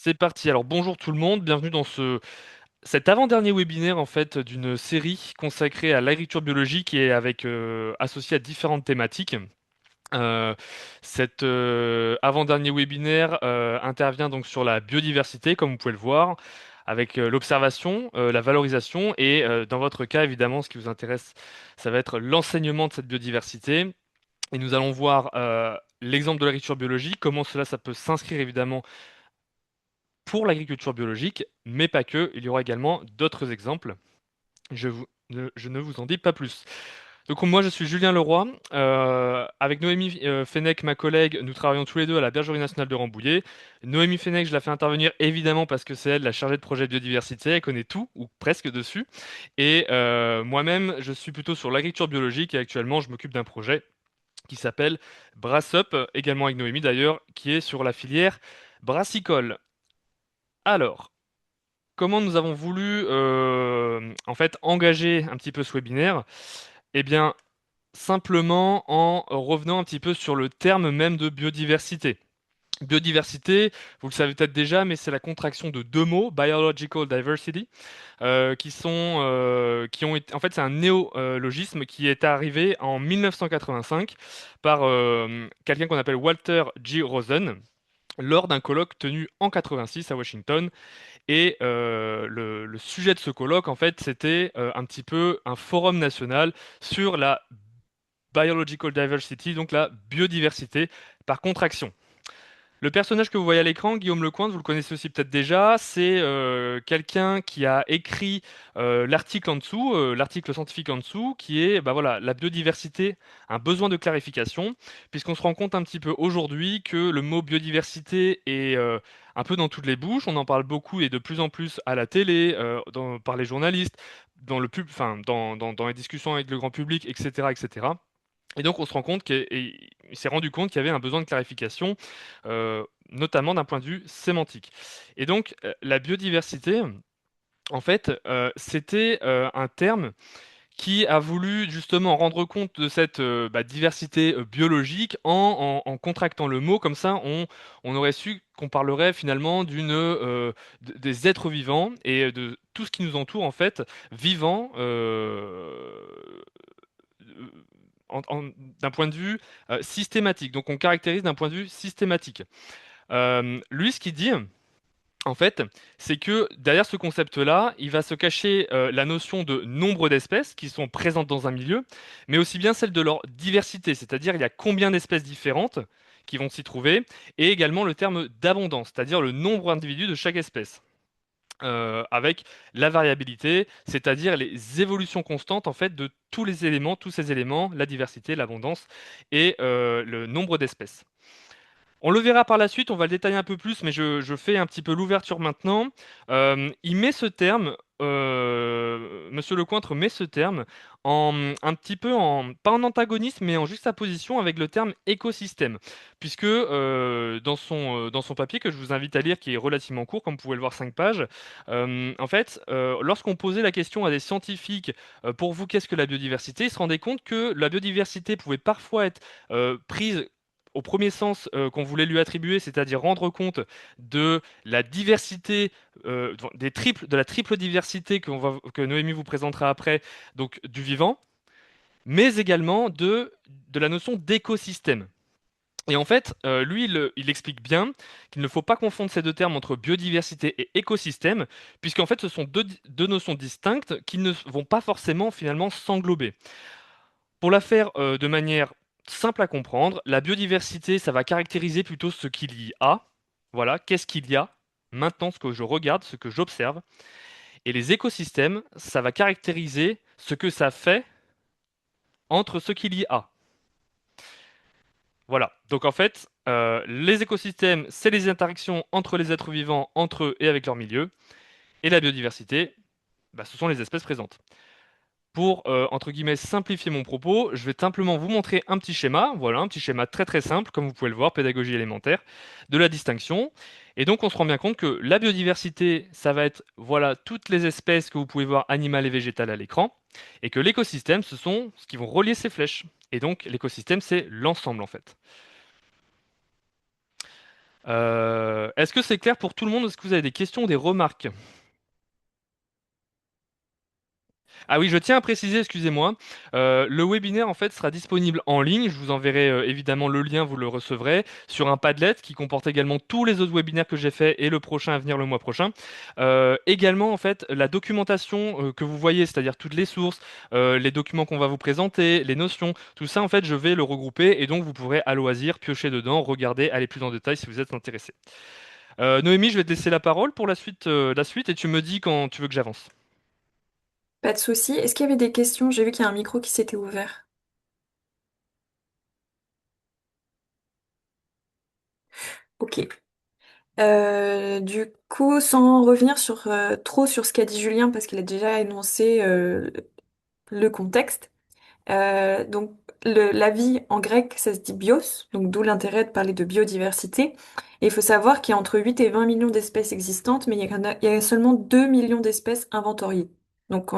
C'est parti. Alors bonjour tout le monde, bienvenue dans cet avant-dernier webinaire en fait d'une série consacrée à l'agriculture biologique et avec associée à différentes thématiques. Euh, cet avant-dernier webinaire intervient donc sur la biodiversité, comme vous pouvez le voir, avec l'observation, la valorisation et dans votre cas évidemment ce qui vous intéresse, ça va être l'enseignement de cette biodiversité. Et nous allons voir l'exemple de l'agriculture biologique, comment cela ça peut s'inscrire évidemment pour l'agriculture biologique, mais pas que. Il y aura également d'autres exemples. Je ne vous en dis pas plus. Donc moi je suis Julien Leroy. Avec Noémie Fenech, ma collègue, nous travaillons tous les deux à la Bergerie nationale de Rambouillet. Noémie Fenech, je la fais intervenir évidemment parce que c'est elle la chargée de projet biodiversité, elle connaît tout, ou presque dessus. Et moi-même, je suis plutôt sur l'agriculture biologique et actuellement je m'occupe d'un projet qui s'appelle Brass Up, également avec Noémie d'ailleurs, qui est sur la filière brassicole. Alors, comment nous avons voulu en fait engager un petit peu ce webinaire? Eh bien, simplement en revenant un petit peu sur le terme même de biodiversité. Biodiversité, vous le savez peut-être déjà, mais c'est la contraction de deux mots, biological diversity, qui ont été, en fait, c'est un néologisme qui est arrivé en 1985 par quelqu'un qu'on appelle Walter G. Rosen lors d'un colloque tenu en 86 à Washington. Et le sujet de ce colloque, en fait, c'était un petit peu un forum national sur la biological diversity, donc la biodiversité par contraction. Le personnage que vous voyez à l'écran, Guillaume Lecointre, vous le connaissez aussi peut-être déjà, c'est quelqu'un qui a écrit l'article en dessous, l'article scientifique en dessous, qui est bah voilà, la biodiversité, un besoin de clarification, puisqu'on se rend compte un petit peu aujourd'hui que le mot biodiversité est un peu dans toutes les bouches, on en parle beaucoup et de plus en plus à la télé, par les journalistes, dans les discussions avec le grand public, etc., etc. Et donc on se rend compte il s'est rendu compte qu'il y avait un besoin de clarification, notamment d'un point de vue sémantique. Et donc la biodiversité, en fait, c'était un terme qui a voulu justement rendre compte de cette diversité biologique en contractant le mot. Comme ça, on aurait su qu'on parlerait finalement des êtres vivants et de tout ce qui nous entoure en fait, vivant. D'un point de vue systématique. Donc on caractérise d'un point de vue systématique. Lui, ce qu'il dit, en fait, c'est que derrière ce concept-là, il va se cacher la notion de nombre d'espèces qui sont présentes dans un milieu, mais aussi bien celle de leur diversité, c'est-à-dire il y a combien d'espèces différentes qui vont s'y trouver, et également le terme d'abondance, c'est-à-dire le nombre d'individus de chaque espèce. Avec la variabilité, c'est-à-dire les évolutions constantes en fait de tous ces éléments, la diversité, l'abondance et le nombre d'espèces. On le verra par la suite, on va le détailler un peu plus, mais je fais un petit peu l'ouverture maintenant. Il met ce terme, Monsieur Lecointre met ce terme un petit peu pas en antagonisme, mais en juxtaposition avec le terme écosystème, puisque dans son papier que je vous invite à lire, qui est relativement court, comme vous pouvez le voir, 5 pages, en fait, lorsqu'on posait la question à des scientifiques, pour vous, qu'est-ce que la biodiversité, ils se rendaient compte que la biodiversité pouvait parfois être prise au premier sens qu'on voulait lui attribuer, c'est-à-dire rendre compte de la diversité, de la triple diversité que Noémie vous présentera après, donc du vivant, mais également de la notion d'écosystème. Et en fait, lui, il explique bien qu'il ne faut pas confondre ces deux termes entre biodiversité et écosystème, puisqu'en fait, ce sont deux notions distinctes qui ne vont pas forcément finalement s'englober. Pour la faire de manière simple à comprendre, la biodiversité, ça va caractériser plutôt ce qu'il y a. Voilà, qu'est-ce qu'il y a maintenant, ce que je regarde, ce que j'observe. Et les écosystèmes, ça va caractériser ce que ça fait entre ce qu'il y a. Voilà, donc en fait, les écosystèmes, c'est les interactions entre les êtres vivants, entre eux et avec leur milieu. Et la biodiversité, bah, ce sont les espèces présentes. Pour, entre guillemets, simplifier mon propos, je vais simplement vous montrer un petit schéma, voilà, un petit schéma très très simple, comme vous pouvez le voir, pédagogie élémentaire, de la distinction. Et donc on se rend bien compte que la biodiversité, ça va être, voilà, toutes les espèces que vous pouvez voir, animales et végétales à l'écran, et que l'écosystème, ce sont ce qui vont relier ces flèches. Et donc l'écosystème, c'est l'ensemble en fait. Est-ce que c'est clair pour tout le monde? Est-ce que vous avez des questions ou des remarques? Ah oui, je tiens à préciser, excusez-moi, le webinaire en fait sera disponible en ligne. Je vous enverrai évidemment le lien, vous le recevrez sur un Padlet qui comporte également tous les autres webinaires que j'ai fait et le prochain à venir le mois prochain. Également en fait la documentation que vous voyez, c'est-à-dire toutes les sources, les documents qu'on va vous présenter, les notions, tout ça en fait je vais le regrouper et donc vous pourrez à loisir piocher dedans, regarder, aller plus en détail si vous êtes intéressé. Noémie, je vais te laisser la parole pour la suite et tu me dis quand tu veux que j'avance. Pas de souci. Est-ce qu'il y avait des questions? J'ai vu qu'il y a un micro qui s'était ouvert. Ok. Du coup, sans revenir trop sur ce qu'a dit Julien, parce qu'il a déjà énoncé le contexte. Donc, la vie en grec, ça se dit bios, donc d'où l'intérêt de parler de biodiversité. Et il faut savoir qu'il y a entre 8 et 20 millions d'espèces existantes, mais il y a seulement 2 millions d'espèces inventoriées. Donc,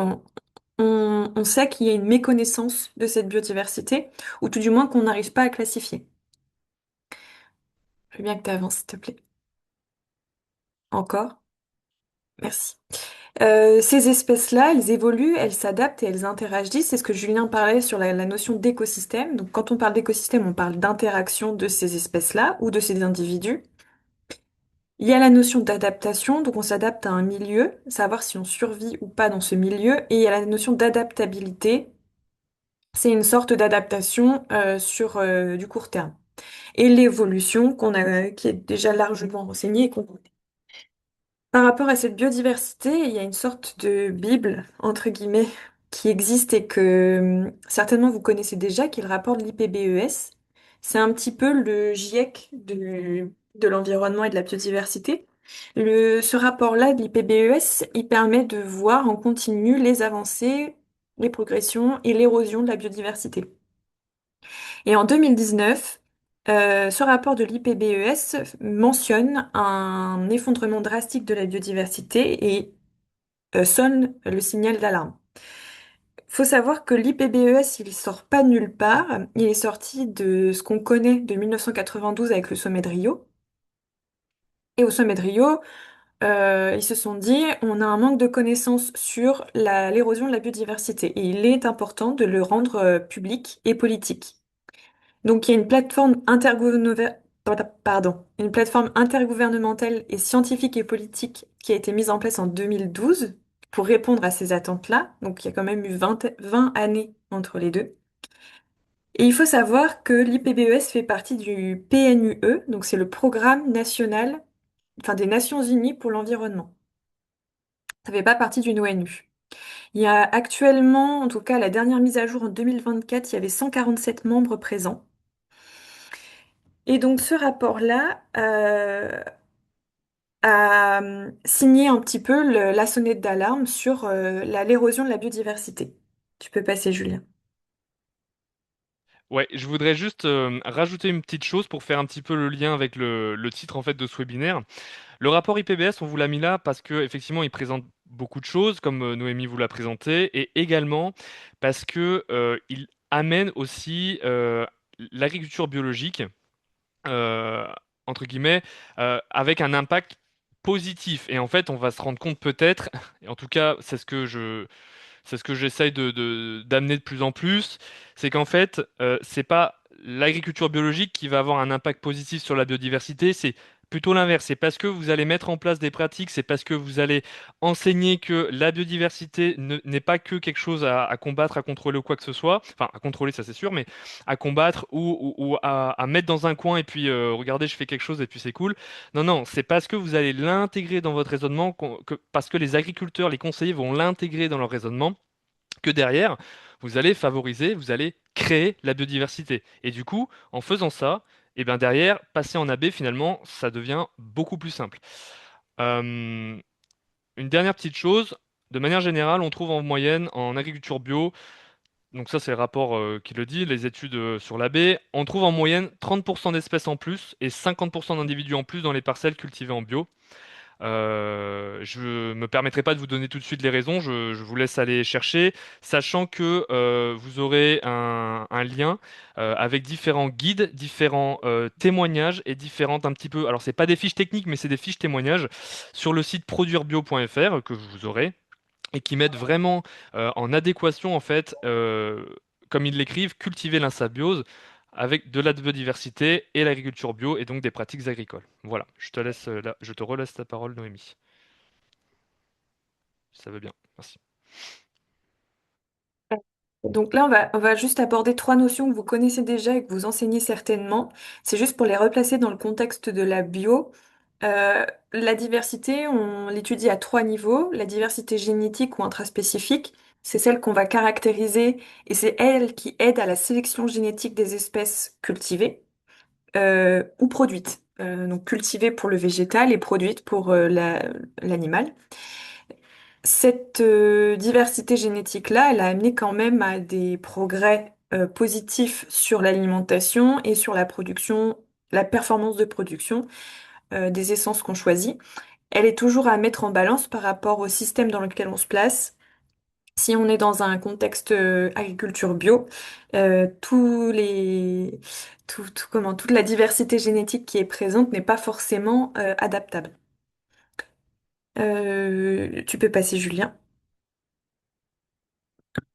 on sait qu'il y a une méconnaissance de cette biodiversité, ou tout du moins qu'on n'arrive pas à classifier. Je veux bien que tu avances, s'il te plaît. Encore. Merci. Ces espèces-là, elles évoluent, elles s'adaptent et elles interagissent. C'est ce que Julien parlait sur la notion d'écosystème. Donc, quand on parle d'écosystème, on parle d'interaction de ces espèces-là ou de ces individus. Il y a la notion d'adaptation, donc on s'adapte à un milieu, savoir si on survit ou pas dans ce milieu. Et il y a la notion d'adaptabilité. C'est une sorte d'adaptation sur du court terme. Et l'évolution qui est déjà largement renseignée et qu'on connaît. Par rapport à cette biodiversité, il y a une sorte de Bible, entre guillemets, qui existe et que certainement vous connaissez déjà, qui est le rapport de l'IPBES. C'est un petit peu le GIEC de l'environnement et de la biodiversité. Ce rapport-là de l'IPBES, il permet de voir en continu les avancées, les progressions et l'érosion de la biodiversité. Et en 2019, ce rapport de l'IPBES mentionne un effondrement drastique de la biodiversité et sonne le signal d'alarme. Faut savoir que l'IPBES, il sort pas de nulle part. Il est sorti de ce qu'on connaît de 1992 avec le sommet de Rio. Et au sommet de Rio, ils se sont dit, on a un manque de connaissances sur l'érosion de la biodiversité et il est important de le rendre public et politique. Donc, il y a une plateforme intergouvernementale et scientifique et politique qui a été mise en place en 2012 pour répondre à ces attentes-là. Donc, il y a quand même eu 20 années entre les deux. Et il faut savoir que l'IPBES fait partie du PNUE, donc c'est le Programme national, enfin des Nations Unies pour l'environnement. Ça fait pas partie d'une ONU. Il y a actuellement, en tout cas, la dernière mise à jour en 2024, il y avait 147 membres présents. Et donc ce rapport-là a signé un petit peu la sonnette d'alarme sur l'érosion de la biodiversité. Tu peux passer, Julien. Ouais, je voudrais juste rajouter une petite chose pour faire un petit peu le lien avec le titre en fait de ce webinaire. Le rapport IPBES, on vous l'a mis là parce que effectivement, il présente beaucoup de choses, comme Noémie vous l'a présenté, et également parce que il amène aussi l'agriculture biologique euh, entre guillemets avec un impact positif. Et en fait, on va se rendre compte peut-être, et en tout cas, c'est ce que j'essaye d'amener de plus en plus, c'est qu'en fait, c'est pas l'agriculture biologique qui va avoir un impact positif sur la biodiversité, c'est plutôt l'inverse. C'est parce que vous allez mettre en place des pratiques, c'est parce que vous allez enseigner que la biodiversité n'est pas que quelque chose à combattre, à contrôler ou quoi que ce soit, enfin à contrôler ça c'est sûr, mais à combattre ou à mettre dans un coin et puis regardez, je fais quelque chose et puis c'est cool. Non, non, c'est parce que vous allez l'intégrer dans votre raisonnement, parce que les agriculteurs, les conseillers vont l'intégrer dans leur raisonnement, que derrière, vous allez favoriser, vous allez créer la biodiversité. Et du coup, en faisant ça, et bien derrière, passer en AB, finalement, ça devient beaucoup plus simple. Euh, une dernière petite chose, de manière générale, on trouve en moyenne en agriculture bio, donc ça c'est le rapport qui le dit, les études sur l'AB, on trouve en moyenne 30% d'espèces en plus et 50% d'individus en plus dans les parcelles cultivées en bio. Je me permettrai pas de vous donner tout de suite les raisons, je vous laisse aller chercher, sachant que vous aurez un lien avec différents guides, différents témoignages et différentes un petit peu. Alors c'est pas des fiches techniques, mais c'est des fiches témoignages sur le site produirebio.fr que vous aurez et qui mettent vraiment en adéquation, en fait, comme ils l'écrivent, cultiver l'insabiose avec de la biodiversité et l'agriculture bio et donc des pratiques agricoles. Voilà, je te relaisse la parole, Noémie. Si ça veut bien. Merci. Donc là, on va juste aborder trois notions que vous connaissez déjà et que vous enseignez certainement. C'est juste pour les replacer dans le contexte de la bio. La diversité, on l'étudie à trois niveaux. La diversité génétique ou intraspécifique, c'est celle qu'on va caractériser et c'est elle qui aide à la sélection génétique des espèces cultivées ou produites. Donc cultivées pour le végétal et produites pour l'animal. Cette diversité génétique-là, elle a amené quand même à des progrès positifs sur l'alimentation et sur la production, la performance de production des essences qu'on choisit. Elle est toujours à mettre en balance par rapport au système dans lequel on se place. Si on est dans un contexte agriculture bio, tous les, toute la diversité génétique qui est présente n'est pas forcément adaptable. Tu peux passer, Julien.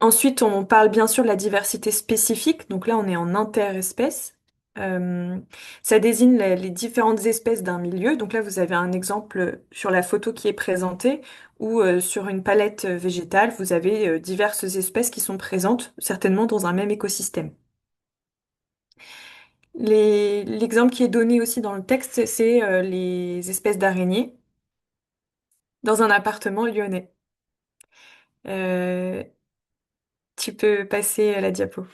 Ensuite, on parle bien sûr de la diversité spécifique. Donc là, on est en interespèces. Euh, Ça désigne les différentes espèces d'un milieu. Donc là, vous avez un exemple sur la photo qui est présentée, où sur une palette végétale, vous avez diverses espèces qui sont présentes, certainement dans un même écosystème. L'exemple qui est donné aussi dans le texte, c'est les espèces d'araignées dans un appartement lyonnais. Euh, Tu peux passer à la diapo.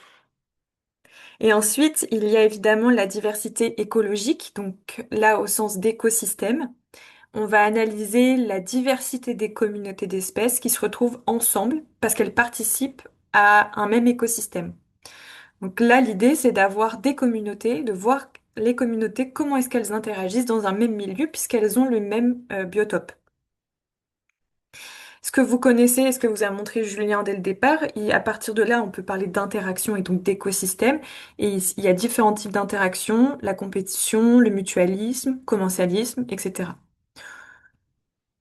Et ensuite, il y a évidemment la diversité écologique, donc là au sens d'écosystème. On va analyser la diversité des communautés d'espèces qui se retrouvent ensemble parce qu'elles participent à un même écosystème. Donc là, l'idée, c'est d'avoir des communautés, de voir les communautés, comment est-ce qu'elles interagissent dans un même milieu puisqu'elles ont le même biotope. Ce que vous connaissez et ce que vous a montré Julien dès le départ, et à partir de là, on peut parler d'interaction et donc d'écosystème. Et il y a différents types d'interactions, la compétition, le mutualisme, commensalisme, etc.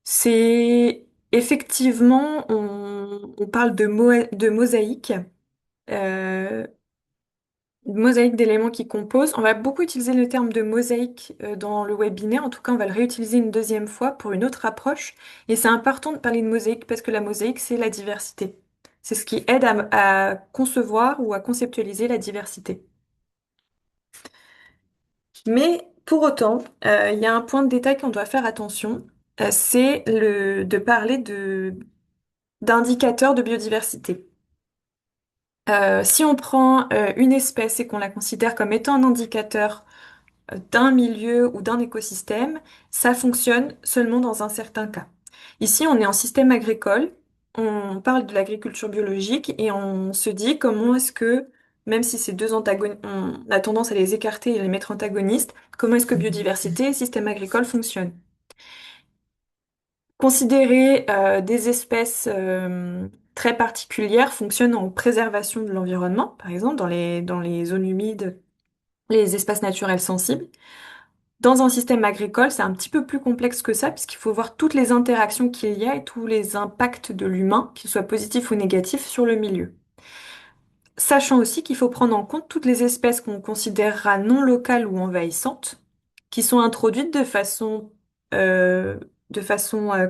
C'est effectivement, on parle de mosaïque, euh, mosaïque d'éléments qui composent. On va beaucoup utiliser le terme de mosaïque dans le webinaire. En tout cas, on va le réutiliser une deuxième fois pour une autre approche. Et c'est important de parler de mosaïque parce que la mosaïque, c'est la diversité. C'est ce qui aide à concevoir ou à conceptualiser la diversité. Mais pour autant, il y a un point de détail qu'on doit faire attention, c'est de parler d'indicateurs de biodiversité. Si on prend une espèce et qu'on la considère comme étant un indicateur d'un milieu ou d'un écosystème, ça fonctionne seulement dans un certain cas. Ici, on est en système agricole, on parle de l'agriculture biologique et on se dit comment est-ce que, même si ces deux antagonistes, on a tendance à les écarter et les mettre antagonistes, comment est-ce que biodiversité et système agricole fonctionnent? Considérer des espèces très particulières fonctionne en préservation de l'environnement, par exemple dans les zones humides, les espaces naturels sensibles. Dans un système agricole, c'est un petit peu plus complexe que ça, puisqu'il faut voir toutes les interactions qu'il y a et tous les impacts de l'humain, qu'ils soient positifs ou négatifs, sur le milieu. Sachant aussi qu'il faut prendre en compte toutes les espèces qu'on considérera non locales ou envahissantes, qui sont introduites euh,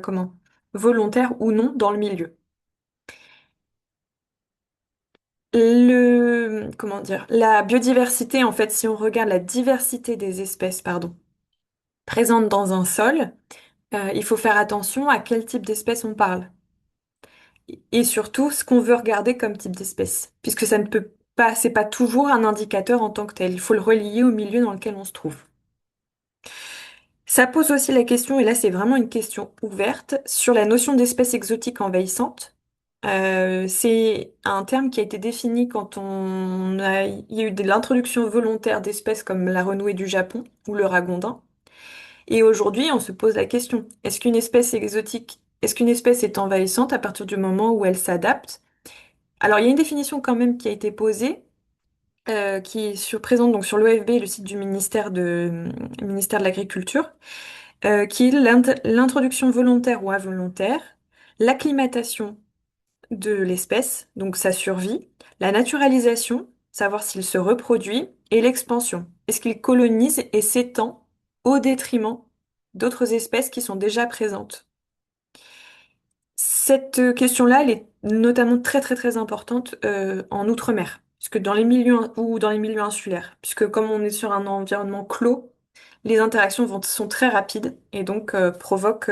comment, volontaire ou non dans le milieu. Comment dire, la biodiversité, en fait, si on regarde la diversité des espèces, pardon, présentes dans un sol, il faut faire attention à quel type d'espèce on parle. Et surtout, ce qu'on veut regarder comme type d'espèce. Puisque ça ne peut pas, c'est pas toujours un indicateur en tant que tel. Il faut le relier au milieu dans lequel on se trouve. Ça pose aussi la question, et là c'est vraiment une question ouverte, sur la notion d'espèce exotique envahissante. C'est un terme qui a été défini quand il y a eu de l'introduction volontaire d'espèces comme la renouée du Japon ou le ragondin. Et aujourd'hui, on se pose la question, est-ce qu'une espèce est exotique, est-ce qu'une espèce est envahissante à partir du moment où elle s'adapte? Alors, il y a une définition quand même qui a été posée, qui est présente donc sur l'OFB, le site du ministère de l'Agriculture, qui est l'introduction volontaire ou involontaire, l'acclimatation de l'espèce, donc sa survie, la naturalisation, savoir s'il se reproduit, et l'expansion. Est-ce qu'il colonise et s'étend au détriment d'autres espèces qui sont déjà présentes? Cette question-là, elle est notamment très très très importante en outre-mer, puisque dans les milieux ou dans les milieux insulaires, puisque comme on est sur un environnement clos, les interactions sont très rapides et donc provoquent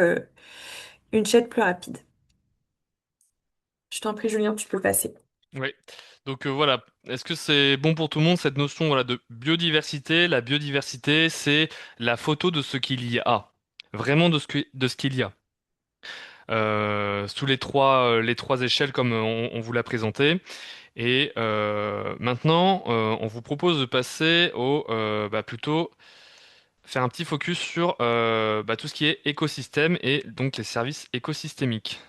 une chaîne plus rapide. Je t'en prie, Julien, tu peux passer. Oui. Donc voilà, est-ce que c'est bon pour tout le monde cette notion voilà, de biodiversité? La biodiversité, c'est la photo de ce qu'il y a, vraiment de ce qu'il y a. Sous les trois échelles comme on vous l'a présenté. Et maintenant, on vous propose de passer au plutôt faire un petit focus sur tout ce qui est écosystème et donc les services écosystémiques.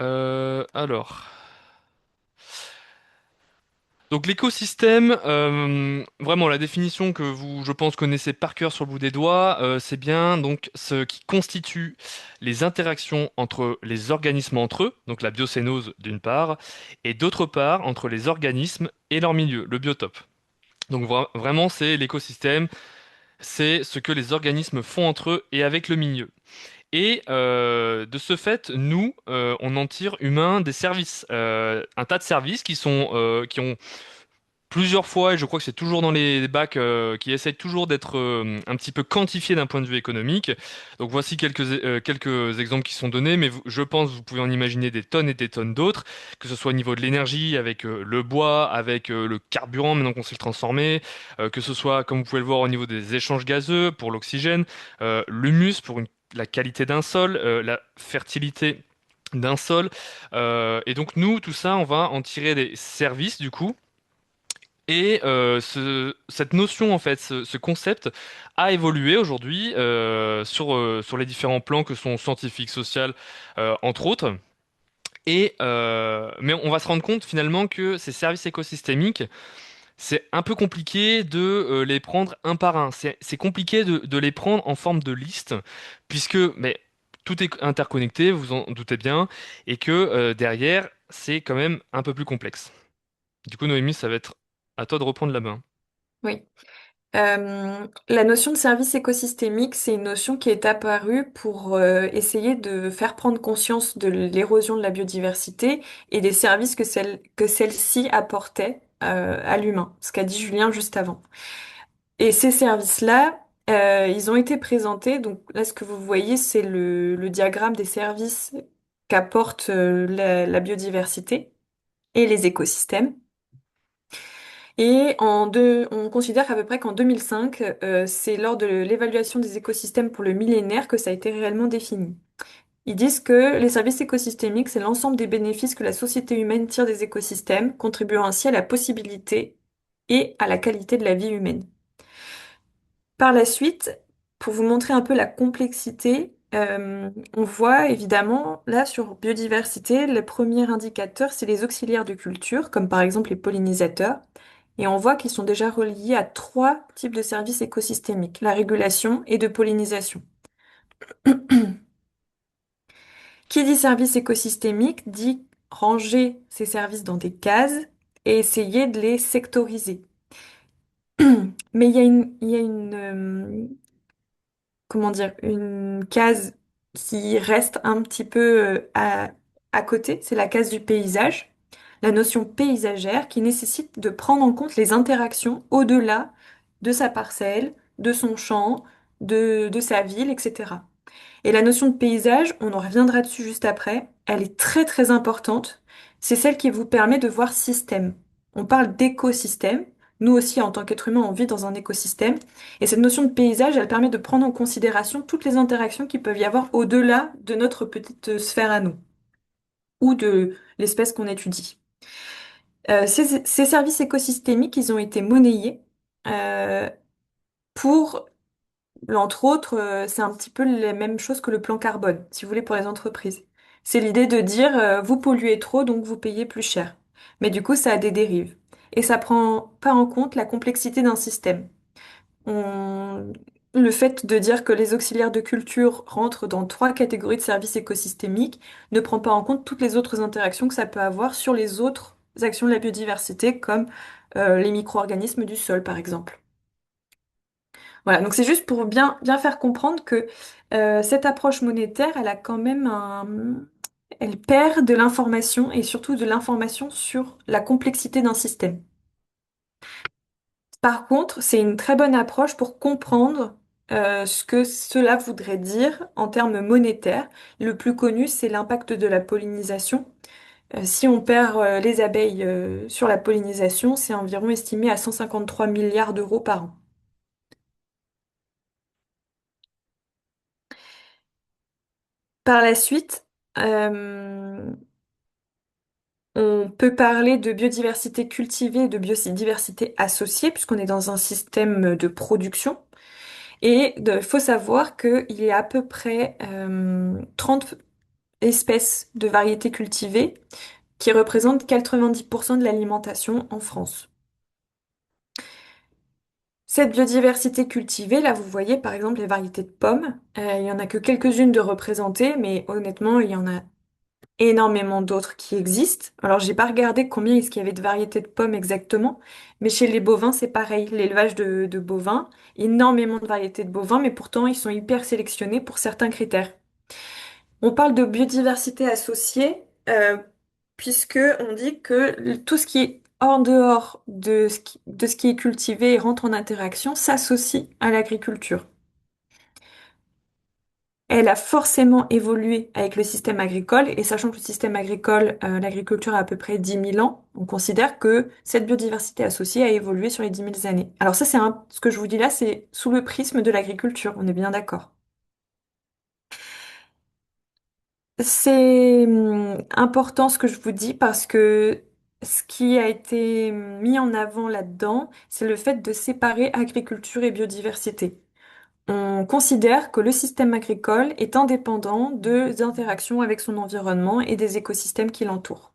Alors. Donc l'écosystème, vraiment la définition que vous, je pense, connaissez par cœur sur le bout des doigts, c'est bien donc ce qui constitue les interactions entre les organismes entre eux, donc la biocénose d'une part, et d'autre part entre les organismes et leur milieu, le biotope. Donc vraiment c'est l'écosystème, c'est ce que les organismes font entre eux et avec le milieu. Et de ce fait, nous, on en tire humains des services, un tas de services qui ont plusieurs fois, et je crois que c'est toujours dans les bacs qui essayent toujours d'être un petit peu quantifiés d'un point de vue économique. Donc voici quelques exemples qui sont donnés, mais je pense que vous pouvez en imaginer des tonnes et des tonnes d'autres, que ce soit au niveau de l'énergie, avec le bois, avec le carburant, maintenant qu'on sait le transformer, que ce soit, comme vous pouvez le voir, au niveau des échanges gazeux pour l'oxygène, l'humus pour la qualité d'un sol, la fertilité d'un sol. Et donc nous, tout ça, on va en tirer des services du coup. Et cette notion, en fait, ce concept a évolué aujourd'hui sur les différents plans que sont scientifique, social, entre autres. Et mais on va se rendre compte finalement que ces services écosystémiques, c'est un peu compliqué de les prendre un par un. C'est compliqué de les prendre en forme de liste, puisque mais, tout est interconnecté, vous en doutez bien, et que derrière, c'est quand même un peu plus complexe. Du coup, Noémie, ça va être à toi de reprendre la main. Oui. La notion de service écosystémique, c'est une notion qui est apparue pour essayer de faire prendre conscience de l'érosion de la biodiversité et des services que celle-ci apportait à l'humain, ce qu'a dit Julien juste avant. Et ces services-là, ils ont été présentés. Donc là, ce que vous voyez, c'est le diagramme des services qu'apporte la biodiversité et les écosystèmes. Et on considère à peu près qu'en 2005, c'est lors de l'évaluation des écosystèmes pour le millénaire que ça a été réellement défini. Ils disent que les services écosystémiques, c'est l'ensemble des bénéfices que la société humaine tire des écosystèmes, contribuant ainsi à la possibilité et à la qualité de la vie humaine. Par la suite, pour vous montrer un peu la complexité, on voit évidemment là sur biodiversité, le premier indicateur, c'est les auxiliaires de culture, comme par exemple les pollinisateurs. Et on voit qu'ils sont déjà reliés à trois types de services écosystémiques, la régulation et de pollinisation. Qui dit service écosystémique dit ranger ces services dans des cases et essayer de les sectoriser. Mais il y a comment dire, une case qui reste un petit peu à côté, c'est la case du paysage, la notion paysagère qui nécessite de prendre en compte les interactions au-delà de sa parcelle, de son champ, de sa ville, etc. Et la notion de paysage, on en reviendra dessus juste après, elle est très très importante. C'est celle qui vous permet de voir système. On parle d'écosystème. Nous aussi, en tant qu'être humain, on vit dans un écosystème. Et cette notion de paysage, elle permet de prendre en considération toutes les interactions qui peuvent y avoir au-delà de notre petite sphère à nous, ou de l'espèce qu'on étudie. Ces services écosystémiques, ils ont été monnayés euh, pour Entre autres, c'est un petit peu la même chose que le plan carbone, si vous voulez, pour les entreprises. C'est l'idée de dire, vous polluez trop, donc vous payez plus cher. Mais du coup, ça a des dérives. Et ça prend pas en compte la complexité d'un système. On- Le fait de dire que les auxiliaires de culture rentrent dans trois catégories de services écosystémiques ne prend pas en compte toutes les autres interactions que ça peut avoir sur les autres actions de la biodiversité, comme les micro-organismes du sol, par exemple. Voilà, donc c'est juste pour bien faire comprendre que cette approche monétaire, elle a quand même Elle perd de l'information et surtout de l'information sur la complexité d'un système. Par contre, c'est une très bonne approche pour comprendre ce que cela voudrait dire en termes monétaires. Le plus connu, c'est l'impact de la pollinisation. Si on perd les abeilles sur la pollinisation, c'est environ estimé à 153 milliards d'euros par an. Par la suite, euh, on peut parler de biodiversité cultivée et de biodiversité associée, puisqu'on est dans un système de production. Et il faut savoir qu'il y a à peu près 30 espèces de variétés cultivées qui représentent 90% de l'alimentation en France. Cette biodiversité cultivée, là, vous voyez par exemple les variétés de pommes. Il y en a que quelques-unes de représentées, mais honnêtement, il y en a énormément d'autres qui existent. Alors, j'ai pas regardé combien est-ce qu'il y avait de variétés de pommes exactement, mais chez les bovins, c'est pareil. L'élevage de bovins, énormément de variétés de bovins, mais pourtant, ils sont hyper sélectionnés pour certains critères. On parle de biodiversité associée, puisque on dit que tout ce qui est hors dehors de ce qui est cultivé et rentre en interaction s'associe à l'agriculture. Elle a forcément évolué avec le système agricole, et sachant que le système agricole, l'agriculture a à peu près 10 000 ans, on considère que cette biodiversité associée a évolué sur les 10 000 années. Alors ça, ce que je vous dis là, c'est sous le prisme de l'agriculture, on est bien d'accord. C'est important ce que je vous dis parce que ce qui a été mis en avant là-dedans, c'est le fait de séparer agriculture et biodiversité. On considère que le système agricole est indépendant des interactions avec son environnement et des écosystèmes qui l'entourent.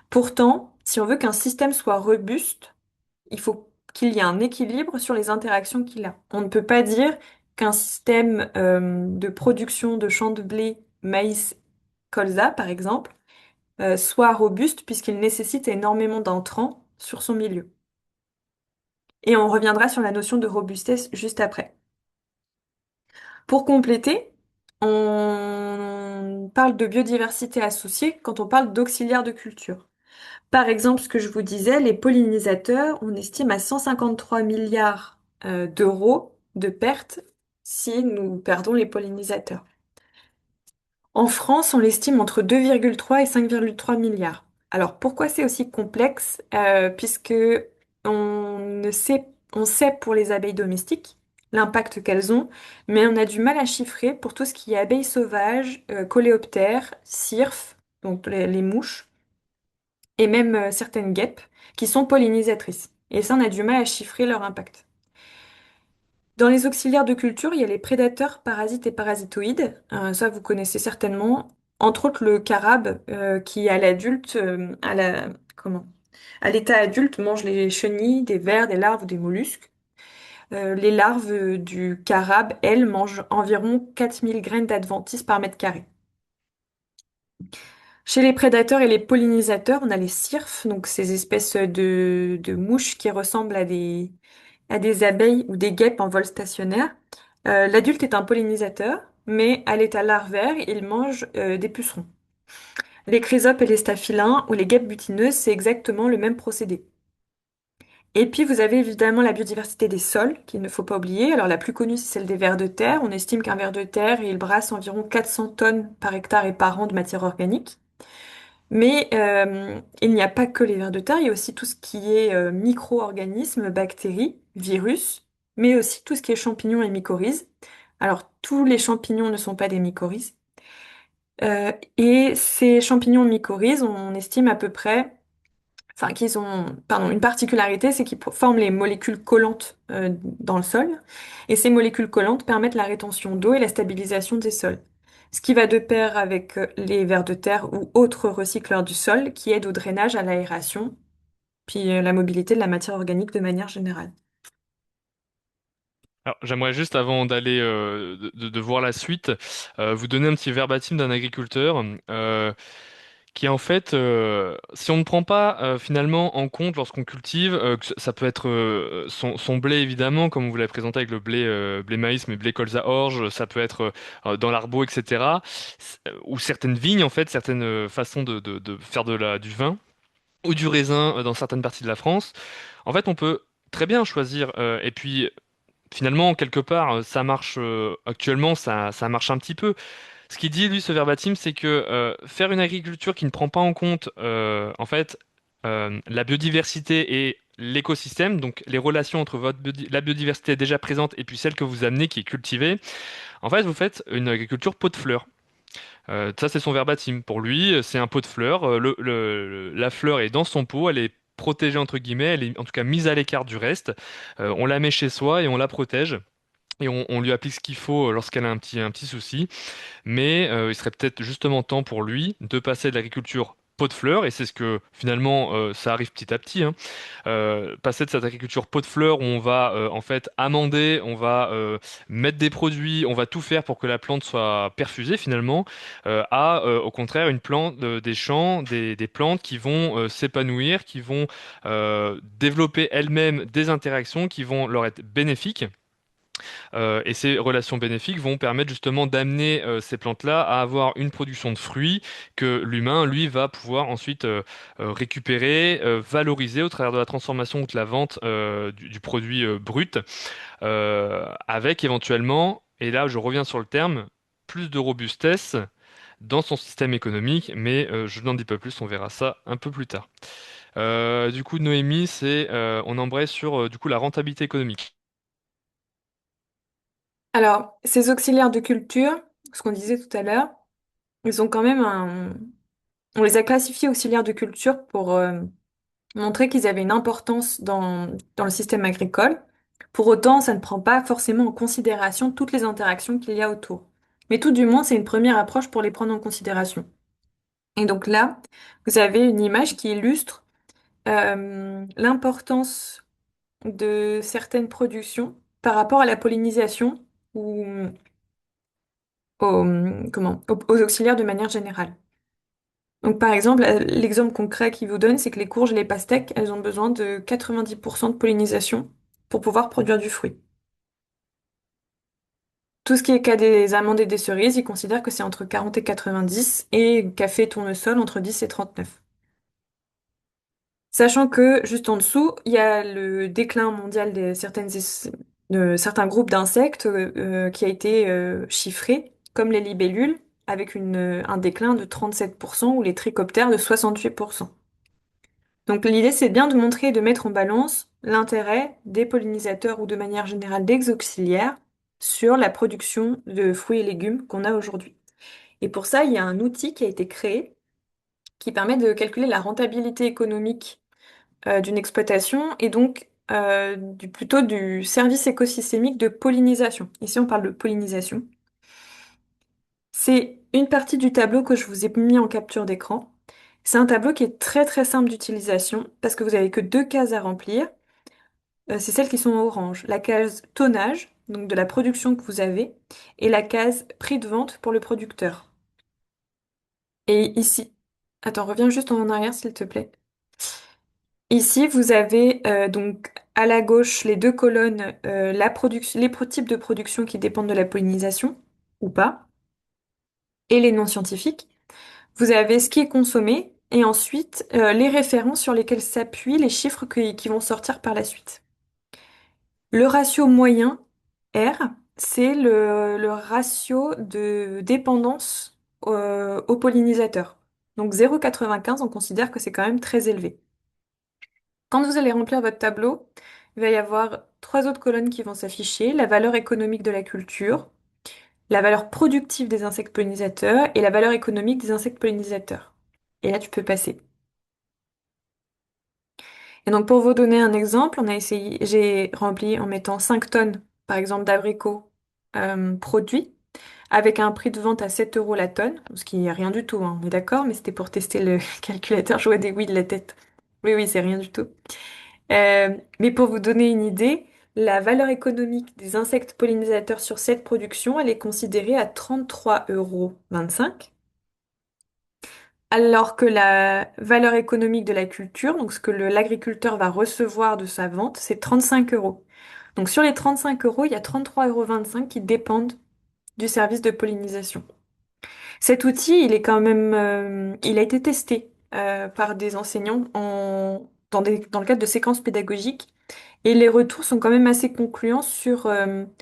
Pourtant, si on veut qu'un système soit robuste, il faut qu'il y ait un équilibre sur les interactions qu'il a. On ne peut pas dire qu'un système de production de champs de blé, maïs, colza, par exemple, soit robuste puisqu'il nécessite énormément d'intrants sur son milieu. Et on reviendra sur la notion de robustesse juste après. Pour compléter, on parle de biodiversité associée quand on parle d'auxiliaires de culture. Par exemple, ce que je vous disais, les pollinisateurs, on estime à 153 milliards d'euros de pertes si nous perdons les pollinisateurs. En France, on l'estime entre 2,3 et 5,3 milliards. Alors pourquoi c'est aussi complexe? Puisque on sait pour les abeilles domestiques l'impact qu'elles ont, mais on a du mal à chiffrer pour tout ce qui est abeilles sauvages, coléoptères, cirphes, donc les mouches, et même certaines guêpes qui sont pollinisatrices. Et ça, on a du mal à chiffrer leur impact. Dans les auxiliaires de culture, il y a les prédateurs, parasites et parasitoïdes. Ça, vous connaissez certainement. Entre autres, le carabe, qui à l'adulte, comment? À l'état adulte, mange les chenilles, des vers, des larves ou des mollusques. Les larves du carabe, elles, mangent environ 4000 graines d'adventice par mètre carré. Chez les prédateurs et les pollinisateurs, on a les cirphes, donc ces espèces de mouches qui ressemblent à des abeilles ou des guêpes en vol stationnaire. L'adulte est un pollinisateur, mais à l'état larvaire, il mange des pucerons. Les chrysopes et les staphylins ou les guêpes butineuses, c'est exactement le même procédé. Et puis vous avez évidemment la biodiversité des sols, qu'il ne faut pas oublier. Alors la plus connue, c'est celle des vers de terre. On estime qu'un ver de terre, il brasse environ 400 tonnes par hectare et par an de matière organique. Mais il n'y a pas que les vers de terre, il y a aussi tout ce qui est micro-organismes, bactéries, virus, mais aussi tout ce qui est champignons et mycorhizes. Alors, tous les champignons ne sont pas des mycorhizes. Et ces champignons mycorhizes, on estime à peu près enfin, qu'ils ont, pardon, une particularité, c'est qu'ils forment les molécules collantes dans le sol. Et ces molécules collantes permettent la rétention d'eau et la stabilisation des sols. Ce qui va de pair avec les vers de terre ou autres recycleurs du sol qui aident au drainage, à l'aération, puis la mobilité de la matière organique de manière générale. Alors, j'aimerais juste, avant d'aller de voir la suite, vous donner un petit verbatim d'un agriculteur qui, en fait, si on ne prend pas finalement en compte lorsqu'on cultive, ça peut être son blé évidemment, comme vous l'avez présenté avec le blé maïs, mais blé colza orge, ça peut être dans l'arbo, etc. Ou certaines vignes, en fait, certaines façons de faire du vin ou du raisin dans certaines parties de la France. En fait, on peut très bien choisir, et puis finalement, quelque part, ça marche actuellement, ça marche un petit peu. Ce qu'il dit, lui, ce verbatim, c'est que faire une agriculture qui ne prend pas en compte, en fait, la biodiversité et l'écosystème, donc les relations entre la biodiversité déjà présente et puis celle que vous amenez, qui est cultivée, en fait, vous faites une agriculture pot de fleurs. Ça, c'est son verbatim. Pour lui, c'est un pot de fleurs. La fleur est dans son pot, elle est protégée entre guillemets, elle est en tout cas mise à l'écart du reste. On la met chez soi et on la protège. Et on lui applique ce qu'il faut lorsqu'elle a un petit souci. Mais il serait peut-être justement temps pour lui de passer de l'agriculture pot de fleurs, et c'est ce que finalement ça arrive petit à petit, hein, passer de cette agriculture pot de fleurs où on va en fait amender, on va mettre des produits, on va tout faire pour que la plante soit perfusée finalement, à au contraire une plante, des champs, des plantes qui vont s'épanouir, qui vont développer elles-mêmes des interactions qui vont leur être bénéfiques. Et ces relations bénéfiques vont permettre justement d'amener ces plantes-là à avoir une production de fruits que l'humain, lui, va pouvoir ensuite récupérer, valoriser au travers de la transformation ou de la vente du produit brut, avec éventuellement, et là je reviens sur le terme, plus de robustesse dans son système économique, mais je n'en dis pas plus, on verra ça un peu plus tard. Du coup, Noémie, on embraye sur du coup la rentabilité économique. Alors, ces auxiliaires de culture, ce qu'on disait tout à l'heure, ils ont quand même un... On les a classifiés auxiliaires de culture pour montrer qu'ils avaient une importance dans le système agricole. Pour autant, ça ne prend pas forcément en considération toutes les interactions qu'il y a autour. Mais tout du moins, c'est une première approche pour les prendre en considération. Et donc là, vous avez une image qui illustre l'importance de certaines productions par rapport à la pollinisation ou aux auxiliaires de manière générale. Donc par exemple, l'exemple concret qu'il vous donne, c'est que les courges et les pastèques, elles ont besoin de 90% de pollinisation pour pouvoir produire du fruit. Tout ce qui est cas des amandes et des cerises, ils considèrent que c'est entre 40 et 90 et café et tournesol entre 10 et 39. Sachant que juste en dessous, il y a le déclin mondial de certains groupes d'insectes qui a été chiffré, comme les libellules, avec un déclin de 37% ou les trichoptères de 68%. Donc l'idée, c'est bien de montrer et de mettre en balance l'intérêt des pollinisateurs ou de manière générale des auxiliaires sur la production de fruits et légumes qu'on a aujourd'hui. Et pour ça, il y a un outil qui a été créé qui permet de calculer la rentabilité économique d'une exploitation et donc plutôt du service écosystémique de pollinisation. Ici, on parle de pollinisation. C'est une partie du tableau que je vous ai mis en capture d'écran. C'est un tableau qui est très très simple d'utilisation parce que vous avez que deux cases à remplir. C'est celles qui sont en orange. La case tonnage, donc de la production que vous avez, et la case prix de vente pour le producteur. Et ici, attends, reviens juste en arrière s'il te plaît. Ici, vous avez donc à la gauche les deux colonnes, types de production qui dépendent de la pollinisation ou pas, et les non scientifiques. Vous avez ce qui est consommé et ensuite les références sur lesquelles s'appuient les chiffres qui vont sortir par la suite. Le ratio moyen, R, c'est le ratio de dépendance au pollinisateur. Donc 0,95, on considère que c'est quand même très élevé. Quand vous allez remplir votre tableau, il va y avoir trois autres colonnes qui vont s'afficher, la valeur économique de la culture, la valeur productive des insectes pollinisateurs et la valeur économique des insectes pollinisateurs. Et là, tu peux passer. Et donc, pour vous donner un exemple, j'ai rempli en mettant 5 tonnes, par exemple, d'abricots produits, avec un prix de vente à 7 euros la tonne, ce qui n'est rien du tout, hein, on est d'accord, mais c'était pour tester le calculateur, je vois des oui de la tête. Oui, oui, c'est rien du tout. Mais pour vous donner une idée, la valeur économique des insectes pollinisateurs sur cette production, elle est considérée à 33,25 €. Alors que la valeur économique de la culture, donc ce que l'agriculteur va recevoir de sa vente, c'est 35 euros. Donc sur les 35 euros, il y a 33,25 € qui dépendent du service de pollinisation. Cet outil, il a été testé par des enseignants dans le cadre de séquences pédagogiques et les retours sont quand même assez concluants sur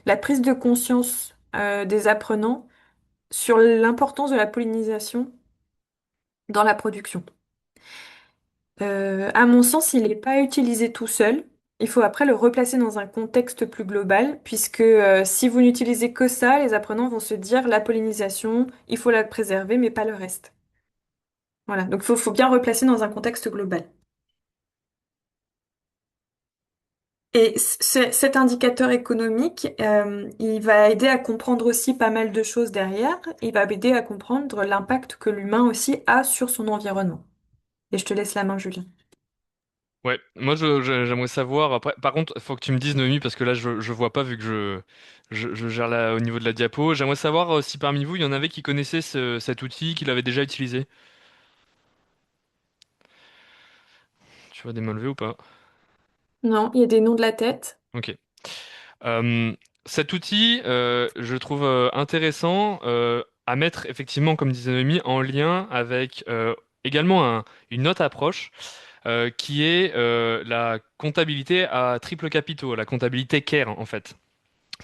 la prise de conscience des apprenants sur l'importance de la pollinisation dans la production. À mon sens, il n'est pas utilisé tout seul. Il faut après le replacer dans un contexte plus global, puisque si vous n'utilisez que ça, les apprenants vont se dire la pollinisation, il faut la préserver, mais pas le reste. Voilà, donc faut bien replacer dans un contexte global. Et cet indicateur économique, il va aider à comprendre aussi pas mal de choses derrière. Il va aider à comprendre l'impact que l'humain aussi a sur son environnement. Et je te laisse la main, Julien. Ouais, moi j'aimerais savoir. Après, par contre, faut que tu me dises Noémie parce que là je vois pas vu que je gère là au niveau de la diapo. J'aimerais savoir si parmi vous il y en avait qui connaissaient cet outil, qui l'avait déjà utilisé. Tu vois des mains levées ou pas? Non, il y a des noms de la tête. Ok. Euh, Cet outil, je trouve intéressant à mettre effectivement, comme disait Noémie, en lien avec également une autre approche qui est la comptabilité à triple capitaux, la comptabilité CARE en fait,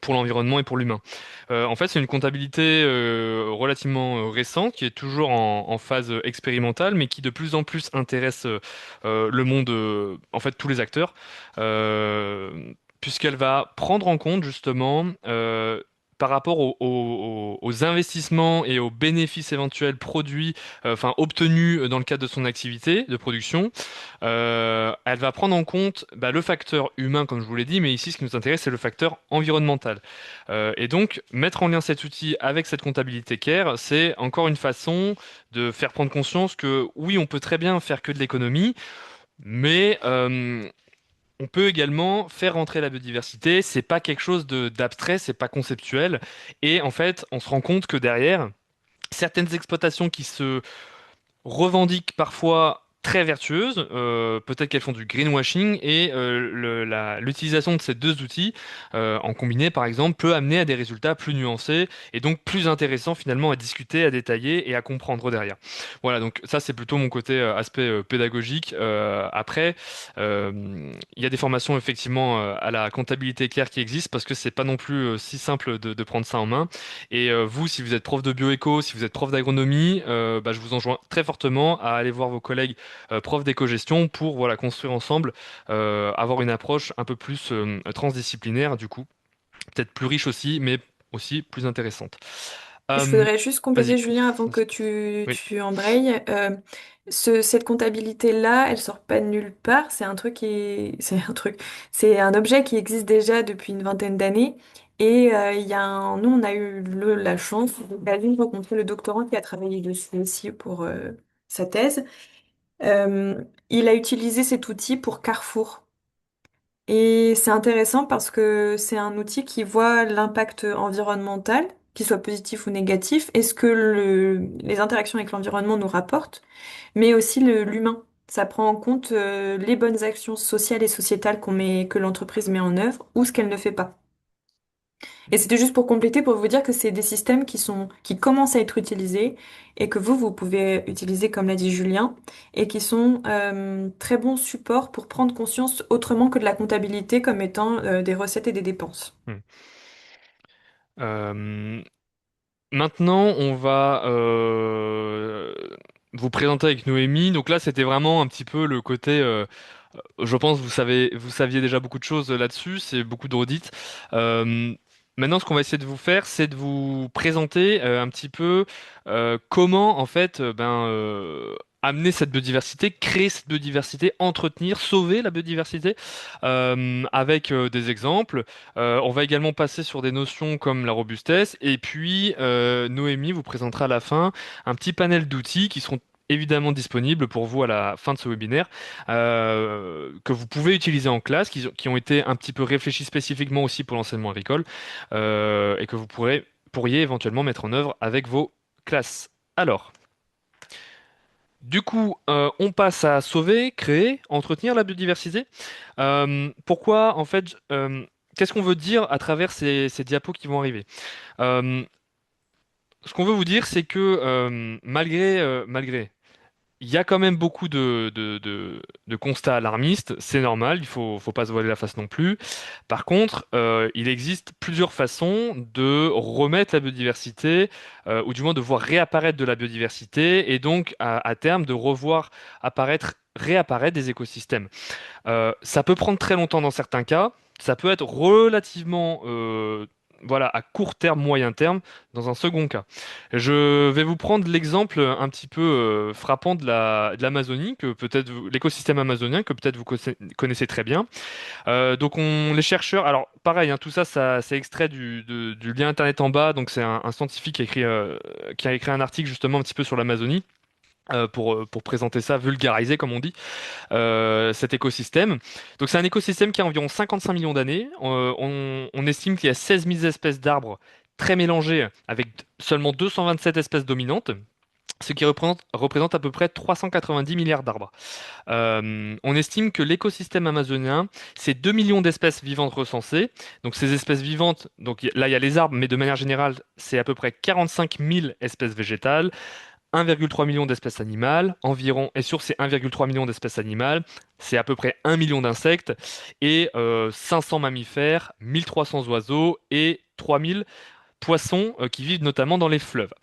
pour l'environnement et pour l'humain. En fait, c'est une comptabilité relativement récente qui est toujours en phase expérimentale, mais qui de plus en plus intéresse le monde, en fait, tous les acteurs, euh, puisqu'elle va prendre en compte justement par rapport aux investissements et aux bénéfices éventuels produits, enfin obtenus dans le cadre de son activité de production. Elle va prendre en compte bah, le facteur humain, comme je vous l'ai dit, mais ici, ce qui nous intéresse, c'est le facteur environnemental. Et donc, mettre en lien cet outil avec cette comptabilité CARE, c'est encore une façon de faire prendre conscience que oui, on peut très bien faire que de l'économie, mais on peut également faire rentrer la biodiversité. C'est pas quelque chose de d'abstrait, c'est pas conceptuel. Et en fait, on se rend compte que derrière, certaines exploitations qui se revendiquent parfois très vertueuses, peut-être qu'elles font du greenwashing et l'utilisation de ces deux outils en combiné par exemple peut amener à des résultats plus nuancés et donc plus intéressants finalement à discuter, à détailler et à comprendre derrière. Voilà, donc ça c'est plutôt mon côté aspect pédagogique. Après, il y a des formations effectivement à la comptabilité claire qui existent parce que c'est pas non plus si simple de prendre ça en main. Et vous, si vous êtes prof de bioéco, si vous êtes prof d'agronomie, bah, je vous enjoins très fortement à aller voir vos collègues profs d'éco-gestion pour voilà, construire ensemble, avoir une approche un peu plus transdisciplinaire, du coup, peut-être plus riche aussi, mais aussi plus intéressante. Je Euh, voudrais juste compléter, Vas-y. Julien, avant que Oui. tu embrayes. Cette comptabilité-là, elle sort pas de nulle part. C'est un objet qui existe déjà depuis une vingtaine d'années. Et nous, on a eu la chance de rencontrer le doctorant qui a travaillé dessus aussi pour sa thèse. Il a utilisé cet outil pour Carrefour. Et c'est intéressant parce que c'est un outil qui voit l'impact environnemental, qu'il soit positif ou négatif, et ce que les interactions avec l'environnement nous rapportent, mais aussi l'humain. Ça prend en compte les bonnes actions sociales et sociétales que l'entreprise met en œuvre ou ce qu'elle ne fait pas. Et c'était juste pour compléter, pour vous dire que c'est des systèmes qui commencent à être utilisés et que vous pouvez utiliser, comme l'a dit Julien, et qui sont très bons supports pour prendre conscience autrement que de la comptabilité comme étant des recettes et des dépenses. Hmm. Euh, Maintenant, on va vous présenter avec Noémie. Donc là, c'était vraiment un petit peu le côté. Je pense que vous saviez déjà beaucoup de choses là-dessus. C'est beaucoup d'audits. Euh, Maintenant, ce qu'on va essayer de vous faire, c'est de vous présenter un petit peu comment, en fait, amener cette biodiversité, créer cette biodiversité, entretenir, sauver la biodiversité, avec des exemples. On va également passer sur des notions comme la robustesse, et puis Noémie vous présentera à la fin un petit panel d'outils qui seront évidemment disponibles pour vous à la fin de ce webinaire, que vous pouvez utiliser en classe, qui ont été un petit peu réfléchis spécifiquement aussi pour l'enseignement agricole, et que vous pourriez éventuellement mettre en œuvre avec vos classes. Alors, du coup, on passe à sauver, créer, entretenir la biodiversité. Pourquoi, en fait, qu'est-ce qu'on veut dire à travers ces diapos qui vont arriver? Euh, Ce qu'on veut vous dire, c'est que malgré il y a quand même beaucoup de constats alarmistes, c'est normal, faut pas se voiler la face non plus. Par contre, il existe plusieurs façons de remettre la biodiversité, ou du moins de voir réapparaître de la biodiversité, et donc à terme de revoir réapparaître des écosystèmes. Ça peut prendre très longtemps dans certains cas, ça peut être relativement voilà, à court terme, moyen terme, dans un second cas. Je vais vous prendre l'exemple un petit peu frappant de l'Amazonie, l'écosystème amazonien, que peut-être vous connaissez très bien. Donc les chercheurs, alors pareil, hein, tout ça, c'est extrait du lien internet en bas, donc c'est un scientifique qui a écrit un article justement un petit peu sur l'Amazonie. Pour présenter ça, vulgariser comme on dit, cet écosystème. Donc c'est un écosystème qui a environ 55 millions d'années. On estime qu'il y a 16 000 espèces d'arbres très mélangées avec seulement 227 espèces dominantes, ce qui représente à peu près 390 milliards d'arbres. On estime que l'écosystème amazonien, c'est 2 millions d'espèces vivantes recensées. Donc ces espèces vivantes, donc là il y a les arbres, mais de manière générale, c'est à peu près 45 000 espèces végétales, 1,3 million d'espèces animales environ, et sur ces 1,3 million d'espèces animales, c'est à peu près 1 million d'insectes et 500 mammifères, 1300 oiseaux et 3000 poissons qui vivent notamment dans les fleuves.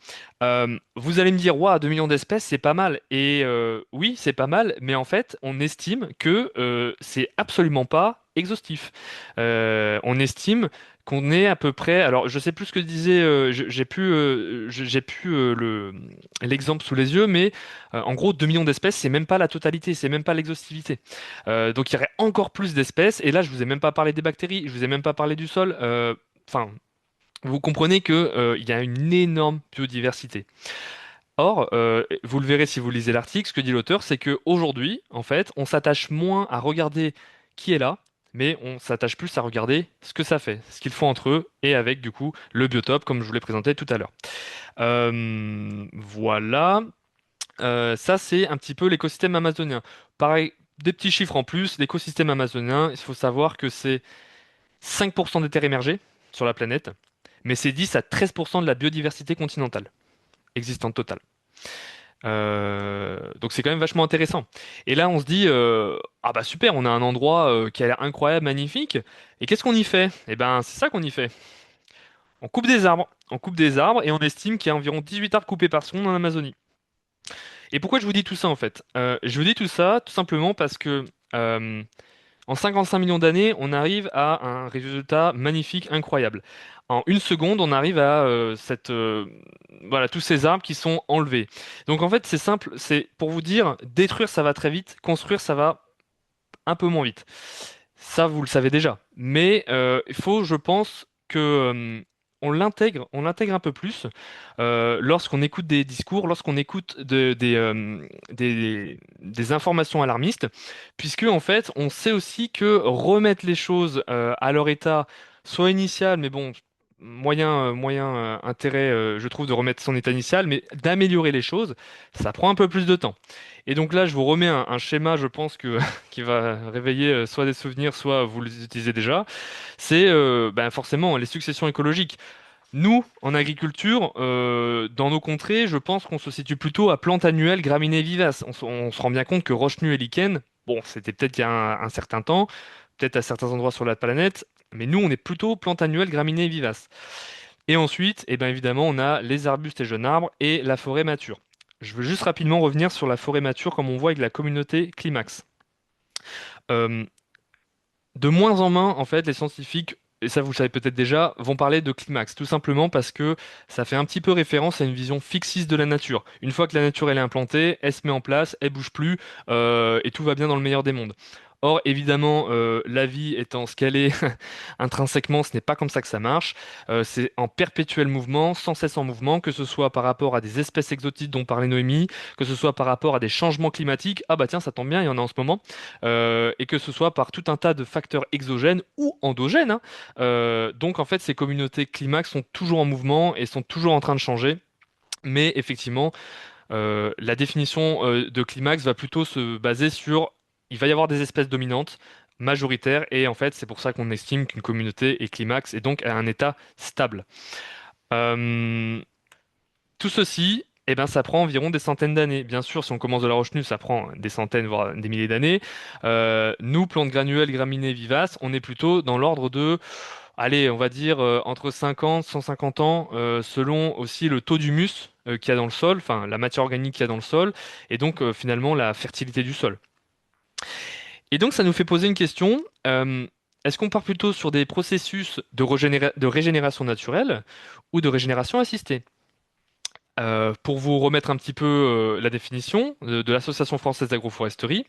Vous allez me dire, waouh, 2 millions d'espèces, c'est pas mal. Et oui, c'est pas mal, mais en fait, on estime que c'est absolument pas exhaustif. On estime qu'on est à peu près. Alors, je sais plus ce que disait. J'ai plus l'exemple sous les yeux, mais en gros, 2 millions d'espèces, c'est même pas la totalité, c'est même pas l'exhaustivité. Donc, il y aurait encore plus d'espèces. Et là, je vous ai même pas parlé des bactéries, je vous ai même pas parlé du sol. Enfin, vous comprenez que, il y a une énorme biodiversité. Or, vous le verrez si vous lisez l'article, ce que dit l'auteur, c'est que aujourd'hui, en fait, on s'attache moins à regarder qui est là, mais on s'attache plus à regarder ce que ça fait, ce qu'ils font entre eux, et avec du coup le biotope, comme je vous l'ai présenté tout à l'heure. Voilà. Ça c'est un petit peu l'écosystème amazonien. Pareil, des petits chiffres en plus, l'écosystème amazonien, il faut savoir que c'est 5% des terres émergées sur la planète, mais c'est 10 à 13% de la biodiversité continentale existante totale. Donc c'est quand même vachement intéressant. Et là, on se dit, ah bah super, on a un endroit qui a l'air incroyable, magnifique. Et qu'est-ce qu'on y fait? Eh ben, c'est ça qu'on y fait. On coupe des arbres. On coupe des arbres et on estime qu'il y a environ 18 arbres coupés par seconde en Amazonie. Et pourquoi je vous dis tout ça en fait? Je vous dis tout ça tout simplement parce que en 55 millions d'années, on arrive à un résultat magnifique, incroyable. En une seconde, on arrive à voilà, tous ces arbres qui sont enlevés. Donc en fait, c'est simple, c'est pour vous dire, détruire ça va très vite, construire ça va un peu moins vite. Ça, vous le savez déjà. Mais il faut, je pense, que on l'intègre un peu plus lorsqu'on écoute des discours, lorsqu'on écoute des informations alarmistes, puisque en fait, on sait aussi que remettre les choses à leur état, soit initial, mais bon, moyen intérêt, je trouve, de remettre son état initial, mais d'améliorer les choses, ça prend un peu plus de temps. Et donc là, je vous remets un schéma, je pense que qui va réveiller soit des souvenirs, soit vous les utilisez déjà. C'est ben forcément les successions écologiques. Nous, en agriculture, dans nos contrées, je pense qu'on se situe plutôt à plantes annuelles, graminées vivaces. On se rend bien compte que roche-nue et lichen, bon, c'était peut-être il y a un certain temps, peut-être à certains endroits sur la planète, mais nous, on est plutôt plantes annuelles, graminées vivaces. Et ensuite, eh ben évidemment, on a les arbustes et jeunes arbres et la forêt mature. Je veux juste rapidement revenir sur la forêt mature, comme on voit avec la communauté Climax. Euh, de moins en moins, en fait, les scientifiques et ça vous le savez peut-être déjà, vont parler de climax, tout simplement parce que ça fait un petit peu référence à une vision fixiste de la nature. Une fois que la nature elle est implantée, elle se met en place, elle bouge plus, et tout va bien dans le meilleur des mondes. Or, évidemment, la vie étant ce qu'elle est, intrinsèquement, ce n'est pas comme ça que ça marche. C'est en perpétuel mouvement, sans cesse en mouvement, que ce soit par rapport à des espèces exotiques dont parlait Noémie, que ce soit par rapport à des changements climatiques. Ah bah tiens, ça tombe bien, il y en a en ce moment. Et que ce soit par tout un tas de facteurs exogènes ou endogènes, hein. Donc en fait, ces communautés climax sont toujours en mouvement et sont toujours en train de changer. Mais effectivement, la définition de climax va plutôt se baser sur il va y avoir des espèces dominantes, majoritaires, et en fait, c'est pour ça qu'on estime qu'une communauté est climax et donc à un état stable. Euh, Tout ceci, eh ben, ça prend environ des centaines d'années. Bien sûr, si on commence de la roche nue, ça prend des centaines, voire des milliers d'années. Nous, plantes granuelles, graminées, vivaces, on est plutôt dans l'ordre de, allez, on va dire entre 50, 150 ans, selon aussi le taux d'humus qu'il y a dans le sol, enfin la matière organique qu'il y a dans le sol, et donc finalement la fertilité du sol. Et donc ça nous fait poser une question. Est-ce qu'on part plutôt sur des processus de régénération naturelle ou de régénération assistée? Pour vous remettre un petit peu la définition de l'Association française d'agroforesterie,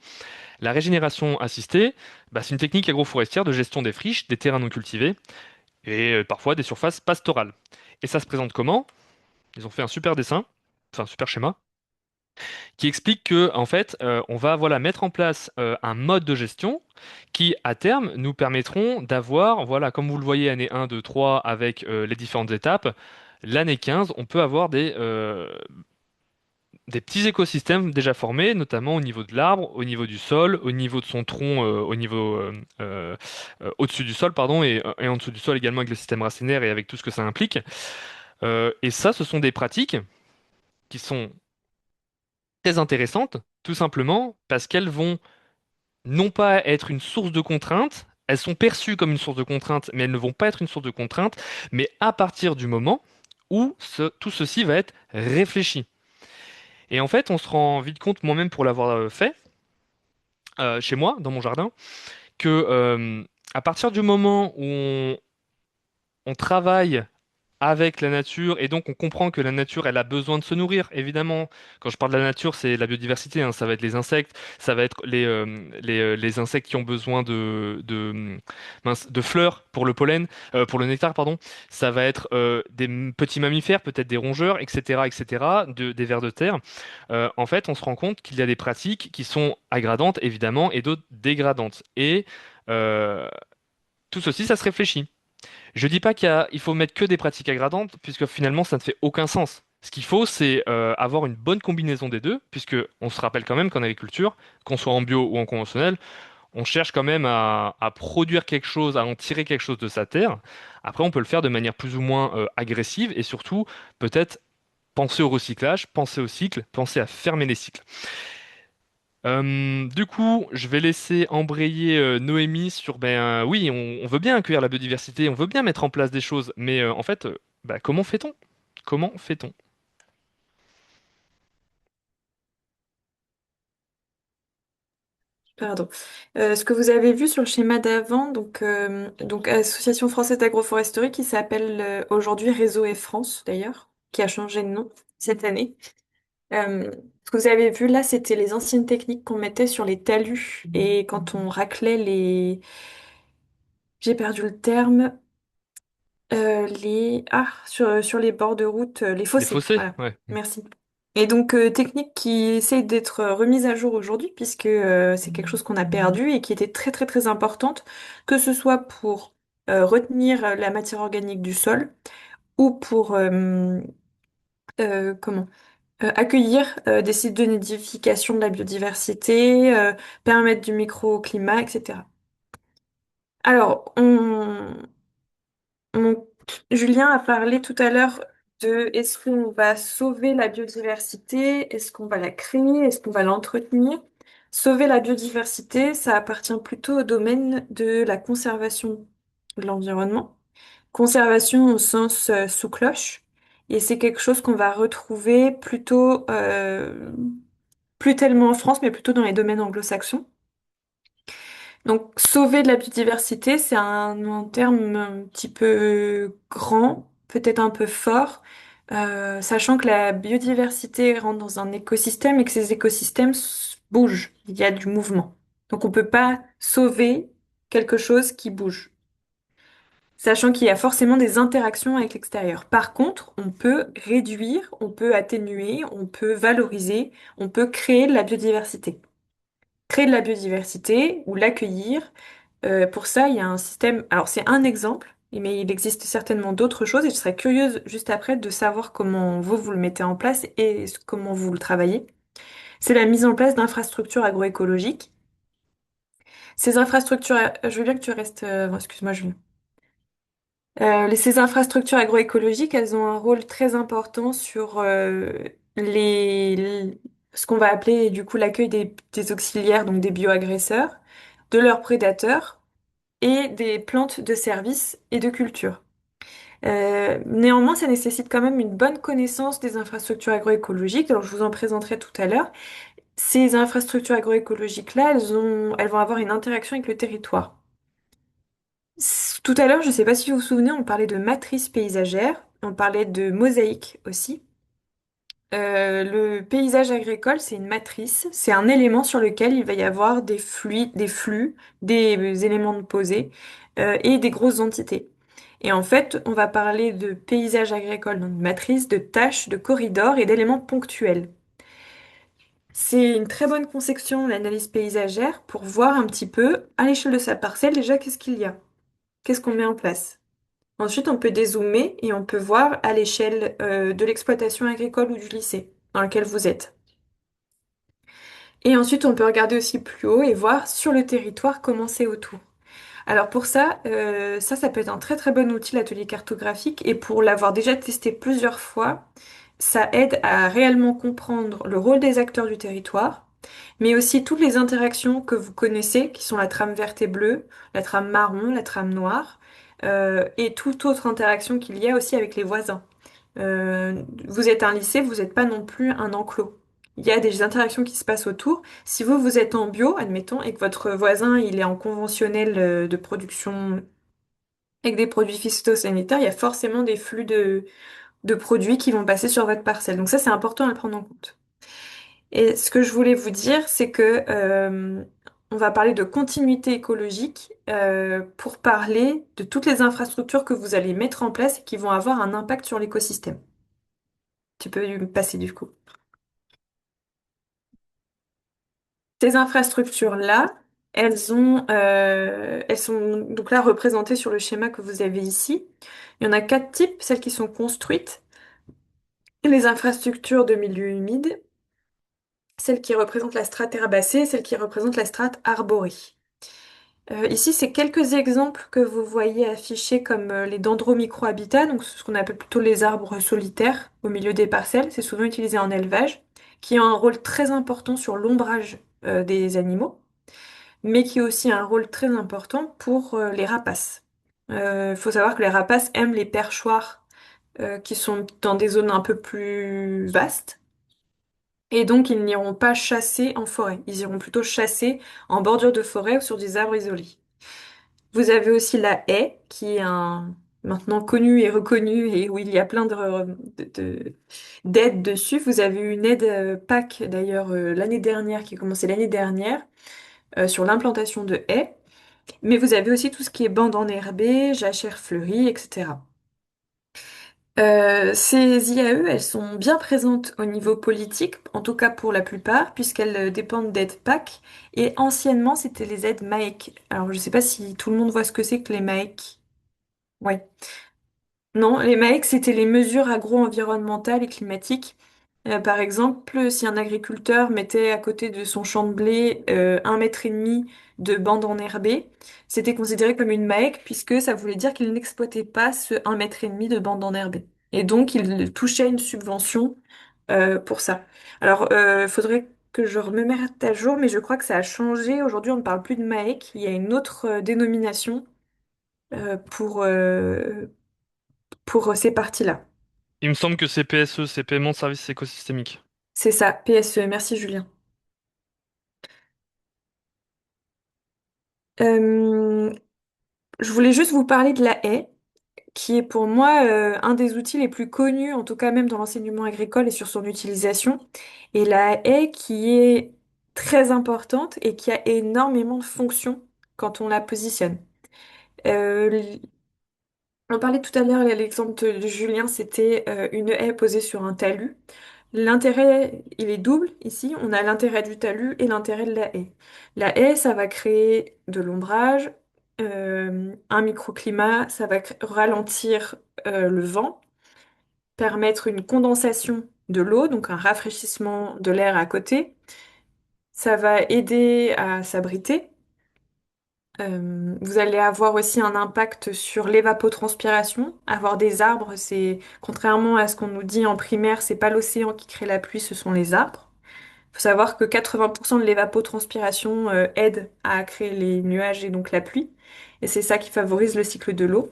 la régénération assistée, bah, c'est une technique agroforestière de gestion des friches, des terrains non cultivés et parfois des surfaces pastorales. Et ça se présente comment? Ils ont fait un super dessin, enfin un super schéma, qui explique que en fait, on va voilà mettre en place un mode de gestion qui, à terme, nous permettront d'avoir, voilà, comme vous le voyez, année 1, 2, 3, avec les différentes étapes. L'année 15, on peut avoir des petits écosystèmes déjà formés, notamment au niveau de l'arbre, au niveau du sol, au niveau de son tronc, au-dessus du sol, pardon, et en dessous du sol également avec le système racinaire et avec tout ce que ça implique. Et ça, ce sont des pratiques qui sont très intéressantes, tout simplement parce qu'elles vont non pas être une source de contrainte, elles sont perçues comme une source de contrainte, mais elles ne vont pas être une source de contrainte, mais à partir du moment où tout ceci va être réfléchi. Et en fait, on se rend vite compte, moi-même pour l'avoir fait, chez moi, dans mon jardin, que à partir du moment où on travaille avec la nature et donc on comprend que la nature elle a besoin de se nourrir évidemment. Quand je parle de la nature, c'est la biodiversité, hein. Ça va être les insectes, ça va être les insectes qui ont besoin de fleurs pour le pollen, pour le nectar, pardon. Ça va être petits mammifères, peut-être des rongeurs, etc., des vers de terre. En fait, on se rend compte qu'il y a des pratiques qui sont aggradantes évidemment et d'autres dégradantes, et euh, tout ceci ça se réfléchit. Je dis pas il faut mettre que des pratiques aggradantes, puisque finalement ça ne fait aucun sens. Ce qu'il faut, c'est avoir une bonne combinaison des deux, puisque on se rappelle quand même qu'en agriculture, qu'on soit en bio ou en conventionnel, on cherche quand même à produire quelque chose, à en tirer quelque chose de sa terre. Après, on peut le faire de manière plus ou moins agressive et surtout peut-être penser au recyclage, penser au cycle, penser à fermer les cycles. Du coup, je vais laisser embrayer Noémie sur, ben oui, on veut bien accueillir la biodiversité, on veut bien mettre en place des choses, mais en fait, bah, comment fait-on? Comment fait-on? Pardon. Ce que vous avez vu sur le schéma d'avant, donc Association française d'agroforesterie qui s'appelle aujourd'hui Réseau et France d'ailleurs, qui a changé de nom cette année. Ce que vous avez vu là, c'était les anciennes techniques qu'on mettait sur les talus et quand on raclait les... J'ai perdu le terme. Sur les bords de route, les Les fossés, fossés? voilà, Ouais. merci. Et donc technique qui essaie d'être remise à jour aujourd'hui puisque c'est quelque chose qu'on a perdu et qui était très très très importante, que ce soit pour retenir la matière organique du sol ou pour comment accueillir des sites de nidification de la biodiversité, permettre du microclimat, etc. Alors, on- Julien a parlé tout à l'heure de est-ce qu'on va sauver la biodiversité, est-ce qu'on va la créer, est-ce qu'on va l'entretenir. Sauver la biodiversité, ça appartient plutôt au domaine de la conservation de l'environnement. Conservation au sens sous cloche. Et c'est quelque chose qu'on va retrouver plutôt, plus tellement en France, mais plutôt dans les domaines anglo-saxons. Donc, sauver de la biodiversité, c'est un terme un petit peu grand, peut-être un peu fort, sachant que la biodiversité rentre dans un écosystème et que ces écosystèmes bougent. Il y a du mouvement. Donc, on peut pas sauver quelque chose qui bouge, sachant qu'il y a forcément des interactions avec l'extérieur. Par contre, on peut réduire, on peut atténuer, on peut valoriser, on peut créer de la biodiversité. Créer de la biodiversité ou l'accueillir. Pour ça, il y a un système. Alors, c'est un exemple, mais il existe certainement d'autres choses et je serais curieuse juste après de savoir comment vous le mettez en place et comment vous le travaillez. C'est la mise en place d'infrastructures agroécologiques. Ces infrastructures, je veux bien que tu restes. Bon, excuse-moi, Julien. Ces infrastructures agroécologiques, elles ont un rôle très important sur ce qu'on va appeler du coup l'accueil des auxiliaires, donc des bioagresseurs, de leurs prédateurs et des plantes de service et de culture. Néanmoins, ça nécessite quand même une bonne connaissance des infrastructures agroécologiques. Alors, je vous en présenterai tout à l'heure. Ces infrastructures agroécologiques-là, elles vont avoir une interaction avec le territoire. Tout à l'heure, je ne sais pas si vous vous souvenez, on parlait de matrice paysagère, on parlait de mosaïque aussi. Le paysage agricole, c'est une matrice, c'est un élément sur lequel il va y avoir des éléments de posés et des grosses entités. Et en fait, on va parler de paysage agricole, donc de matrice, de tâches, de corridors et d'éléments ponctuels. C'est une très bonne conception, l'analyse paysagère, pour voir un petit peu, à l'échelle de sa parcelle, déjà, qu'est-ce qu'il y a? Qu'est-ce qu'on met en place? Ensuite, on peut dézoomer et on peut voir à l'échelle de l'exploitation agricole ou du lycée dans lequel vous êtes. Et ensuite, on peut regarder aussi plus haut et voir sur le territoire comment c'est autour. Alors pour ça, ça peut être un très très bon outil, l'atelier cartographique. Et pour l'avoir déjà testé plusieurs fois, ça aide à réellement comprendre le rôle des acteurs du territoire, mais aussi toutes les interactions que vous connaissez, qui sont la trame verte et bleue, la trame marron, la trame noire, et toute autre interaction qu'il y a aussi avec les voisins. Vous êtes un lycée, vous n'êtes pas non plus un enclos. Il y a des interactions qui se passent autour. Si vous êtes en bio, admettons, et que votre voisin, il est en conventionnel de production avec des produits phytosanitaires, il y a forcément des flux de produits qui vont passer sur votre parcelle. Donc ça, c'est important à le prendre en compte. Et ce que je voulais vous dire, c'est que on va parler de continuité écologique pour parler de toutes les infrastructures que vous allez mettre en place et qui vont avoir un impact sur l'écosystème. Tu peux me passer du coup. Ces infrastructures-là, elles sont donc là représentées sur le schéma que vous avez ici. Il y en a quatre types, celles qui sont construites, les infrastructures de milieu humide, celles qui représentent la strate herbacée et celles qui représentent la strate arborée. Ici, c'est quelques exemples que vous voyez affichés comme les dendromicrohabitats, donc ce qu'on appelle plutôt les arbres solitaires au milieu des parcelles. C'est souvent utilisé en élevage, qui ont un rôle très important sur l'ombrage des animaux, mais qui a aussi un rôle très important pour les rapaces. Il faut savoir que les rapaces aiment les perchoirs qui sont dans des zones un peu plus vastes. Et donc, ils n'iront pas chasser en forêt. Ils iront plutôt chasser en bordure de forêt ou sur des arbres isolés. Vous avez aussi la haie, qui est maintenant connu et reconnu et où il y a plein d'aides dessus. Vous avez eu une aide PAC d'ailleurs l'année dernière, qui a commencé l'année dernière, sur l'implantation de haies. Mais vous avez aussi tout ce qui est bande enherbée, jachère fleurie, etc. Ces IAE, elles sont bien présentes au niveau politique, en tout cas pour la plupart, puisqu'elles dépendent d'aides PAC. Et anciennement, c'était les aides MAEC. Alors, je ne sais pas si tout le monde voit ce que c'est que les MAEC. Ouais. Non, les MAEC, c'était les mesures agro-environnementales et climatiques. Par exemple, si un agriculteur mettait à côté de son champ de blé 1,5 mètre de bande enherbée, c'était considéré comme une MAEC puisque ça voulait dire qu'il n'exploitait pas ce 1,5 mètre de bande enherbée. Et donc, il touchait une subvention pour ça. Alors, il faudrait que je me mette à jour, mais je crois que ça a changé. Aujourd'hui, on ne parle plus de MAEC. Il y a une autre dénomination euh, pour, euh, pour ces parties-là. Il me semble que c'est PSE, c'est paiement de services écosystémiques. C'est ça, PSE. Merci Julien. Euh, je voulais juste vous parler de la haie, qui est pour moi un des outils les plus connus, en tout cas même dans l'enseignement agricole et sur son utilisation. Et la haie qui est très importante et qui a énormément de fonctions quand on la positionne. Euh, on parlait tout à l'heure, l'exemple de Julien, c'était une haie posée sur un talus. L'intérêt, il est double ici. On a l'intérêt du talus et l'intérêt de la haie. La haie, ça va créer de l'ombrage, un microclimat, ça va ralentir le vent, permettre une condensation de l'eau, donc un rafraîchissement de l'air à côté. Ça va aider à s'abriter. Vous allez avoir aussi un impact sur l'évapotranspiration. Avoir des arbres, c'est, contrairement à ce qu'on nous dit en primaire, c'est pas l'océan qui crée la pluie, ce sont les arbres. Il faut savoir que 80% de l'évapotranspiration aide à créer les nuages et donc la pluie. Et c'est ça qui favorise le cycle de l'eau.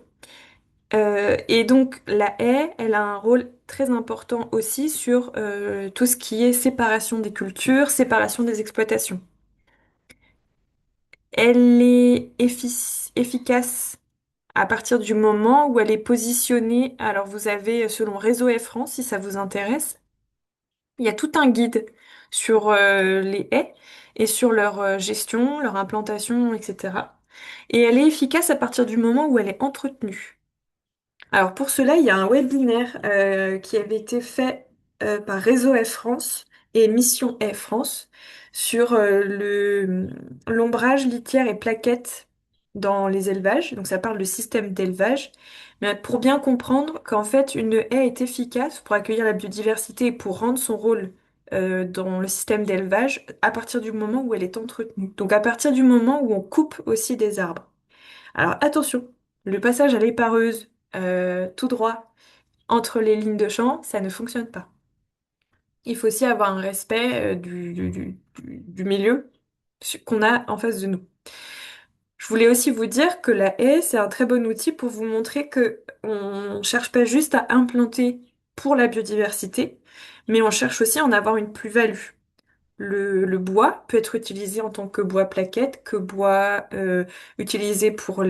Et donc la haie, elle a un rôle très important aussi sur tout ce qui est séparation des cultures, séparation des exploitations. Elle est efficace à partir du moment où elle est positionnée. Alors vous avez, selon Réseau Haies France, si ça vous intéresse, il y a tout un guide sur les haies et sur leur gestion, leur implantation, etc. Et elle est efficace à partir du moment où elle est entretenue. Alors pour cela, il y a un webinaire qui avait été fait par Réseau Haies France et Mission Haies France sur l'ombrage, litière et plaquettes dans les élevages. Donc ça parle de système d'élevage. Mais pour bien comprendre qu'en fait une haie est efficace pour accueillir la biodiversité et pour rendre son rôle dans le système d'élevage à partir du moment où elle est entretenue. Donc à partir du moment où on coupe aussi des arbres. Alors attention, le passage à l'épareuse tout droit entre les lignes de champ, ça ne fonctionne pas. Il faut aussi avoir un respect du milieu qu'on a en face de nous. Je voulais aussi vous dire que la haie, c'est un très bon outil pour vous montrer que on cherche pas juste à implanter pour la biodiversité, mais on cherche aussi à en avoir une plus-value. Le bois peut être utilisé en tant que bois plaquette, que bois utilisé pour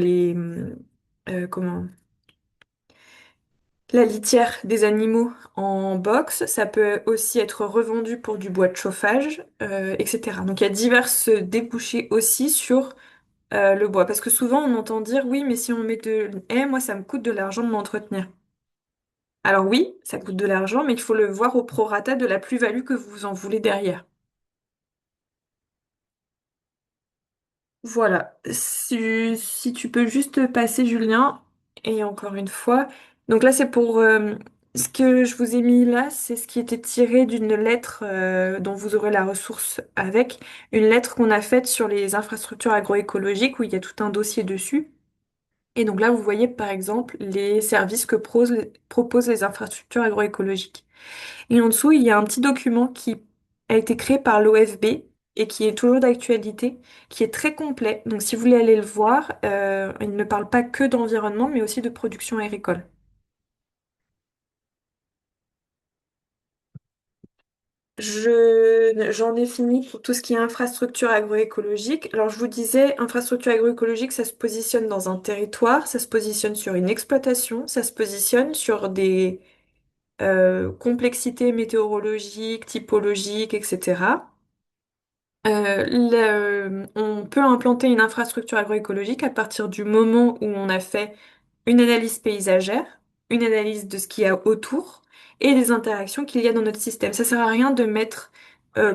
comment la litière des animaux en box. Ça peut aussi être revendu pour du bois de chauffage, etc. Donc il y a diverses débouchés aussi sur le bois. Parce que souvent on entend dire oui, mais si on met de haies, moi ça me coûte de l'argent de m'entretenir. Alors oui, ça coûte de l'argent, mais il faut le voir au prorata de la plus-value que vous en voulez derrière. Voilà. Si tu peux juste passer, Julien, et encore une fois. Donc là, c'est pour ce que je vous ai mis là, c'est ce qui était tiré d'une lettre dont vous aurez la ressource avec, une lettre qu'on a faite sur les infrastructures agroécologiques où il y a tout un dossier dessus. Et donc là, vous voyez par exemple les services que proposent les infrastructures agroécologiques. Et en dessous, il y a un petit document qui a été créé par l'OFB et qui est toujours d'actualité, qui est très complet. Donc si vous voulez aller le voir, il ne parle pas que d'environnement, mais aussi de production agricole. J'en ai fini pour tout ce qui est infrastructure agroécologique. Alors je vous disais, infrastructure agroécologique, ça se positionne dans un territoire, ça se positionne sur une exploitation, ça se positionne sur des complexités météorologiques, typologiques, etc. On peut implanter une infrastructure agroécologique à partir du moment où on a fait une analyse paysagère, une analyse de ce qu'il y a autour et des interactions qu'il y a dans notre système. Ça sert à rien de mettre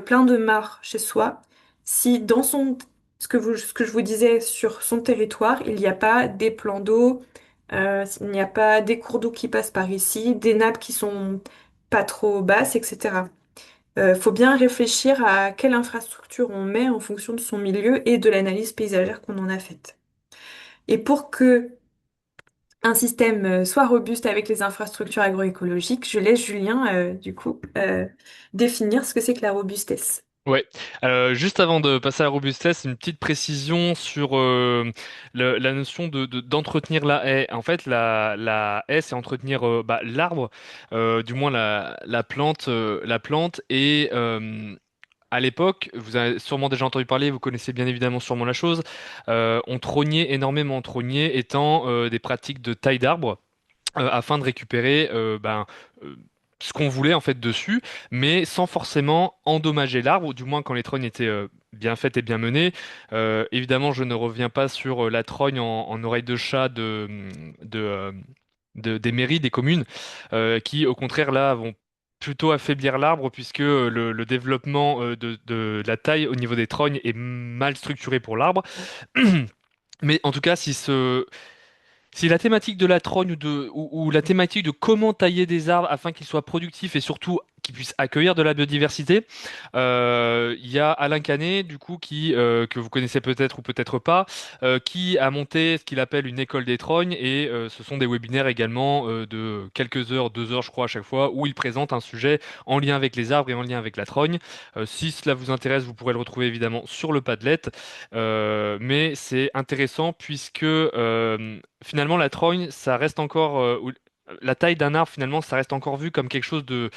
plein de mares chez soi si dans ce que je vous disais sur son territoire, il n'y a pas des plans d'eau, il n'y a pas des cours d'eau qui passent par ici, des nappes qui sont pas trop basses, etc. Faut bien réfléchir à quelle infrastructure on met en fonction de son milieu et de l'analyse paysagère qu'on en a faite. Et pour que un système soit robuste avec les infrastructures agroécologiques, je laisse Julien, définir ce que c'est que la robustesse. Ouais. Juste avant de passer à la robustesse, une petite précision sur la notion d'entretenir la haie. En fait, la haie, c'est entretenir l'arbre, du moins la plante et à l'époque, vous avez sûrement déjà entendu parler, vous connaissez bien évidemment sûrement la chose, on trognait énormément, trognait étant des pratiques de taille d'arbres afin de récupérer euh, ce qu'on voulait en fait dessus, mais sans forcément endommager l'arbre, ou du moins quand les trognes étaient bien faites et bien menées. Évidemment, je ne reviens pas sur la trogne en oreille de chat de, euh, des mairies, des communes, qui au contraire là vont plutôt affaiblir l'arbre puisque le développement de la taille au niveau des trognes est mal structuré pour l'arbre. Mais en tout cas, si la thématique de la trogne ou la thématique de comment tailler des arbres afin qu'ils soient productifs et surtout qu'ils puissent accueillir de la biodiversité, il y a Alain Canet, du coup, que vous connaissez peut-être ou peut-être pas, qui a monté ce qu'il appelle une école des trognes et ce sont des webinaires également de quelques heures, 2 heures je crois à chaque fois, où il présente un sujet en lien avec les arbres et en lien avec la trogne. Si cela vous intéresse, vous pourrez le retrouver évidemment sur le Padlet. Mais c'est intéressant puisque finalement la trogne, ça reste encore la taille d'un arbre finalement, ça reste encore vu comme quelque chose de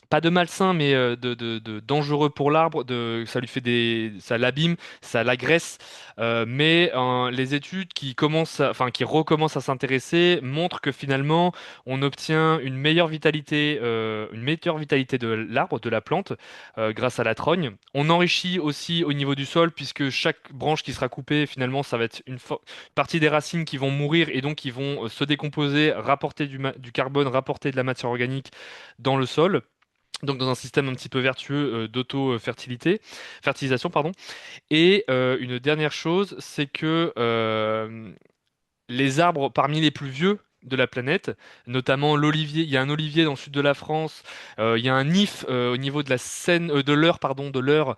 pas de malsain, mais de dangereux pour l'arbre. Ça lui fait ça l'abîme, ça l'agresse. Mais les études qui enfin qui recommencent à s'intéresser montrent que finalement on obtient une meilleure vitalité de l'arbre, de la plante grâce à la trogne. On enrichit aussi au niveau du sol, puisque chaque branche qui sera coupée, finalement, ça va être partie des racines qui vont mourir et donc qui vont se décomposer, rapporter du carbone, rapporter de la matière organique dans le sol. Donc dans un système un petit peu vertueux fertilisation, pardon. Et une dernière chose, c'est que les arbres parmi les plus vieux de la planète, notamment l'olivier. Il y a un olivier dans le sud de la France. Il y a un if au niveau de la Seine, de l'Eure, pardon, de l'Eure,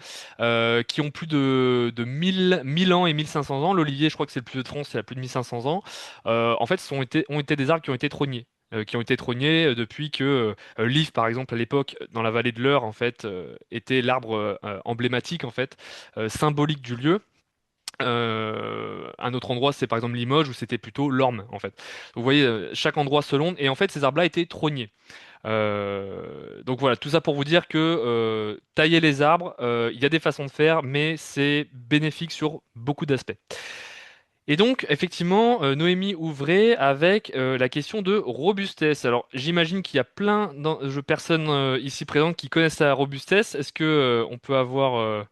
qui ont plus de 1000 ans et 1500 ans. L'olivier, je crois que c'est le plus vieux de France, il a plus de 1500 ans. En fait, ont été des arbres qui ont été trognés. Qui ont été trognés depuis que l'if, par exemple, à l'époque, dans la vallée de l'Eure, en fait, était l'arbre emblématique, en fait, symbolique du lieu. Un autre endroit, c'est par exemple Limoges, où c'était plutôt l'orme, en fait. Vous voyez, chaque endroit selon, et en fait, ces arbres-là étaient trognés. Donc voilà, tout ça pour vous dire que tailler les arbres, il y a des façons de faire, mais c'est bénéfique sur beaucoup d'aspects. Et donc, effectivement, Noémie ouvrait avec la question de robustesse. Alors, j'imagine qu'il y a plein de personnes ici présentes qui connaissent la robustesse. Est-ce que on peut avoir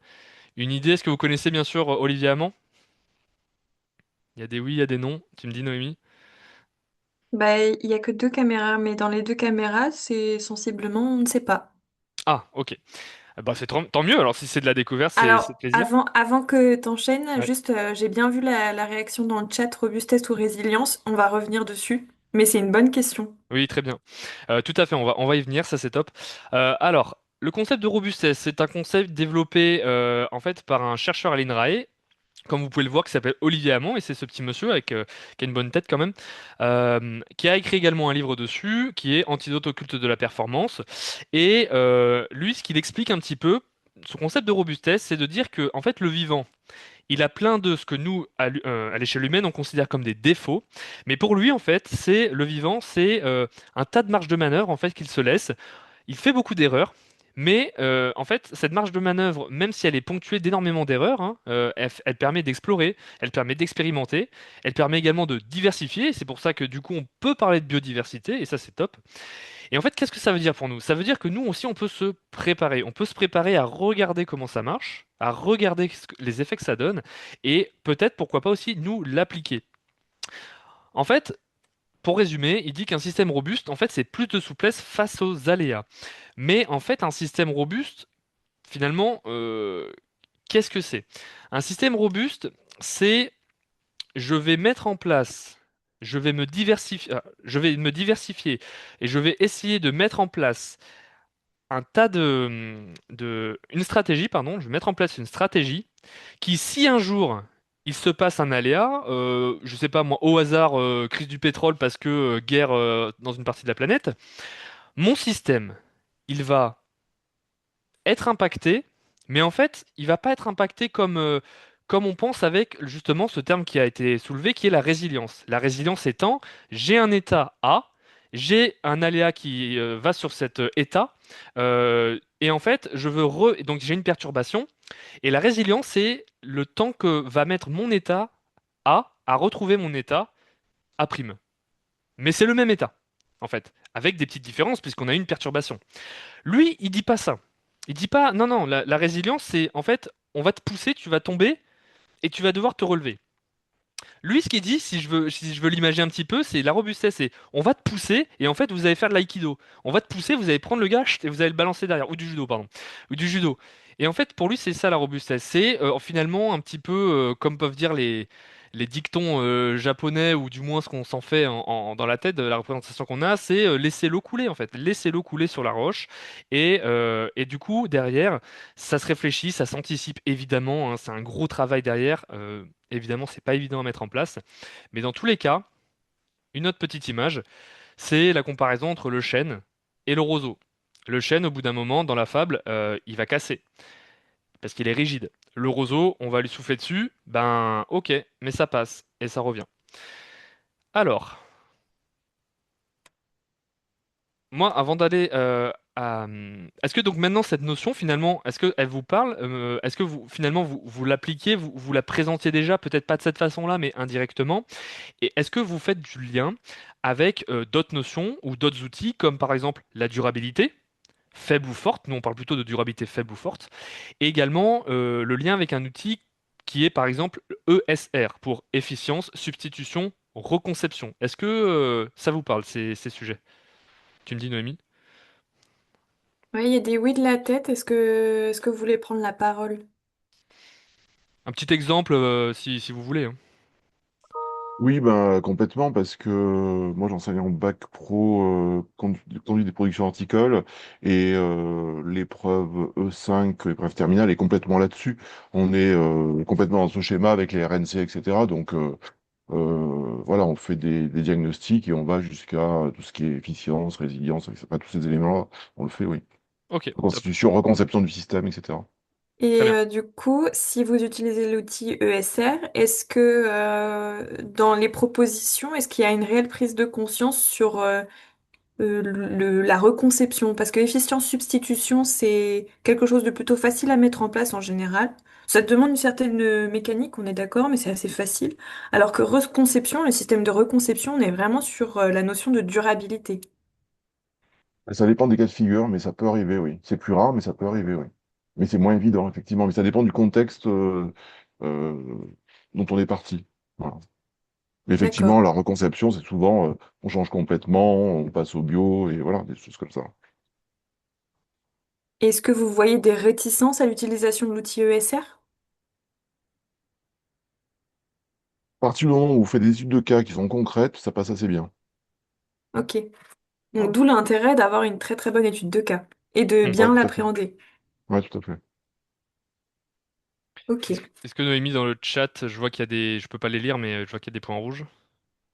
une idée? Est-ce que vous connaissez bien sûr Olivier Hamon? Il y a des oui, il y a des non. Tu me dis, Noémie? Bah, il y a que deux caméras, mais dans les deux caméras, c'est sensiblement, on ne sait pas. Ah, ok. Bah, c'est tant mieux. Alors, si c'est de la découverte, c'est Alors, plaisir. avant que t'enchaînes, Ouais. juste, j'ai bien vu la réaction dans le chat, robustesse ou résilience. On va revenir dessus, mais c'est une bonne question. Oui, très bien. Tout à fait. On va y venir. Ça, c'est top. Alors, le concept de robustesse, c'est un concept développé en fait par un chercheur à l'INRAE. Comme vous pouvez le voir, qui s'appelle Olivier Hamon, et c'est ce petit monsieur qui a une bonne tête quand même, qui a écrit également un livre dessus, qui est Antidote au culte de la performance. Et lui, ce qu'il explique un petit peu, son concept de robustesse, c'est de dire que en fait, le vivant, il a plein de ce que nous, à l'échelle humaine, on considère comme des défauts. Mais pour lui, en fait, c'est le vivant, c'est un tas de marge de manœuvre en fait qu'il se laisse. Il fait beaucoup d'erreurs, mais en fait, cette marge de manœuvre, même si elle est ponctuée d'énormément d'erreurs, hein, elle permet d'explorer, elle permet d'expérimenter, elle permet également de diversifier. C'est pour ça que du coup, on peut parler de biodiversité, et ça, c'est top. Et en fait, qu'est-ce que ça veut dire pour nous? Ça veut dire que nous aussi, on peut se préparer. On peut se préparer à regarder comment ça marche, à regarder les effets que ça donne, et peut-être, pourquoi pas aussi, nous l'appliquer. En fait, pour résumer, il dit qu'un système robuste, en fait, c'est plus de souplesse face aux aléas. Mais en fait, un système robuste, finalement, qu'est-ce que c'est? Un système robuste, c'est je vais mettre en place, je vais me diversifier et je vais essayer de mettre en place un tas une stratégie, pardon, je vais mettre en place une stratégie qui, si un jour il se passe un aléa, je sais pas moi, au hasard, crise du pétrole parce que guerre dans une partie de la planète, mon système, il va être impacté, mais en fait, il va pas être impacté comme on pense avec justement ce terme qui a été soulevé, qui est la résilience. La résilience étant, j'ai un état A, j'ai un aléa qui va sur cet état, et en fait, donc j'ai une perturbation, et la résilience, c'est le temps que va mettre mon état à retrouver mon état A'. Mais c'est le même état, en fait, avec des petites différences, puisqu'on a une perturbation. Lui, il dit pas ça. Il dit pas, non, non, la résilience, c'est en fait, on va te pousser, tu vas tomber, et tu vas devoir te relever. Lui, ce qu'il dit, si je veux l'imaginer un petit peu, c'est la robustesse, c'est on va te pousser et en fait vous allez faire de l'aïkido. On va te pousser, vous allez prendre le gars chut, et vous allez le balancer derrière, ou du judo, pardon, ou du judo. Et en fait, pour lui, c'est ça la robustesse. C'est finalement un petit peu comme peuvent dire les dictons japonais, ou du moins ce qu'on s'en fait dans la tête, de la représentation qu'on a, c'est laisser l'eau couler en fait, laisser l'eau couler sur la roche. Et du coup, derrière, ça se réfléchit, ça s'anticipe évidemment, hein, c'est un gros travail derrière. Évidemment, c'est pas évident à mettre en place, mais dans tous les cas, une autre petite image, c'est la comparaison entre le chêne et le roseau. Le chêne, au bout d'un moment, dans la fable, il va casser parce qu'il est rigide. Le roseau, on va lui souffler dessus, ben ok, mais ça passe et ça revient. Alors, moi, avant d'aller est-ce que donc maintenant cette notion finalement, est-ce qu'elle vous parle? Est-ce que vous finalement vous l'appliquez, vous la présentiez déjà, peut-être pas de cette façon-là, mais indirectement? Et est-ce que vous faites du lien avec d'autres notions ou d'autres outils, comme par exemple la durabilité, faible ou forte, nous on parle plutôt de durabilité faible ou forte, et également le lien avec un outil qui est par exemple ESR, pour efficience, substitution, reconception. Est-ce que ça vous parle, ces sujets? Tu me dis, Noémie? Ouais, il y a des oui de la tête. Est-ce que vous voulez prendre la parole? Un petit exemple, si vous voulez, hein. Oui, ben, complètement, parce que moi j'enseigne en bac pro conduite des productions horticoles et l'épreuve E5, l'épreuve terminale, est complètement là-dessus. On est complètement dans ce schéma avec les RNC, etc. Donc voilà, on fait des diagnostics et on va jusqu'à tout ce qui est efficience, résilience, etc. Tous ces éléments-là, on le fait, oui. Ok, top, Reconstitution, reconception du système, etc. très Et bien. du coup, si vous utilisez l'outil ESR, est-ce que dans les propositions, est-ce qu'il y a une réelle prise de conscience sur la reconception? Parce que efficience-substitution, c'est quelque chose de plutôt facile à mettre en place en général. Ça demande une certaine mécanique, on est d'accord, mais c'est assez facile. Alors que reconception, le système de reconception, on est vraiment sur la notion de durabilité. Ça dépend des cas de figure, mais ça peut arriver, oui. C'est plus rare, mais ça peut arriver, oui. Mais c'est moins évident, effectivement. Mais ça dépend du contexte euh, dont on est parti. Voilà. Mais effectivement, D'accord. la reconception, c'est souvent on change complètement, on passe au bio, et voilà, des choses comme ça. Est-ce que vous voyez des réticences à l'utilisation de l'outil ESR? À partir du moment où vous faites des études de cas qui sont concrètes, ça passe assez bien. Ok. Donc, Voilà. d'où l'intérêt d'avoir une très très bonne étude de cas et de Hmm. Ouais, bien tout à fait. l'appréhender. Ouais, tout à fait. Ok. Est-ce que Noémie, dans le chat, je vois qu'il y a je peux pas les lire, mais je vois qu'il y a des points rouges.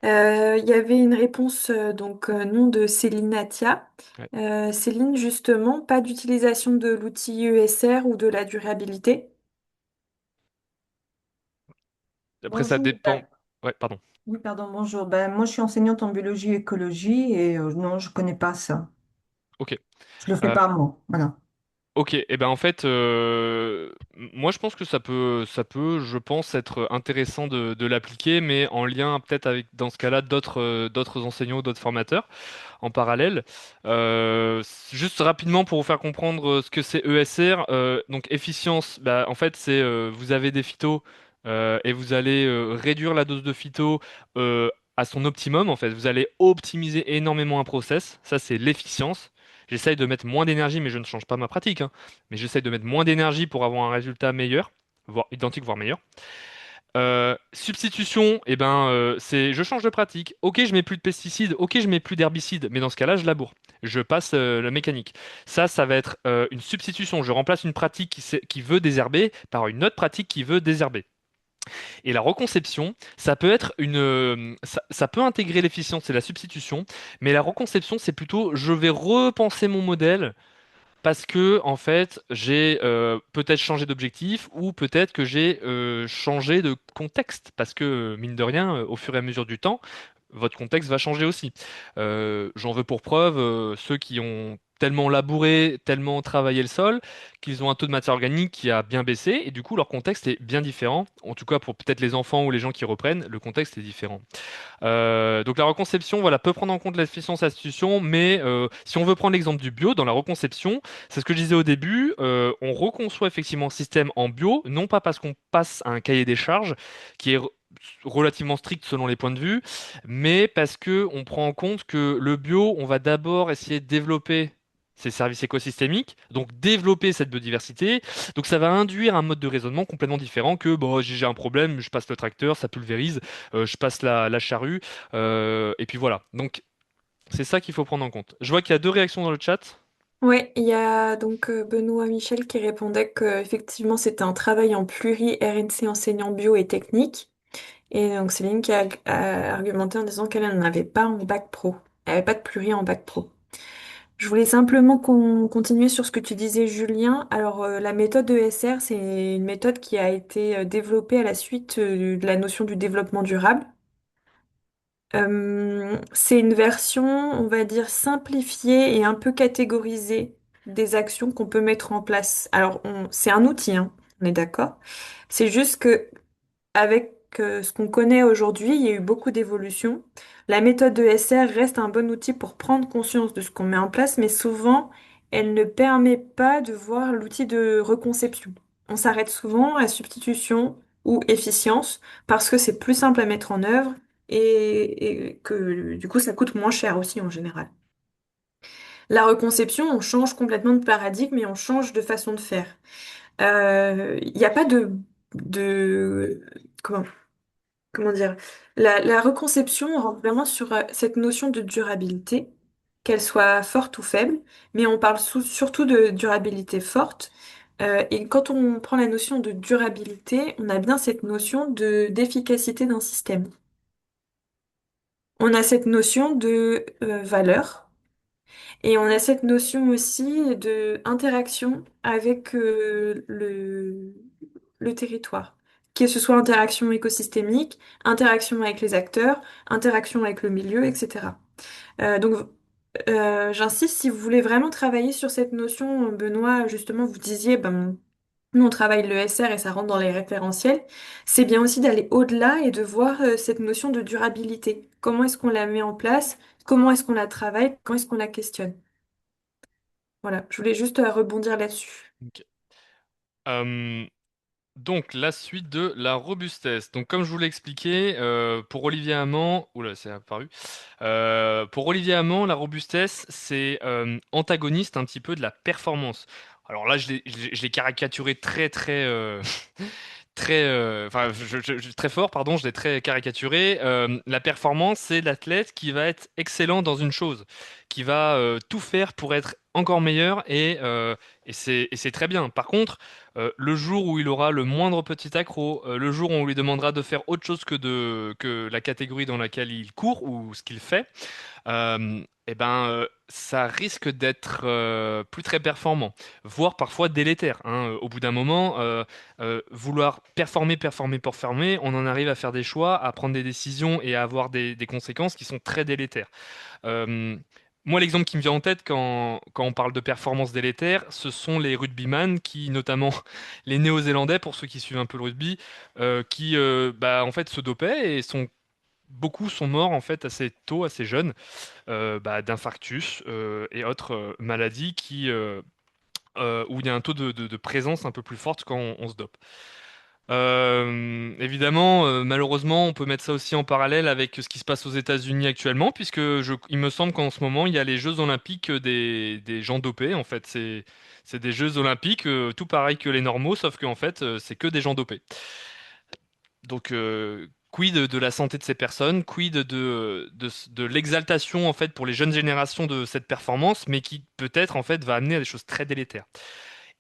Il y avait une réponse nom de Céline Natia. Ouais. Céline, justement, pas d'utilisation de l'outil ESR ou de la durabilité. Après, ça Bonjour. dépend. Ouais, pardon. Oui, pardon, bonjour. Moi, je suis enseignante en biologie et écologie et non, je connais pas ça. Ok. Je le fais Euh, pas moi. Voilà. Ok, et ben en fait, moi je pense que ça peut, je pense, être intéressant de l'appliquer, mais en lien peut-être avec, dans ce cas-là, d'autres enseignants, d'autres formateurs en parallèle. Juste rapidement pour vous faire comprendre ce que c'est ESR. Donc efficience, bah, en fait c'est vous avez des phytos et vous allez réduire la dose de phyto à son optimum. En fait, vous allez optimiser énormément un process. Ça c'est l'efficience. J'essaye de mettre moins d'énergie, mais je ne change pas ma pratique, hein. Mais j'essaye de mettre moins d'énergie pour avoir un résultat meilleur, voire identique, voire meilleur. Substitution, eh ben, c'est je change de pratique. Ok, je mets plus de pesticides, ok, je mets plus d'herbicides, mais dans ce cas-là, je laboure. Je passe la mécanique. Ça va être une substitution. Je remplace une pratique qui veut désherber par une autre pratique qui veut désherber. Et la reconception, ça peut être ça peut intégrer l'efficience et la substitution, mais la reconception, c'est plutôt je vais repenser mon modèle parce que en fait, j'ai peut-être changé d'objectif ou peut-être que j'ai changé de contexte parce que mine de rien, au fur et à mesure du temps, votre contexte va changer aussi. J'en veux pour preuve ceux qui ont tellement labouré, tellement travaillé le sol, qu'ils ont un taux de matière organique qui a bien baissé, et du coup leur contexte est bien différent. En tout cas pour peut-être les enfants ou les gens qui reprennent, le contexte est différent. Donc la reconception, voilà, peut prendre en compte l'efficience de la substitution, mais si on veut prendre l'exemple du bio, dans la reconception, c'est ce que je disais au début, on reconçoit effectivement le système en bio, non pas parce qu'on passe à un cahier des charges qui est relativement strict selon les points de vue, mais parce que on prend en compte que le bio, on va d'abord essayer de développer ces services écosystémiques, donc développer cette biodiversité. Donc ça va induire un mode de raisonnement complètement différent que bon, j'ai un problème, je passe le tracteur, ça pulvérise, je passe la charrue, et puis voilà. Donc c'est ça qu'il faut prendre en compte. Je vois qu'il y a deux réactions dans le chat. Ouais, il y a donc Benoît Michel qui répondait que effectivement c'était un travail en pluri RNC enseignant bio et technique. Et donc Céline qui a argumenté en disant qu'elle n'en avait pas en bac pro. Elle n'avait pas de pluri en bac pro. Je voulais simplement qu'on continue sur ce que tu disais, Julien. Alors, la méthode ESR, c'est une méthode qui a été développée à la suite de la notion du développement durable. C'est une version, on va dire, simplifiée et un peu catégorisée des actions qu'on peut mettre en place. Alors, c'est un outil, hein, on est d'accord. C'est juste que avec ce qu'on connaît aujourd'hui, il y a eu beaucoup d'évolutions. La méthode de SR reste un bon outil pour prendre conscience de ce qu'on met en place, mais souvent, elle ne permet pas de voir l'outil de reconception. On s'arrête souvent à substitution ou efficience parce que c'est plus simple à mettre en œuvre et que du coup, ça coûte moins cher aussi en général. La reconception, on change complètement de paradigme et on change de façon de faire. Il n'y a pas de, comment comment dire, la reconception rentre vraiment sur cette notion de durabilité, qu'elle soit forte ou faible, mais on parle surtout de durabilité forte. Et quand on prend la notion de durabilité, on a bien cette notion d'efficacité d'un système. On a cette notion de valeur et on a cette notion aussi de interaction avec le territoire. Que ce soit interaction écosystémique, interaction avec les acteurs, interaction avec le milieu, etc. Donc, j'insiste, si vous voulez vraiment travailler sur cette notion, Benoît, justement, vous disiez, ben, nous, on travaille le SR et ça rentre dans les référentiels. C'est bien aussi d'aller au-delà et de voir cette notion de durabilité. Comment est-ce qu'on la met en place? Comment est-ce qu'on la travaille? Comment est-ce qu'on la questionne? Voilà, je voulais juste rebondir là-dessus. Ok. Euh, donc la suite de la robustesse. Donc comme je vous l'ai expliqué, pour Olivier Hamon, oula, c'est apparu. Pour Olivier Hamon, la robustesse, c'est antagoniste un petit peu de la performance. Alors là, je l'ai caricaturé très très très, enfin, très fort, pardon, je l'ai très caricaturé. La performance, c'est l'athlète qui va être excellent dans une chose, qui va tout faire pour être encore meilleur et c'est très bien. Par contre, le jour où il aura le moindre petit accro, le jour où on lui demandera de faire autre chose que la catégorie dans laquelle il court ou ce qu'il fait, ça risque d'être plus très performant, voire parfois délétère, hein. Au bout d'un moment, vouloir performer, performer, performer, on en arrive à faire des choix, à prendre des décisions et à avoir des conséquences qui sont très délétères. Euh, Moi, l'exemple qui me vient en tête quand on parle de performance délétère, ce sont les rugbyman qui, notamment les Néo-Zélandais, pour ceux qui suivent un peu le rugby, qui en fait se dopaient et beaucoup sont morts en fait assez tôt, assez jeunes, d'infarctus et autres maladies où il y a un taux de présence un peu plus forte quand on se dope. Évidemment, malheureusement, on peut mettre ça aussi en parallèle avec ce qui se passe aux États-Unis actuellement, puisque il me semble qu'en ce moment, il y a les Jeux Olympiques des gens dopés. En fait, c'est des Jeux Olympiques, tout pareil que les normaux, sauf qu'en fait, c'est que des gens dopés. Donc, quid de la santé de ces personnes, quid de l'exaltation en fait pour les jeunes générations de cette performance, mais qui peut-être en fait va amener à des choses très délétères.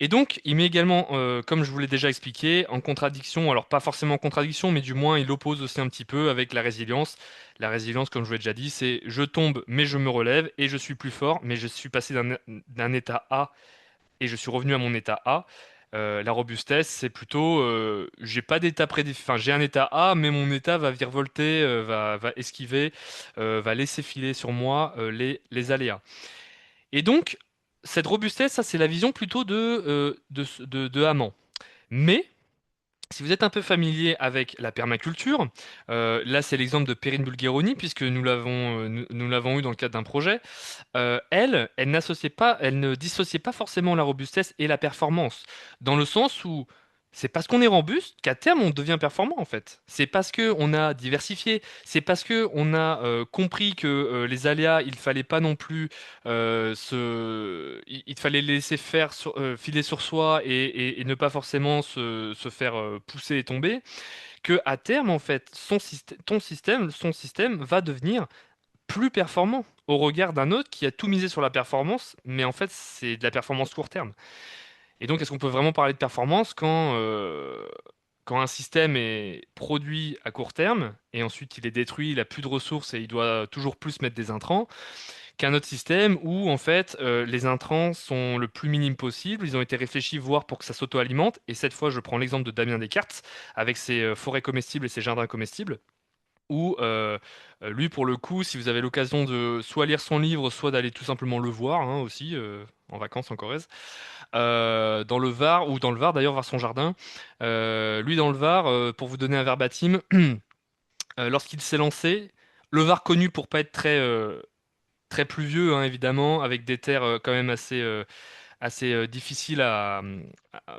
Et donc, il met également, comme je vous l'ai déjà expliqué, en contradiction, alors pas forcément en contradiction, mais du moins il oppose aussi un petit peu avec la résilience. La résilience, comme je vous l'ai déjà dit, c'est je tombe, mais je me relève, et je suis plus fort, mais je suis passé d'un état A et je suis revenu à mon état A. La robustesse, c'est plutôt, j'ai pas d'état prédéfini, enfin j'ai un état A, mais mon état va virevolter, va esquiver, va laisser filer sur moi les aléas. Et donc, cette robustesse, ça c'est la vision plutôt de Hamann. Mais si vous êtes un peu familier avec la permaculture, là c'est l'exemple de Perrine Bulgheroni, puisque nous l'avons eu dans le cadre d'un projet. Elle n'associait pas, elle ne dissociait pas forcément la robustesse et la performance, dans le sens où c'est parce qu'on est robuste qu'à terme on devient performant en fait. C'est parce que on a diversifié, c'est parce que on a compris que les aléas, il fallait pas non plus il fallait les laisser faire filer sur soi et ne pas forcément se faire pousser et tomber, que à terme en fait son système va devenir plus performant au regard d'un autre qui a tout misé sur la performance, mais en fait c'est de la performance court terme. Et donc est-ce qu'on peut vraiment parler de performance quand un système est produit à court terme et ensuite il est détruit, il a plus de ressources et il doit toujours plus mettre des intrants, qu'un autre système où en fait les intrants sont le plus minime possible, ils ont été réfléchis voire pour que ça s'auto-alimente, et cette fois je prends l'exemple de Damien Descartes avec ses forêts comestibles et ses jardins comestibles où lui, pour le coup, si vous avez l'occasion de soit lire son livre, soit d'aller tout simplement le voir hein, aussi, en vacances en Corrèze, dans le Var, ou dans le Var d'ailleurs, voir son jardin, lui dans le Var, pour vous donner un verbatim, lorsqu'il s'est lancé, le Var connu pour pas être très pluvieux, hein, évidemment, avec des terres quand même assez difficiles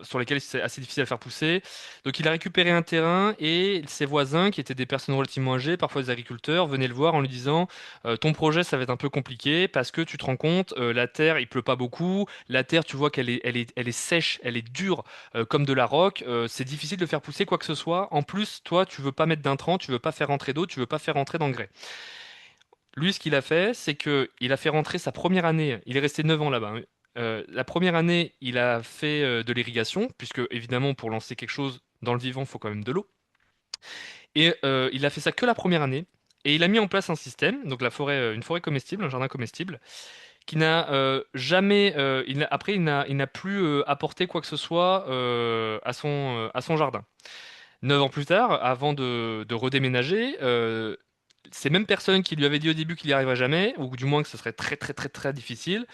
sur lesquels c'est assez difficile à faire pousser. Donc il a récupéré un terrain et ses voisins, qui étaient des personnes relativement âgées, parfois des agriculteurs, venaient le voir en lui disant ton projet ça va être un peu compliqué parce que tu te rends compte, la terre il pleut pas beaucoup, la terre tu vois qu'elle est sèche, elle est dure comme de la roque, c'est difficile de faire pousser quoi que ce soit. En plus, toi tu veux pas mettre d'intrants, tu veux pas faire rentrer d'eau, tu veux pas faire rentrer d'engrais. Lui, ce qu'il a fait, c'est que il a fait rentrer sa première année. Il est resté 9 ans là-bas, hein. La première année, il a fait de l'irrigation, puisque évidemment, pour lancer quelque chose dans le vivant, il faut quand même de l'eau. Et il a fait ça que la première année. Et il a mis en place un système, donc une forêt comestible, un jardin comestible, qui n'a jamais, après, il n'a plus apporté quoi que ce soit à son jardin. 9 ans plus tard, avant de redéménager, ces mêmes personnes qui lui avaient dit au début qu'il n'y arriverait jamais, ou du moins que ce serait très très très très difficile,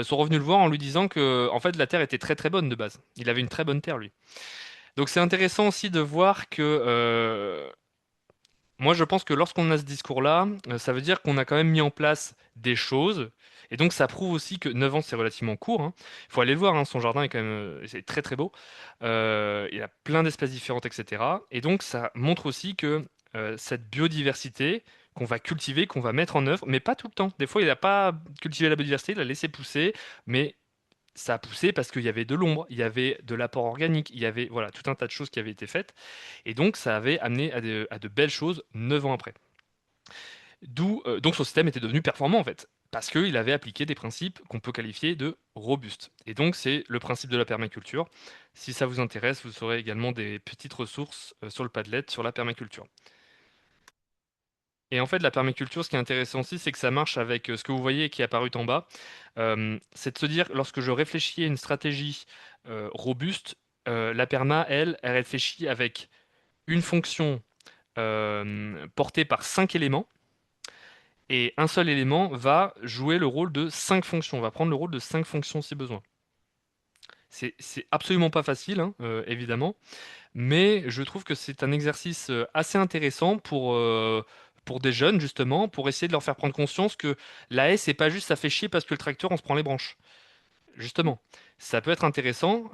sont revenus le voir en lui disant que en fait la terre était très très bonne de base. Il avait une très bonne terre lui. Donc c'est intéressant aussi de voir que moi je pense que lorsqu'on a ce discours-là, ça veut dire qu'on a quand même mis en place des choses. Et donc ça prouve aussi que 9 ans c'est relativement court, hein. Il faut aller le voir, hein, son jardin est quand même c'est très très beau. Il a plein d'espèces différentes, etc. Et donc ça montre aussi que cette biodiversité qu'on va cultiver, qu'on va mettre en œuvre, mais pas tout le temps. Des fois, il n'a pas cultivé la biodiversité, il l'a laissé pousser, mais ça a poussé parce qu'il y avait de l'ombre, il y avait de l'apport organique, il y avait voilà, tout un tas de choses qui avaient été faites. Et donc ça avait amené à de belles choses 9 ans après. Donc son système était devenu performant en fait, parce qu'il avait appliqué des principes qu'on peut qualifier de robustes. Et donc c'est le principe de la permaculture. Si ça vous intéresse, vous aurez également des petites ressources sur le Padlet sur la permaculture. Et en fait, la permaculture, ce qui est intéressant aussi, c'est que ça marche avec ce que vous voyez qui est apparu en bas. C'est de se dire, lorsque je réfléchis à une stratégie robuste, la perma, elle réfléchit avec une fonction portée par 5 éléments. Et un seul élément va jouer le rôle de 5 fonctions, va prendre le rôle de 5 fonctions si besoin. C'est absolument pas facile, hein, évidemment, mais je trouve que c'est un exercice assez intéressant pour des jeunes, justement, pour essayer de leur faire prendre conscience que la haie, c'est pas juste ça fait chier parce que le tracteur, on se prend les branches. Justement, ça peut être intéressant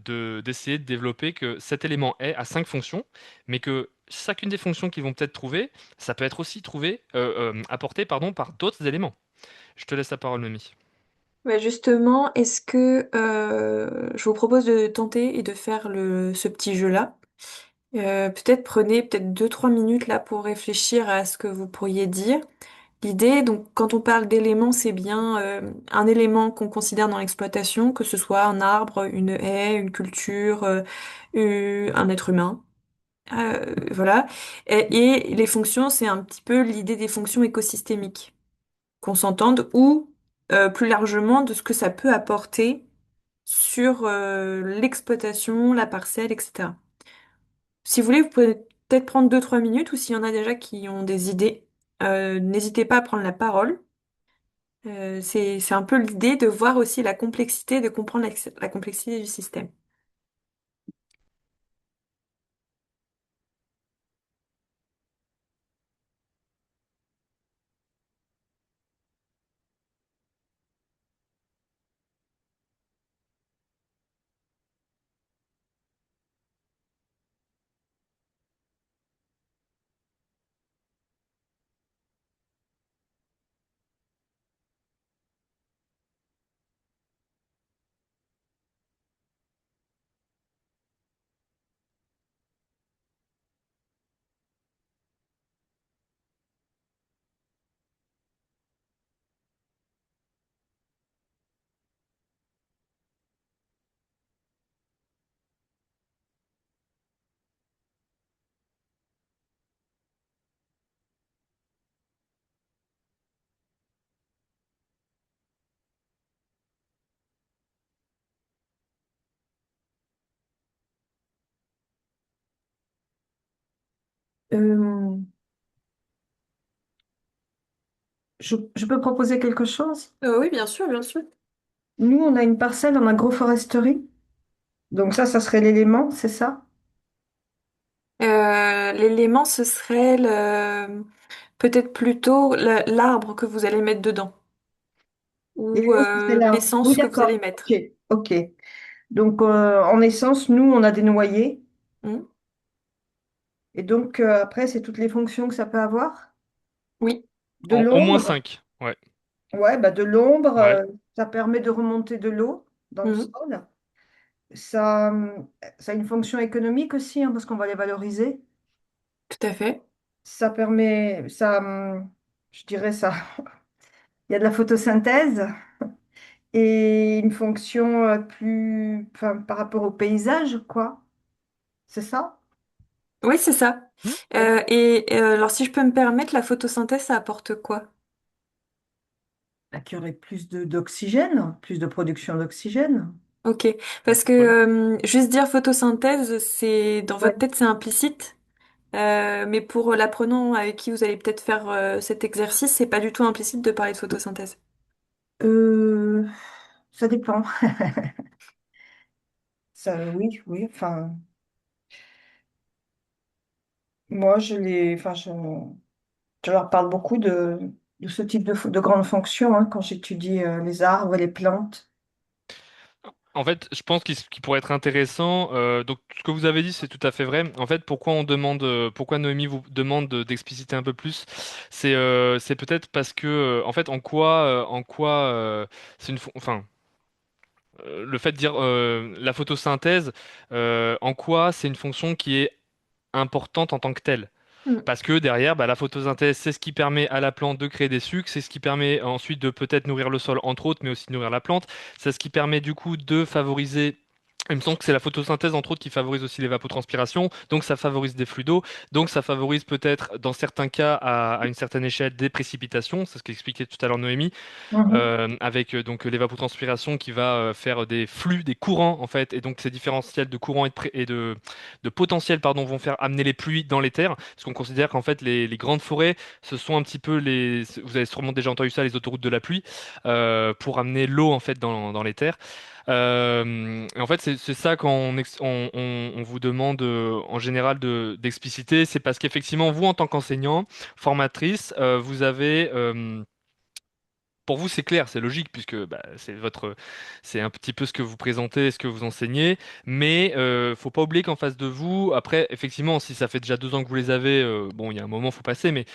d'essayer de développer que cet élément haie a 5 fonctions, mais que chacune des fonctions qu'ils vont peut-être trouver, ça peut être aussi apporté pardon, par d'autres éléments. Je te laisse la parole, Mamie. Ouais, justement, est-ce que je vous propose de tenter et de faire ce petit jeu-là. Peut-être prenez peut-être 2-3 minutes là pour réfléchir à ce que vous pourriez dire. L'idée, donc quand on parle d'éléments, c'est bien un élément qu'on considère dans l'exploitation, que ce soit un arbre, une haie, une culture, un être humain. Voilà. Et les fonctions, c'est un petit peu l'idée des fonctions écosystémiques, qu'on s'entende, ou plus largement de ce que ça peut apporter sur l'exploitation, la parcelle, etc. Si vous voulez, vous pouvez peut-être prendre 2-3 minutes ou s'il y en a déjà qui ont des idées, n'hésitez pas à prendre la parole. C'est un peu l'idée de voir aussi la complexité, de comprendre la complexité du système. Euh, je peux proposer quelque chose? Oui, bien sûr, bien sûr. Nous, on a une parcelle en agroforesterie. Donc ça serait l'élément, c'est ça? L'élément, ce serait peut-être plutôt l'arbre que vous allez mettre dedans ou L'élément, ce serait là. Oui, l'essence que vous allez d'accord. mettre. Ok, ok. Donc en essence, nous, on a des noyers. Hmm. Et donc après, c'est toutes les fonctions que ça peut avoir. Oui. De Au moins l'ombre. 5. Ouais. Ouais, bah de l'ombre, Ouais. ça permet de remonter de l'eau dans le Hmm. sol. Ça, ça a une fonction économique aussi, hein, parce qu'on va les valoriser. Tout à fait. Ça permet, ça, je dirais ça, il y a de la photosynthèse et une fonction plus, enfin, par rapport au paysage, quoi. C'est ça? Oui, c'est ça. Hmm. Alors, si je peux me permettre, la photosynthèse, ça apporte quoi? Bah, qu'il y aurait plus d'oxygène, plus de production d'oxygène. Ok, parce que Ouais. juste dire photosynthèse, c'est dans votre Ouais. tête, c'est implicite. Mais pour l'apprenant avec qui vous allez peut-être faire cet exercice, c'est pas du tout implicite de parler de photosynthèse. Euh, ça dépend. Ça, oui, oui, enfin, moi, enfin, je leur parle beaucoup de ce type de grandes fonctions hein, quand j'étudie les arbres et les plantes. En fait, je pense qu'il pourrait être intéressant. Donc, ce que vous avez dit, c'est tout à fait vrai. En fait, pourquoi Noémie vous demande d'expliciter un peu plus, c'est peut-être parce que, en fait, c'est enfin, le fait de dire la photosynthèse, en quoi c'est une fonction qui est importante en tant que telle. Mm. Parce que derrière, bah, la photosynthèse, c'est ce qui permet à la plante de créer des sucs, c'est ce qui permet ensuite de peut-être nourrir le sol, entre autres, mais aussi de nourrir la plante. C'est ce qui permet du coup de favoriser. Il me semble que c'est la photosynthèse, entre autres, qui favorise aussi l'évapotranspiration, donc ça favorise des flux d'eau, donc ça favorise peut-être, dans certains cas, à une certaine échelle, des précipitations, c'est ce qu'expliquait tout à l'heure Noémie, Mhm, avec donc l'évapotranspiration qui va faire des flux, des courants en fait, et donc ces différentiels de courant de potentiel pardon vont faire amener les pluies dans les terres, parce qu'on considère qu'en fait les grandes forêts, ce sont un petit peu vous avez sûrement déjà entendu ça, les autoroutes de la pluie, pour amener l'eau en fait dans les terres. Et en fait, c'est ça quand on vous demande en général d'expliciter, c'est parce qu'effectivement, vous en tant qu'enseignant, formatrice, vous avez pour vous, c'est clair, c'est logique, puisque bah, c'est un petit peu ce que vous présentez, ce que vous enseignez. Mais faut pas oublier qu'en face de vous, après, effectivement, si ça fait déjà 2 ans que vous les avez, bon, il y a un moment, faut passer. Mais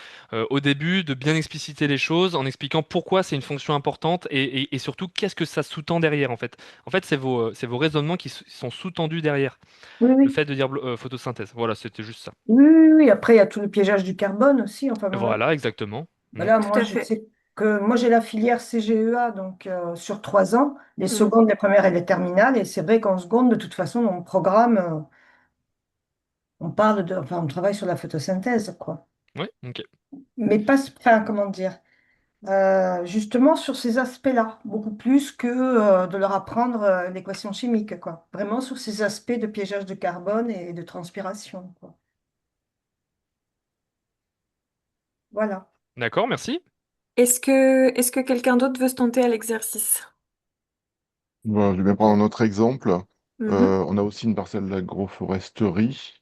au début, de bien expliciter les choses, en expliquant pourquoi c'est une fonction importante et surtout qu'est-ce que ça sous-tend derrière, en fait. En fait, c'est vos raisonnements qui sont sous-tendus derrière oui, le oui. fait de dire photosynthèse. Voilà, c'était juste ça. Oui, oui, oui. Après, il y a tout le piégeage du carbone aussi. Enfin, moi, Voilà, exactement. Mm. voilà, Tout moi, à je fait. sais que moi, j'ai la filière CGEA, donc sur 3 ans, les Mm. secondes, les premières et les terminales. Et c'est vrai qu'en seconde, de toute façon, dans mon programme, on parle enfin, on travaille sur la photosynthèse, quoi. Oui, ok. Mais pas, enfin, comment dire? justement sur ces aspects-là, beaucoup plus que de leur apprendre l'équation chimique, quoi. Vraiment sur ces aspects de piégeage de carbone et de transpiration, quoi. Voilà. D'accord, merci. Est-ce que quelqu'un d'autre veut se tenter à l'exercice? Bon, je vais bien prendre un autre exemple. Mhm. On a aussi une parcelle d'agroforesterie,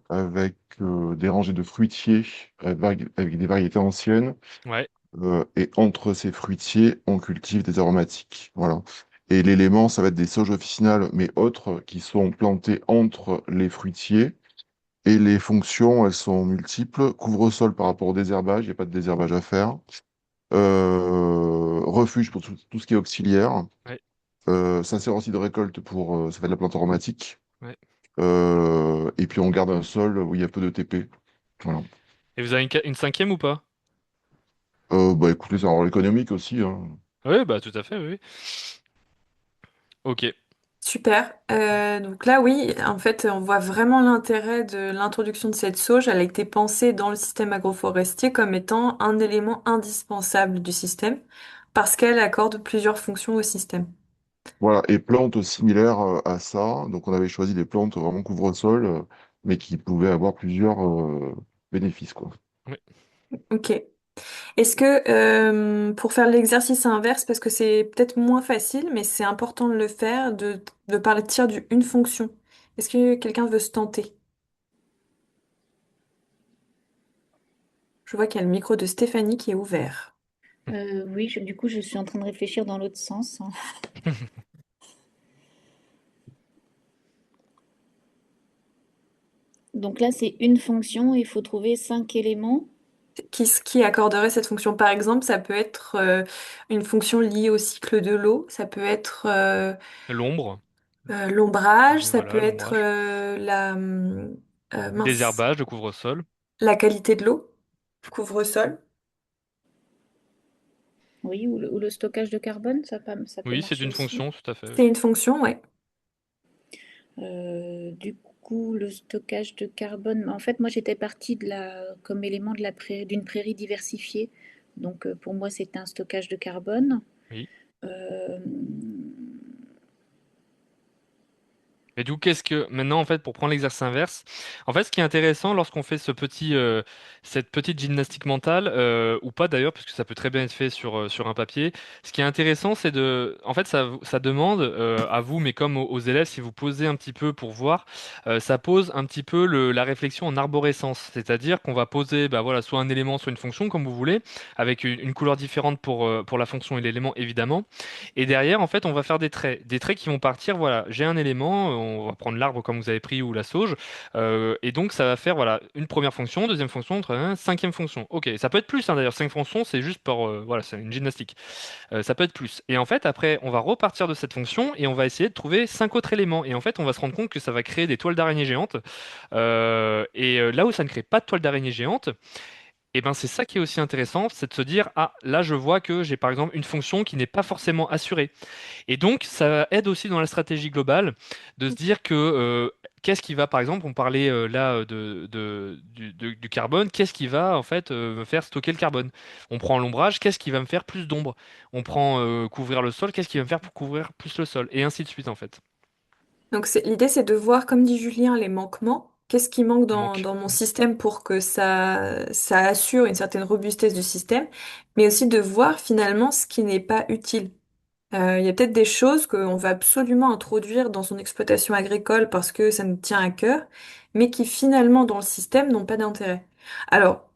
avec des rangées de fruitiers avec des variétés anciennes. Ouais. Et entre ces fruitiers, on cultive des aromatiques. Voilà. Et l'élément, ça va être des sauges officinales, mais autres, qui sont plantés entre les fruitiers. Et les fonctions, elles sont multiples. Couvre-sol par rapport au désherbage, il n'y a pas de désherbage à faire. Refuge pour tout ce qui est auxiliaire. Ouais. Ça sert aussi de récolte pour, ça fait de la plante aromatique. Ouais. Et puis on garde un sol où il y a peu de TP. Voilà. Et vous avez une cinquième ou pas? Bah écoutez, c'est un rôle économique aussi, hein. Oui, bah tout à fait, oui. Oui. Ok. Super. Donc là, oui, en fait, on voit vraiment l'intérêt de l'introduction de cette sauge. Elle a été pensée dans le système agroforestier comme étant un élément indispensable du système parce qu'elle accorde plusieurs fonctions au système. Voilà, et plantes similaires à ça. Donc, on avait choisi des plantes vraiment couvre-sol, mais qui pouvaient avoir plusieurs bénéfices, quoi. Oui. Ok. Est-ce que pour faire l'exercice inverse, parce que c'est peut-être moins facile, mais c'est important de le faire, de partir d'une fonction. Est-ce que quelqu'un veut se tenter? Je vois qu'il y a le micro de Stéphanie qui est ouvert. Oui, du coup, je suis en train de réfléchir dans l'autre sens, hein. Donc là, c'est une fonction, il faut trouver 5 éléments. Qui accorderait cette fonction? Par exemple, ça peut être une fonction liée au cycle de l'eau, ça peut être L'ombre. l'ombrage, ça peut Voilà, être l'ombrage. mince, Désherbage, le couvre-sol. la qualité de l'eau, couvre-sol. Oui, ou le stockage de carbone, ça peut Oui, c'est marcher une aussi. fonction, tout à fait, oui. C'est une fonction, ouais. Du coup, le stockage de carbone, en fait, moi, j'étais partie comme élément d'une prairie diversifiée. Donc, pour moi, c'est un stockage de carbone. Oui. Euh, Et du coup, maintenant, en fait, pour prendre l'exercice inverse, en fait, ce qui est intéressant lorsqu'on fait cette petite gymnastique mentale, ou pas d'ailleurs, parce que ça peut très bien être fait sur un papier, ce qui est intéressant, en fait, ça demande à vous, mais comme aux élèves, si vous posez un petit peu pour voir, ça pose un petit peu la réflexion en arborescence, c'est-à-dire qu'on va poser, bah voilà, soit un élément, soit une fonction, comme vous voulez, avec une couleur différente pour la fonction et l'élément, évidemment. Et derrière, en fait, on va faire des traits qui vont partir. Voilà, j'ai un élément, on va prendre l'arbre comme vous avez pris ou la sauge, et donc ça va faire voilà une première fonction, deuxième fonction, cinquième fonction. Ok, ça peut être plus hein, d'ailleurs. Cinq fonctions, c'est juste voilà, c'est une gymnastique. Ça peut être plus. Et en fait, après, on va repartir de cette fonction et on va essayer de trouver cinq autres éléments. Et en fait, on va se rendre compte que ça va créer des toiles d'araignée géantes. Là où ça ne crée pas de toile d'araignée géante, et ben c'est ça qui est aussi intéressant, c'est de se dire, ah là je vois que j'ai par exemple une fonction qui n'est pas forcément assurée. Et donc ça aide aussi dans la stratégie globale de se dire que qu'est-ce qui va, par exemple, on parlait là du carbone, qu'est-ce qui va en fait me faire stocker le carbone? On prend l'ombrage, qu'est-ce qui va me faire plus d'ombre? On prend couvrir le sol, qu'est-ce qui va me faire pour couvrir plus le sol? Et ainsi de suite en fait. Donc l'idée, c'est de voir, comme dit Julien, les manquements. Qu'est-ce qui manque Il dans, manque. dans mon système pour que ça assure une certaine robustesse du système, mais aussi de voir finalement ce qui n'est pas utile. Il y a peut-être des choses qu'on va absolument introduire dans son exploitation agricole parce que ça nous tient à cœur, mais qui finalement dans le système n'ont pas d'intérêt. Alors,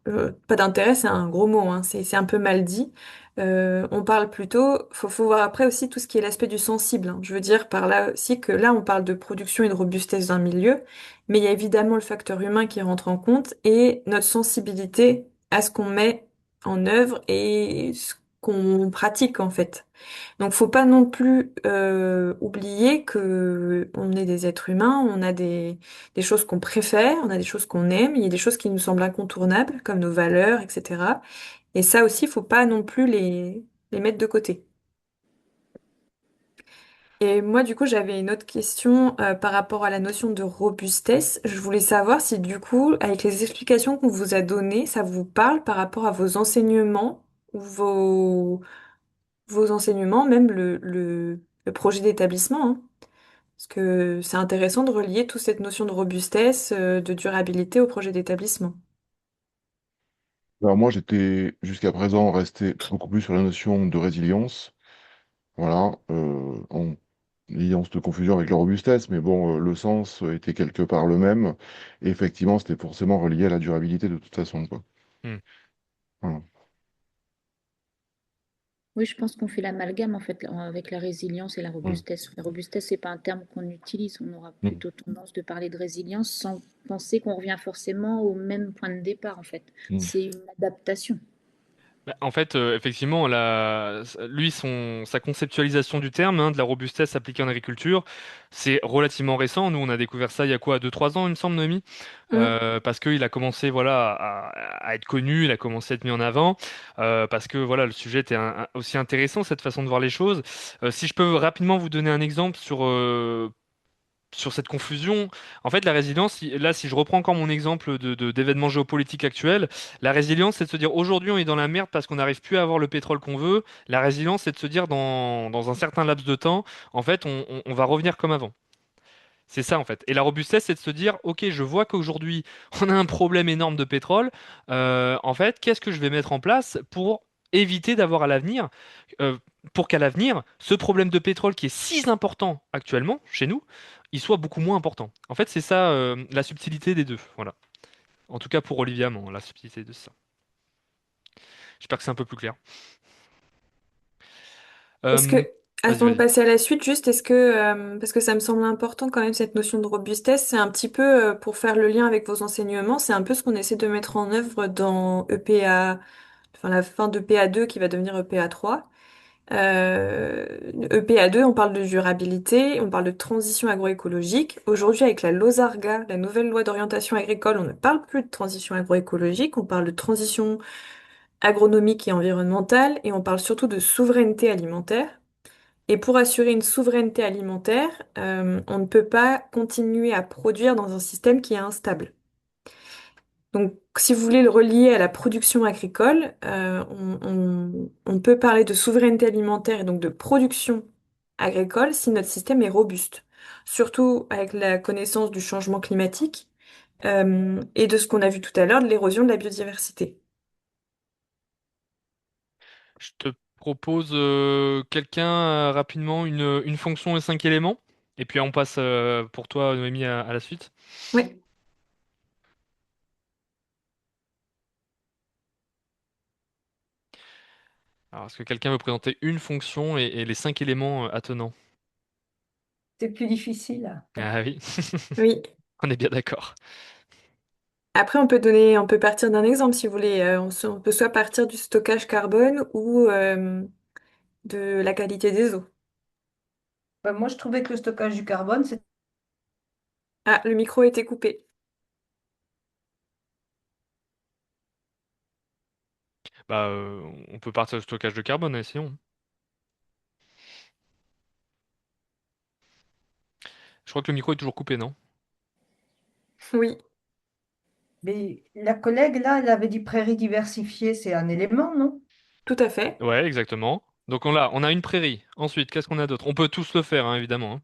pas d'intérêt, c'est un gros mot, hein, c'est un peu mal dit. On parle plutôt, faut voir après aussi tout ce qui est l'aspect du sensible, hein. Je veux dire par là aussi que là on parle de production et de robustesse d'un milieu, mais il y a évidemment le facteur humain qui rentre en compte et notre sensibilité à ce qu'on met en œuvre et ce qu'on pratique en fait. Donc, faut pas non plus oublier que on est des êtres humains, on a des choses qu'on préfère, on a des choses qu'on aime, il y a des choses qui nous semblent incontournables, comme nos valeurs, etc. Et ça aussi, faut pas non plus les mettre de côté. Et moi, du coup, j'avais une autre question par rapport à la notion de robustesse. Je voulais savoir si, du coup, avec les explications qu'on vous a données, ça vous parle par rapport à vos enseignements ou vos enseignements, même le projet d'établissement, hein. Parce que c'est intéressant de relier toute cette notion de robustesse, de durabilité au projet d'établissement. Alors moi, j'étais jusqu'à présent resté beaucoup plus sur la notion de résilience, voilà, en ayant cette confusion avec la robustesse, mais bon, le sens était quelque part le même. Et effectivement, c'était forcément relié à la durabilité de toute façon, quoi. Hmm. Voilà. Oui, je pense qu'on fait l'amalgame en fait avec la résilience et la Mm. robustesse. La robustesse, c'est pas un terme qu'on utilise. On aura Mm. plutôt tendance de parler de résilience sans penser qu'on revient forcément au même point de départ en fait. Mm. C'est une adaptation. Bah, en fait, effectivement, lui, sa conceptualisation du terme, hein, de la robustesse appliquée en agriculture, c'est relativement récent. Nous, on a découvert ça il y a quoi, 2 3 ans, il me semble, Noémie. Mm. Parce qu'il a commencé, voilà, à être connu, il a commencé à être mis en avant, parce que voilà, le sujet était aussi intéressant, cette façon de voir les choses. Si je peux rapidement vous donner un exemple sur cette confusion. En fait, la résilience, là, si je reprends encore mon exemple d'événements géopolitiques actuels, la résilience, c'est de se dire aujourd'hui, on est dans la merde parce qu'on n'arrive plus à avoir le pétrole qu'on veut. La résilience, c'est de se dire dans un certain laps de temps, en fait, on va revenir comme avant. C'est ça, en fait. Et la robustesse, c'est de se dire, ok, je vois qu'aujourd'hui, on a un problème énorme de pétrole. En fait, qu'est-ce que je vais mettre en place pour éviter d'avoir à l'avenir, euh, pour qu'à l'avenir, ce problème de pétrole qui est si important actuellement chez nous, il soit beaucoup moins important. En fait, c'est ça, la subtilité des deux. Voilà. En tout cas pour Olivia, la subtilité de ça. J'espère que c'est un peu plus clair. Est-ce que, Euh, Vas-y, avant de vas-y. passer à la suite, juste, parce que ça me semble important quand même, cette notion de robustesse, c'est un petit peu, pour faire le lien avec vos enseignements, c'est un peu ce qu'on essaie de mettre en œuvre dans EPA, enfin la fin d'EPA2 qui va devenir EPA3. EPA2, on parle de durabilité, on parle de transition agroécologique. Aujourd'hui, avec la LOSARGA, la nouvelle loi d'orientation agricole, on ne parle plus de transition agroécologique, on parle de transition agronomique et environnementale, et on parle surtout de souveraineté alimentaire. Et pour assurer une souveraineté alimentaire, on ne peut pas continuer à produire dans un système qui est instable. Donc, si vous voulez le relier à la production agricole, on peut parler de souveraineté alimentaire et donc de production agricole si notre système est robuste. Surtout avec la connaissance du changement climatique, et de ce qu'on a vu tout à l'heure, de l'érosion de la biodiversité. Je te propose quelqu'un rapidement une fonction et 5 éléments. Et puis on passe pour toi, Noémie, à la suite. Oui. Alors, est-ce que quelqu'un veut présenter une fonction et les 5 éléments attenants? C'est plus difficile. Ah oui, Oui. on est bien d'accord. Après, on peut partir d'un exemple si vous voulez. On peut soit partir du stockage carbone ou de la qualité des eaux. Ben, moi, je trouvais que le stockage du carbone, c'est Ah, le micro a été coupé. Bah, on peut partir du stockage de carbone, essayons. Je crois que le micro est toujours coupé, non? Oui, mais la collègue, là, elle avait dit prairies diversifiées, c'est un élément, non? tout à fait. Ouais, exactement. Donc on a une prairie. Ensuite, qu'est-ce qu'on a d'autre? On peut tous le faire, hein, évidemment, hein.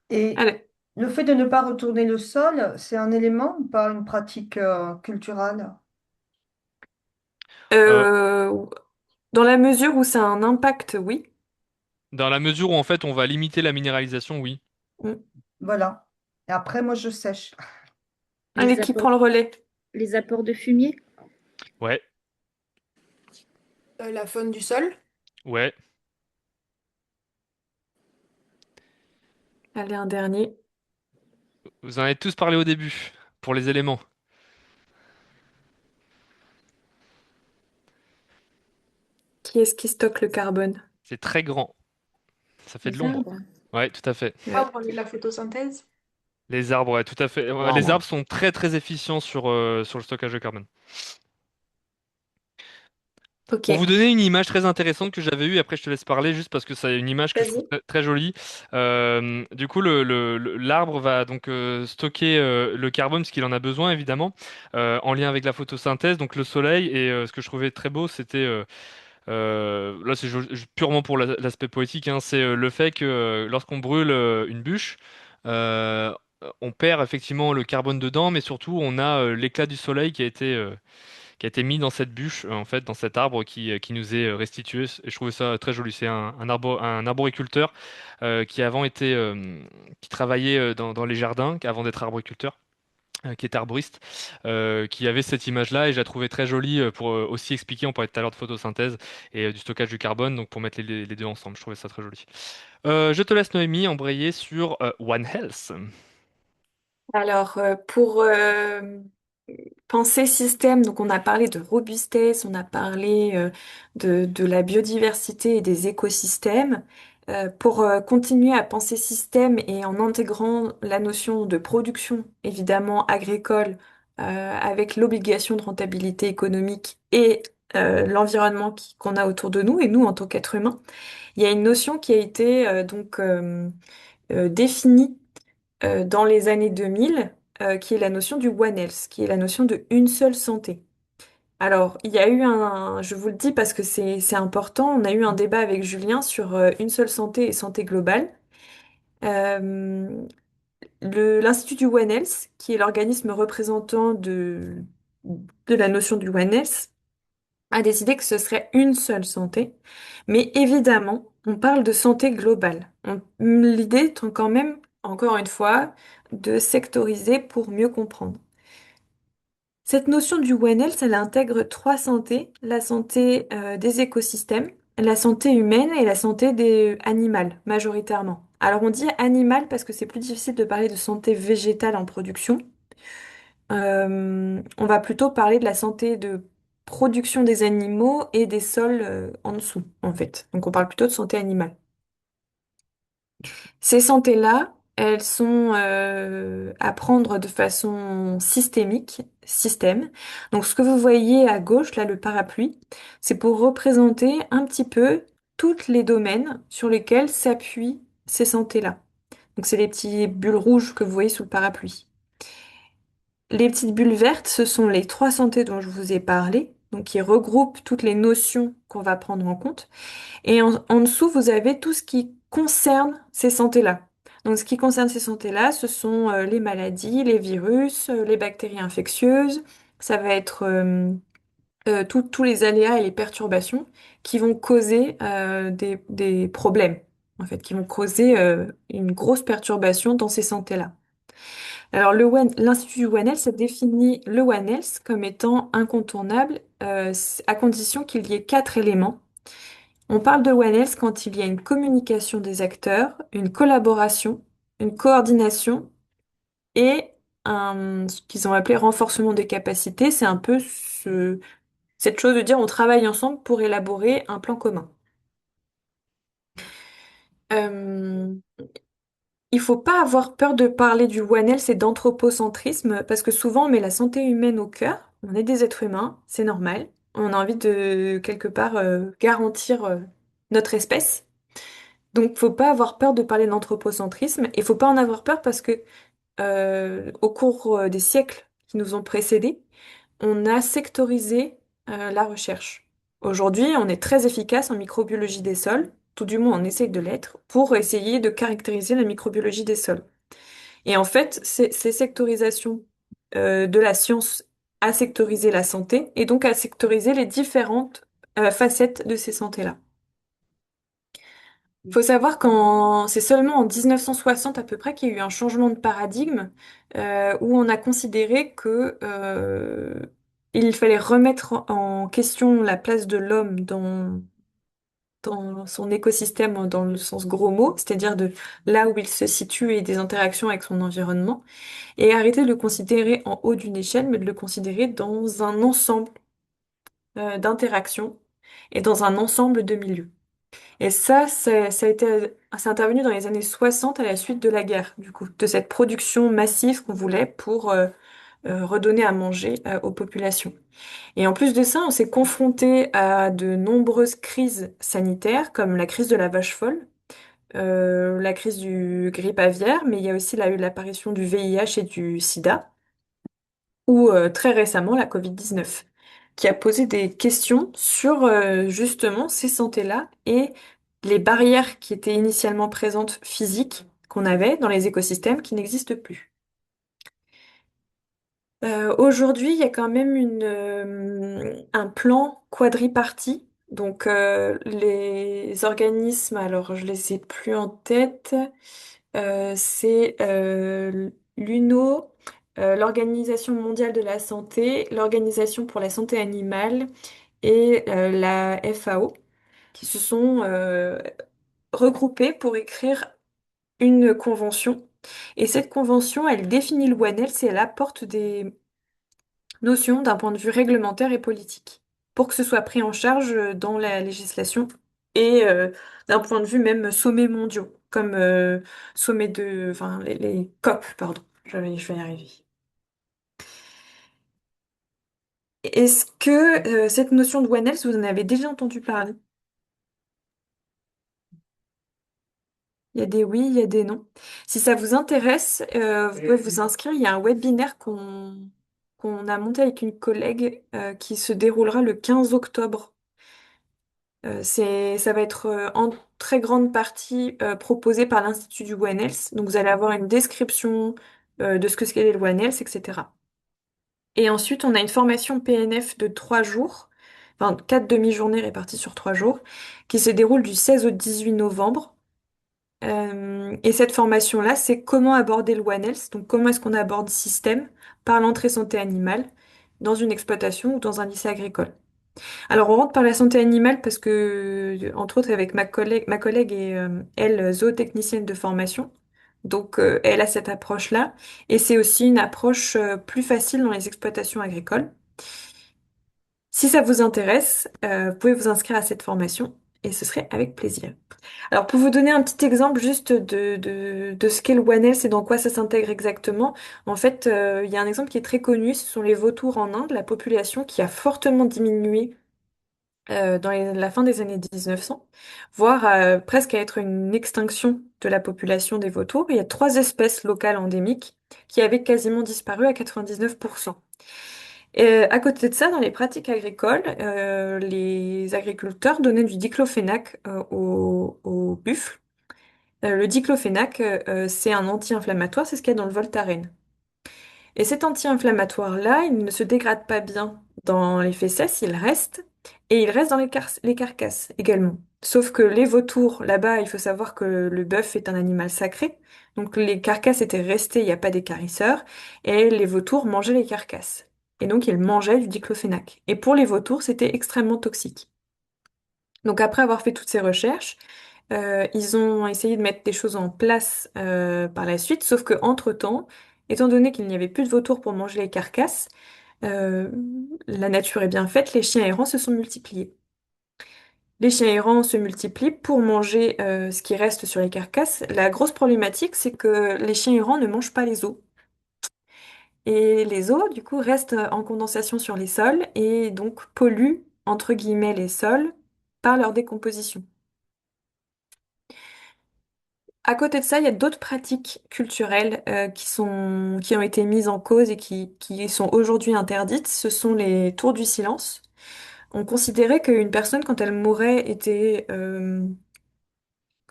Et Allez. le fait de ne pas retourner le sol, c'est un élément, ou pas une pratique culturelle. Euh, Euh, Dans la mesure où ça a un impact, oui. Dans la mesure où en fait on va limiter la minéralisation, oui. Mm. Voilà. Et après, moi, je sèche. Les Allez, qui apports, prend le relais? les apports de fumier. Ouais, La faune du sol. ouais. Allez, un dernier. Vous en avez tous parlé au début, pour les éléments. Qui est-ce qui stocke le carbone? C'est très grand. Ça fait de Les l'ombre. arbres. Ouais, tout à fait. Ah, Ah, ouais. pour la photosynthèse? Les arbres, ouais, tout à fait. Ouais, les L'arbre. arbres sont très très efficients sur le stockage de carbone. Ok, Pour vous donner une image très intéressante que j'avais eue, après je te laisse parler juste parce que c'est une image que je trouve vas-y. très, très jolie. Du coup, l'arbre va donc stocker le carbone parce qu'il en a besoin évidemment, en lien avec la photosynthèse, donc le soleil. Et ce que je trouvais très beau, c'était là c'est purement pour l'aspect poétique, hein, c'est le fait que lorsqu'on brûle une bûche, euh, on perd effectivement le carbone dedans, mais surtout on a l'éclat du soleil qui a été mis dans cette bûche, en fait, dans cet arbre qui nous est restitué. Et je trouvais ça très joli. C'est un arboriculteur qui avant était, qui travaillait dans les jardins, avant d'être arboriculteur, qui était arboriste, qui avait cette image-là et je la trouvais très jolie pour aussi expliquer. On parlait tout à l'heure de photosynthèse et du stockage du carbone, donc pour mettre les deux ensemble. Je trouvais ça très joli. Je te laisse Noémie embrayer sur One Health. Alors, pour penser système, donc on a parlé de robustesse, on a parlé de la biodiversité et des écosystèmes. Pour continuer à penser système et en intégrant la notion de production, évidemment agricole, avec l'obligation de rentabilité économique et l'environnement qu'on a autour de nous et nous en tant qu'êtres humains, il y a une notion qui a été définie dans les années 2000, qui est la notion du One Health, qui est la notion de une seule santé. Alors, il y a eu je vous le dis parce que c'est important, on a eu un débat avec Julien sur une seule santé et santé globale. Euh, L'Institut du One Health, qui est l'organisme représentant de la notion du One Health, a décidé que ce serait une seule santé. Mais évidemment, on parle de santé globale. L'idée étant quand même, encore une fois, de sectoriser pour mieux comprendre. Cette notion du One Health, elle intègre trois santé, la santé des écosystèmes, la santé humaine et la santé des animales, majoritairement. Alors on dit animal parce que c'est plus difficile de parler de santé végétale en production. On va plutôt parler de la santé de production des animaux et des sols en dessous, en fait. Donc on parle plutôt de santé animale. Ces santé-là, elles sont à prendre de façon systémique, système. Donc ce que vous voyez à gauche, là, le parapluie, c'est pour représenter un petit peu tous les domaines sur lesquels s'appuient ces santé-là. Donc c'est les petits bulles rouges que vous voyez sous le parapluie. Les petites bulles vertes, ce sont les trois santé dont je vous ai parlé, donc qui regroupent toutes les notions qu'on va prendre en compte. Et en dessous, vous avez tout ce qui concerne ces santé-là. Donc, ce qui concerne ces santé-là, ce sont les maladies, les virus, les bactéries infectieuses. Ça va être tous les aléas et les perturbations qui vont causer des problèmes, en fait, qui vont causer une grosse perturbation dans ces santé-là. Alors, l'Institut One Health a défini le One Health comme étant incontournable à condition qu'il y ait quatre éléments. On parle de One Health quand il y a une communication des acteurs, une collaboration, une coordination et ce qu'ils ont appelé renforcement des capacités. C'est un peu cette chose de dire on travaille ensemble pour élaborer un plan commun. Euh, il faut pas avoir peur de parler du One Health et d'anthropocentrisme parce que souvent on met la santé humaine au cœur. On est des êtres humains, c'est normal. On a envie de quelque part garantir notre espèce. Donc, faut pas avoir peur de parler d'anthropocentrisme et faut pas en avoir peur parce que au cours des siècles qui nous ont précédés, on a sectorisé la recherche. Aujourd'hui, on est très efficace en microbiologie des sols, tout du moins on essaye de l'être, pour essayer de caractériser la microbiologie des sols. Et en fait, ces sectorisations de la science a sectorisé la santé et donc a sectorisé les différentes facettes de ces santé-là. Il faut savoir qu'en c'est seulement en 1960 à peu près qu'il y a eu un changement de paradigme où on a considéré que il fallait remettre en question la place de l'homme dans son écosystème dans le sens gros mot, c'est-à-dire de là où il se situe et des interactions avec son environnement, et arrêter de le considérer en haut d'une échelle, mais de le considérer dans un ensemble d'interactions et dans un ensemble de milieux. Et ça, c'est intervenu dans les années 60 à la suite de la guerre, du coup, de cette production massive qu'on voulait pour redonner à manger aux populations. Et en plus de ça, on s'est confronté à de nombreuses crises sanitaires, comme la crise de la vache folle, la crise du grippe aviaire, mais il y a aussi eu l'apparition du VIH et du sida, ou très récemment la Covid-19, qui a posé des questions sur justement ces santé-là et les barrières qui étaient initialement présentes physiques qu'on avait dans les écosystèmes qui n'existent plus. Aujourd'hui, il y a quand même un plan quadripartite. Donc, les organismes, alors je les ai plus en tête, c'est l'UNO, l'Organisation mondiale de la santé, l'Organisation pour la santé animale et la FAO, qui se sont regroupés pour écrire une convention. Et cette convention, elle définit le One Health et elle apporte des notion d'un point de vue réglementaire et politique, pour que ce soit pris en charge dans la législation et d'un point de vue même sommets mondiaux, comme enfin les COP, pardon, je vais y arriver. Est-ce que cette notion de One Health, vous en avez déjà entendu parler? Il y a des oui, il y a des non. Si ça vous intéresse, vous pouvez vous inscrire. Il y a un webinaire qu'on a monté avec une collègue qui se déroulera le 15 octobre. Ça va être en très grande partie proposé par l'Institut du One Health. Donc vous allez avoir une description de ce que c'est le One Health, etc. Et ensuite, on a une formation PNF de 3 jours, enfin 4 demi-journées réparties sur 3 jours, qui se déroule du 16 au 18 novembre. Et cette formation-là, c'est comment aborder le One Health, donc comment est-ce qu'on aborde le système par l'entrée santé animale dans une exploitation ou dans un lycée agricole. Alors, on rentre par la santé animale parce que, entre autres, avec ma collègue est, elle, zootechnicienne de formation. Donc, elle a cette approche-là. Et c'est aussi une approche plus facile dans les exploitations agricoles. Si ça vous intéresse, vous pouvez vous inscrire à cette formation et ce serait avec plaisir. Alors, pour vous donner un petit exemple juste de ce qu'est le One Health et dans quoi ça s'intègre exactement, en fait, il y a un exemple qui est très connu, ce sont les vautours en Inde, la population qui a fortement diminué dans la fin des années 1900, voire presque à être une extinction de la population des vautours. Il y a 3 espèces locales endémiques qui avaient quasiment disparu à 99%. Et à côté de ça, dans les pratiques agricoles, les agriculteurs donnaient du diclofénac aux buffles. Le diclofénac, c'est un anti-inflammatoire, c'est ce qu'il y a dans le Voltaren. Et cet anti-inflammatoire-là, il ne se dégrade pas bien dans les fesses, il reste, et il reste dans les carcasses également. Sauf que les vautours, là-bas, il faut savoir que le bœuf est un animal sacré, donc les carcasses étaient restées, il n'y a pas d'écarisseurs, et les vautours mangeaient les carcasses. Et donc ils mangeaient du diclofénac. Et pour les vautours, c'était extrêmement toxique. Donc après avoir fait toutes ces recherches, ils ont essayé de mettre des choses en place par la suite, sauf que entre-temps, étant donné qu'il n'y avait plus de vautours pour manger les carcasses, euh, la nature est bien faite, les chiens errants se sont multipliés. Les chiens errants se multiplient pour manger ce qui reste sur les carcasses. La grosse problématique, c'est que les chiens errants ne mangent pas les os. Et les os, du coup, restent en condensation sur les sols et donc polluent, entre guillemets, les sols par leur décomposition. À côté de ça, il y a d'autres pratiques culturelles qui ont été mises en cause et qui sont aujourd'hui interdites. Ce sont les tours du silence. On considérait qu'une personne, quand elle mourait, était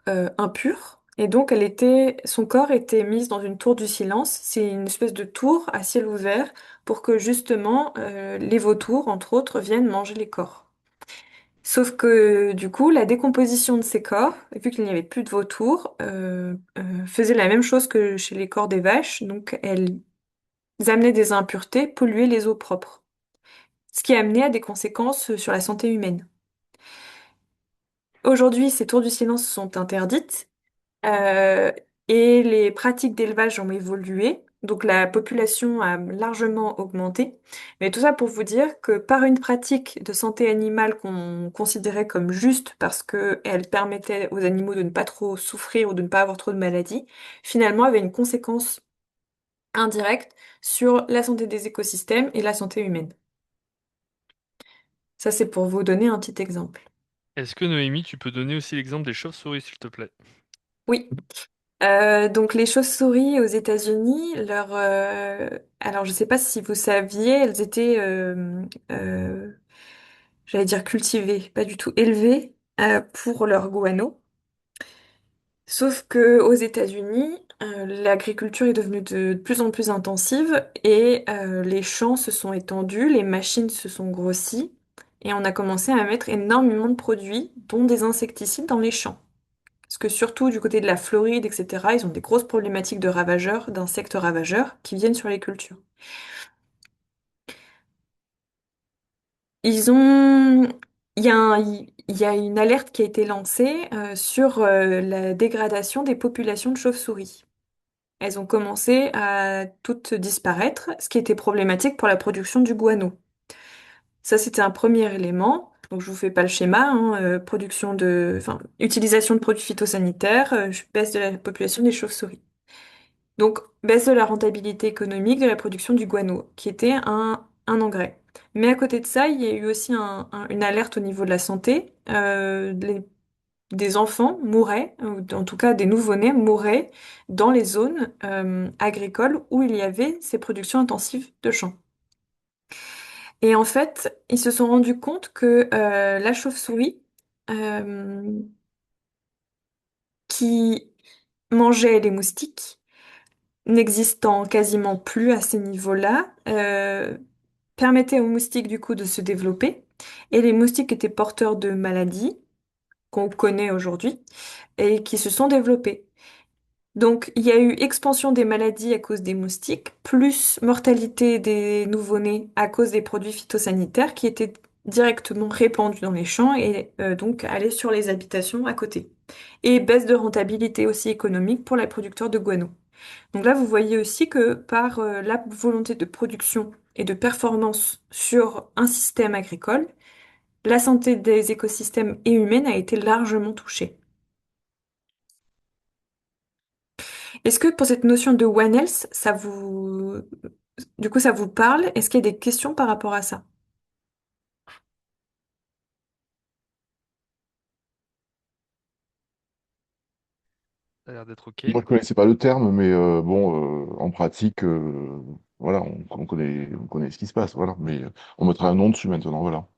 impure. Et donc, son corps était mis dans une tour du silence. C'est une espèce de tour à ciel ouvert pour que justement les vautours, entre autres, viennent manger les corps. Sauf que du coup, la décomposition de ces corps, vu qu'il n'y avait plus de vautours, faisait la même chose que chez les corps des vaches, donc elles amenaient des impuretés, polluaient les eaux propres, ce qui a amené à des conséquences sur la santé humaine. Aujourd'hui, ces tours du silence sont interdites, euh, et les pratiques d'élevage ont évolué, donc la population a largement augmenté. Mais tout ça pour vous dire que par une pratique de santé animale qu'on considérait comme juste parce qu'elle permettait aux animaux de ne pas trop souffrir ou de ne pas avoir trop de maladies, finalement avait une conséquence indirecte sur la santé des écosystèmes et la santé humaine. Ça, c'est pour vous donner un petit exemple. Est-ce que Noémie, tu peux donner aussi l'exemple des chauves-souris, s'il te plaît? Oui. Donc les chauves-souris aux États-Unis, alors je ne sais pas si vous saviez, elles étaient, j'allais dire cultivées, pas du tout élevées pour leur guano. Sauf que aux États-Unis, l'agriculture est devenue de plus en plus intensive et les champs se sont étendus, les machines se sont grossies et on a commencé à mettre énormément de produits, dont des insecticides dans les champs. Parce que surtout du côté de la Floride, etc., ils ont des grosses problématiques de ravageurs, d'insectes ravageurs qui viennent sur les cultures. Ils ont... il y a une alerte qui a été lancée sur la dégradation des populations de chauves-souris. Elles ont commencé à toutes disparaître, ce qui était problématique pour la production du guano. Ça, c'était un premier élément. Donc, je vous fais pas le schéma, hein, utilisation de produits phytosanitaires, baisse de la population des chauves-souris. Donc, baisse de la rentabilité économique de la production du guano, qui était un engrais. Mais à côté de ça, il y a eu aussi une alerte au niveau de la santé. Des enfants mouraient, ou en tout cas des nouveau-nés mouraient dans les zones agricoles où il y avait ces productions intensives de champs. Et en fait, ils se sont rendus compte que la chauve-souris, euh, qui mangeait les moustiques, n'existant quasiment plus à ces niveaux-là, permettait aux moustiques du coup de se développer. Et les moustiques étaient porteurs de maladies qu'on connaît aujourd'hui et qui se sont développées. Donc, il y a eu expansion des maladies à cause des moustiques, plus mortalité des nouveau-nés à cause des produits phytosanitaires qui étaient directement répandus dans les champs et donc allaient sur les habitations à côté. Et baisse de rentabilité aussi économique pour les producteurs de guano. Donc là, vous voyez aussi que par la volonté de production et de performance sur un système agricole, la santé des écosystèmes et humaine a été largement touchée. Est-ce que pour cette notion de One Health, ça vous parle? Est-ce qu'il y a des questions par rapport à ça? Ça a l'air d'être OK. Moi, je connaissais pas le terme, mais bon, en pratique, voilà, on connaît ce qui se passe, voilà. Mais on mettra un nom dessus maintenant, voilà.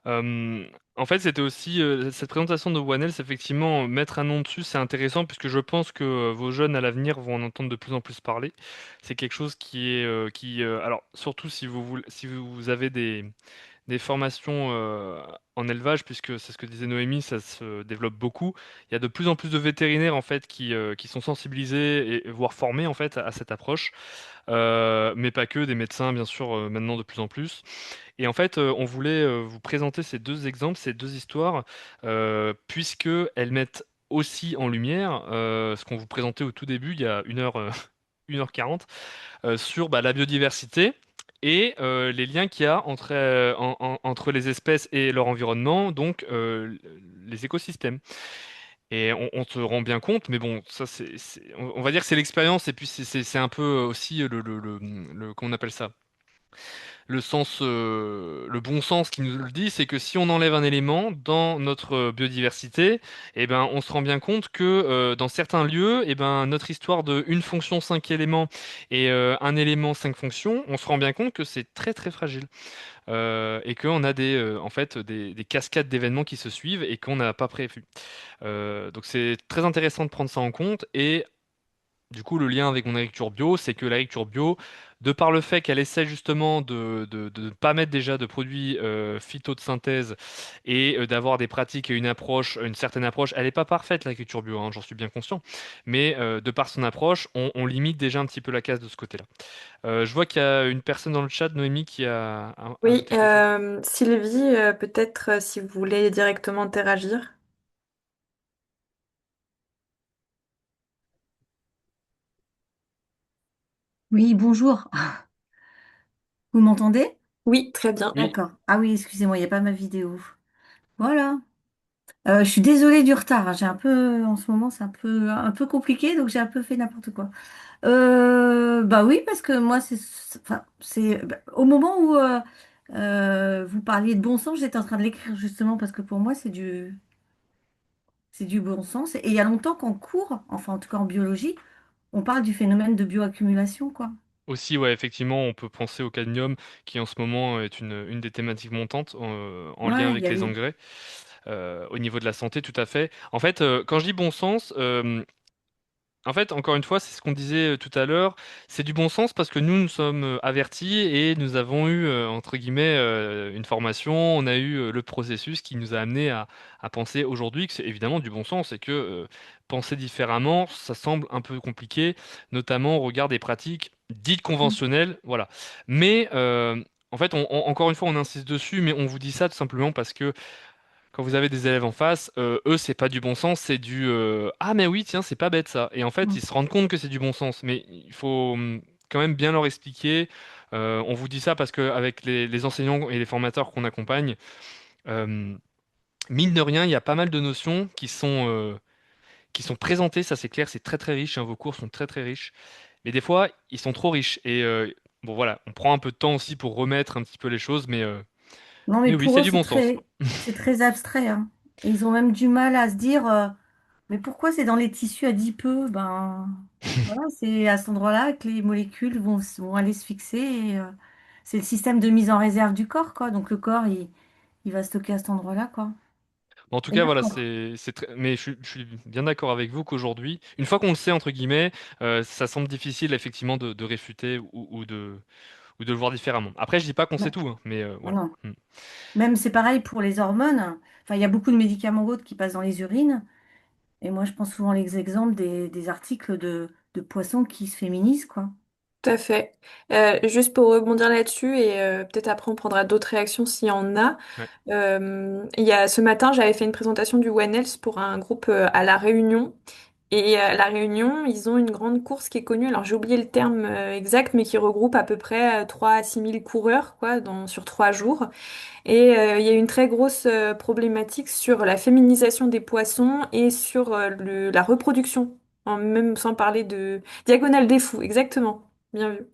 Euh, En fait, c'était aussi cette présentation de One Health, effectivement, mettre un nom dessus, c'est intéressant puisque je pense que vos jeunes à l'avenir vont en entendre de plus en plus parler. C'est quelque chose qui est, alors surtout si si vous avez des formations en élevage, puisque c'est ce que disait Noémie, ça se développe beaucoup. Il y a de plus en plus de vétérinaires en fait qui sont sensibilisés et voire formés en fait à cette approche. Mais pas que, des médecins bien sûr maintenant de plus en plus. Et en fait, on voulait vous présenter ces deux exemples, ces deux histoires, puisque elles mettent aussi en lumière ce qu'on vous présentait au tout début, il y a 1 heure, 1h40, sur bah, la biodiversité et les liens qu'il y a entre les espèces et leur environnement, donc les écosystèmes. Et on se rend bien compte, mais bon, ça on va dire que c'est l'expérience et puis c'est un peu aussi qu'on appelle ça le bon sens qui nous le dit, c'est que si on enlève un élément dans notre biodiversité, eh ben, on se rend bien compte que dans certains lieux, eh ben, notre histoire de une fonction, 5 éléments et un élément, 5 fonctions, on se rend bien compte que c'est très très fragile et qu'on a en fait, des cascades d'événements qui se suivent et qu'on n'a pas prévu. Donc c'est très intéressant de prendre ça en compte et du coup, le lien avec mon agriculture bio, c'est que l'agriculture bio, de par le fait qu'elle essaie justement de ne pas mettre déjà de produits phyto de synthèse et d'avoir des pratiques et une certaine approche, elle n'est pas parfaite l'agriculture bio, hein, j'en suis bien conscient, mais de par son approche, on limite déjà un petit peu la casse de ce côté-là. Je vois qu'il y a une personne dans le chat, Noémie, qui a Oui, ajouté quelque chose. Sylvie, peut-être si vous voulez directement interagir. Oui, bonjour. Vous m'entendez? Oui, très bien. Oui. D'accord. Ah oui, excusez-moi, il n'y a pas ma vidéo. Voilà. Je suis désolée du retard, hein. J'ai un peu, en ce moment, c'est un peu compliqué, donc j'ai un peu fait n'importe quoi. Bah oui, parce que moi, enfin, bah, au moment où vous parliez de bon sens, j'étais en train de l'écrire justement parce que pour moi, c'est du bon sens. Et il y a longtemps qu'en cours, enfin en tout cas en biologie, on parle du phénomène de bioaccumulation, quoi. Aussi, ouais, effectivement, on peut penser au cadmium, qui en ce moment est une des thématiques montantes en lien Ouais, il y avec a les eu. engrais, au niveau de la santé, tout à fait. En fait, quand je dis bon sens, en fait, encore une fois, c'est ce qu'on disait tout à l'heure, c'est du bon sens parce que nous sommes avertis et nous avons eu, entre guillemets, une formation, on a eu le processus qui nous a amené à penser aujourd'hui que c'est évidemment du bon sens et que penser différemment, ça semble un peu compliqué, notamment au regard des pratiques dites conventionnelles, voilà. Mais en fait, encore une fois, on insiste dessus, mais on vous dit ça tout simplement parce que quand vous avez des élèves en face, eux, c'est pas du bon sens, c'est du ah, mais oui, tiens, c'est pas bête ça. Et en fait, ils se rendent compte que c'est du bon sens. Mais il faut quand même bien leur expliquer. On vous dit ça parce qu'avec les enseignants et les formateurs qu'on accompagne, euh, mine de rien, il y a pas mal de notions qui sont présentées. Ça, c'est clair, c'est très très riche, hein, vos cours sont très très riches. Mais des fois, ils sont trop riches. Et bon, voilà, on prend un peu de temps aussi pour remettre un petit peu les choses. Non, mais Mais oui, pour c'est eux, du bon sens. c'est très abstrait, hein. Et ils ont même du mal à se dire, mais pourquoi c'est dans les tissus adipeux? Ben, voilà, c'est à cet endroit-là que les molécules vont aller se fixer. Et, c'est le système de mise en réserve du corps, quoi. Donc le corps, il va stocker à cet endroit-là, quoi. En tout Et cas, là, voilà, quand- mais je suis bien d'accord avec vous qu'aujourd'hui, une fois qu'on le sait, entre guillemets, ça semble difficile, effectivement, de réfuter ou de le voir différemment. Après, je dis pas qu'on sait bah, tout, hein, mais non, voilà. non. Mm. Même c'est pareil pour les hormones. Enfin, il y a beaucoup de médicaments ou autres qui passent dans les urines. Et moi, je prends souvent les exemples des articles de poissons qui se féminisent, quoi. Tout à fait. Juste pour rebondir là-dessus, et peut-être après on prendra d'autres réactions s'il y en a. Ouais. Il y a, ce matin, j'avais fait une présentation du One Health pour un groupe à La Réunion. Et à La Réunion, ils ont une grande course qui est connue, alors j'ai oublié le terme exact, mais qui regroupe à peu près 3 à 6 000 coureurs quoi, sur 3 jours. Et il y a une très grosse problématique sur la féminisation des poissons et sur la reproduction, même sans parler de diagonale des fous, exactement. Bien vu.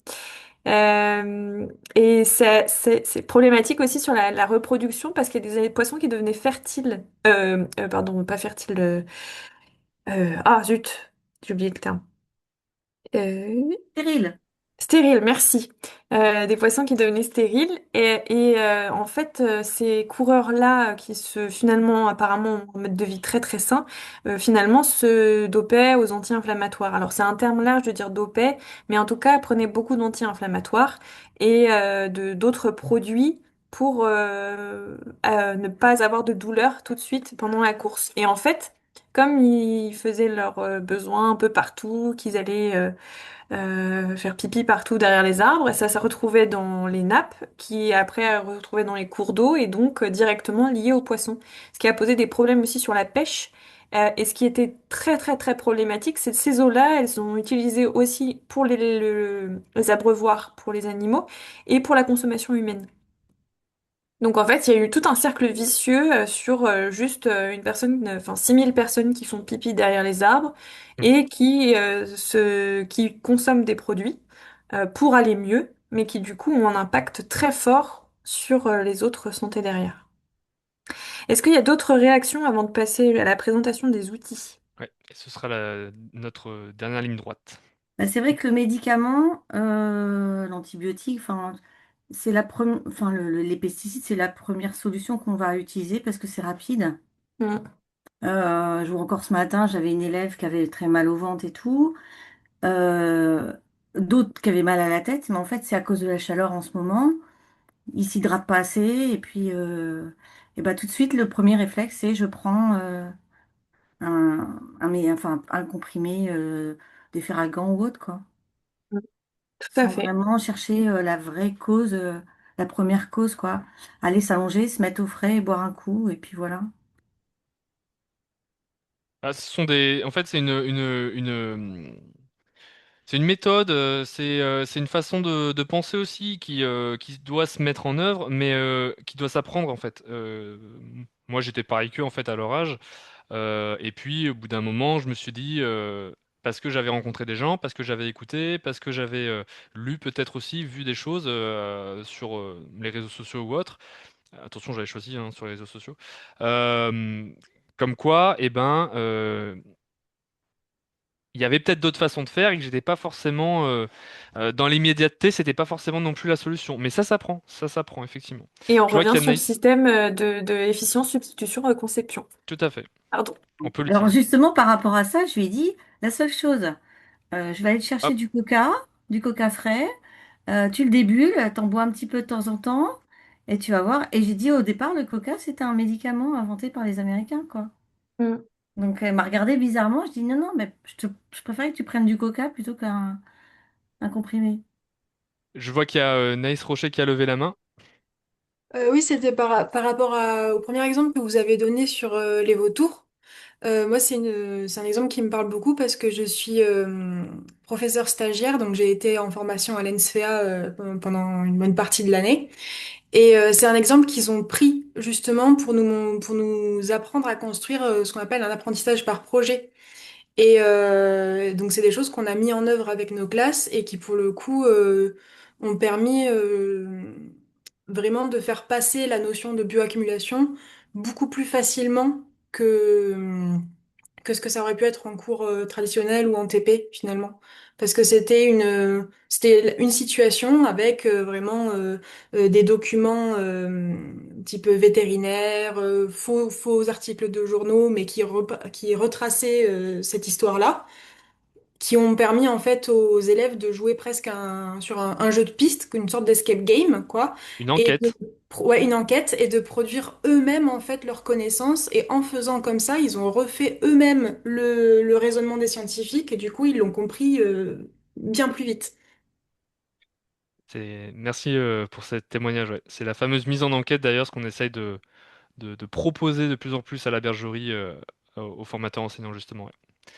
Et c'est problématique aussi sur la reproduction parce qu'il y a des poissons qui devenaient fertiles. Pardon, pas fertiles. Ah zut, j'ai oublié le terme. Euh, Stérile. Stérile, merci. Des poissons qui devenaient stériles et en fait ces coureurs-là qui se finalement apparemment ont un mode de vie très très sain, finalement se dopaient aux anti-inflammatoires. Alors c'est un terme large de dire dopaient, mais en tout cas prenaient beaucoup d'anti-inflammatoires et de d'autres produits pour ne pas avoir de douleur tout de suite pendant la course. Et en fait, comme ils faisaient leurs besoins un peu partout, qu'ils allaient faire pipi partout derrière les arbres, et ça se retrouvait dans les nappes, qui après retrouvaient dans les cours d'eau, et donc directement lié aux poissons. Ce qui a posé des problèmes aussi sur la pêche. Et ce qui était très très très problématique, c'est que ces eaux-là, elles sont utilisées aussi pour les abreuvoirs pour les animaux et pour la consommation humaine. Donc en fait, il y a eu tout un cercle vicieux sur juste une personne, enfin 6 000 personnes qui font pipi derrière les arbres Mm. et qui consomment des produits pour aller mieux, mais qui du coup ont un impact très fort sur les autres santé derrière. Est-ce qu'il y a d'autres réactions avant de passer à la présentation des outils? Ouais. Et ce sera notre dernière ligne droite. Bah, c'est vrai que le médicament, l'antibiotique, enfin, c'est la première, enfin, les pesticides, c'est la première solution qu'on va utiliser parce que c'est rapide. Mm. Je vois encore ce matin, j'avais une élève qui avait très mal au ventre et tout, euh, d'autres qui avaient mal à la tête, mais en fait, c'est à cause de la chaleur en ce moment. Ils s'hydratent pas assez et bah, tout de suite, le premier réflexe, c'est je prends enfin, un comprimé d'efferalgan ou autre, quoi. Tout à Sans fait. vraiment chercher la vraie cause, la première cause, quoi. Aller s'allonger, se mettre au frais et boire un coup, et puis voilà. Ah, en fait, c'est une méthode, c'est une façon de penser aussi qui doit se mettre en œuvre, mais qui doit s'apprendre en fait. Moi, j'étais pareil qu'eux en fait à leur âge, et puis au bout d'un moment, je me suis dit, parce que j'avais rencontré des gens, parce que j'avais écouté, parce que j'avais lu peut-être aussi, vu des choses sur les réseaux sociaux ou autres. Attention, j'avais choisi hein, sur les réseaux sociaux. Euh, Comme quoi, eh ben, il y avait peut-être d'autres façons de faire et que j'étais pas forcément dans l'immédiateté, c'était pas forcément non plus la solution. Mais ça s'apprend effectivement. Et on Je vois revient qu'il y a sur le Naïs. système de efficience, substitution, reconception. Tout à fait. Pardon. On peut Alors l'utiliser. justement, par rapport à ça, je lui ai dit, la seule chose, je vais aller te chercher Hop, du coca frais, tu le débulles, t'en bois un petit peu de temps en temps, et tu vas voir. Et j'ai dit au départ, le coca, c'était un médicament inventé par les Américains, quoi. Mm. Donc elle m'a regardé bizarrement, je dis non, non, mais je préférais que tu prennes du coca plutôt un comprimé. je vois qu'il y a Naïs Rocher qui a levé la main. Oui, c'était par rapport au premier exemple que vous avez donné sur les vautours. Moi, c'est un exemple qui me parle beaucoup parce que je suis professeur stagiaire, donc j'ai été en formation à l'ENSFEA pendant une bonne partie de l'année. Et c'est un exemple qu'ils ont pris justement pour nous apprendre à construire ce qu'on appelle un apprentissage par projet. Et donc c'est des choses qu'on a mis en œuvre avec nos classes et qui pour le coup ont permis vraiment de faire passer la notion de bioaccumulation beaucoup plus facilement que ce que ça aurait pu être en cours traditionnel ou en TP finalement. Parce que c'était une situation avec vraiment des documents type vétérinaire, faux articles de journaux, mais qui retraçaient cette histoire-là qui ont permis en fait aux élèves de jouer presque sur un jeu de piste, une sorte d'escape game, quoi, Une et enquête. ouais, une enquête et de produire eux-mêmes en fait leurs connaissances. Et en faisant comme ça, ils ont refait eux-mêmes le raisonnement des scientifiques et du coup, ils l'ont compris bien plus vite. Merci pour ce témoignage. Ouais. C'est la fameuse mise en enquête d'ailleurs, ce qu'on essaye de proposer de plus en plus à la bergerie aux formateurs enseignants justement. Ouais.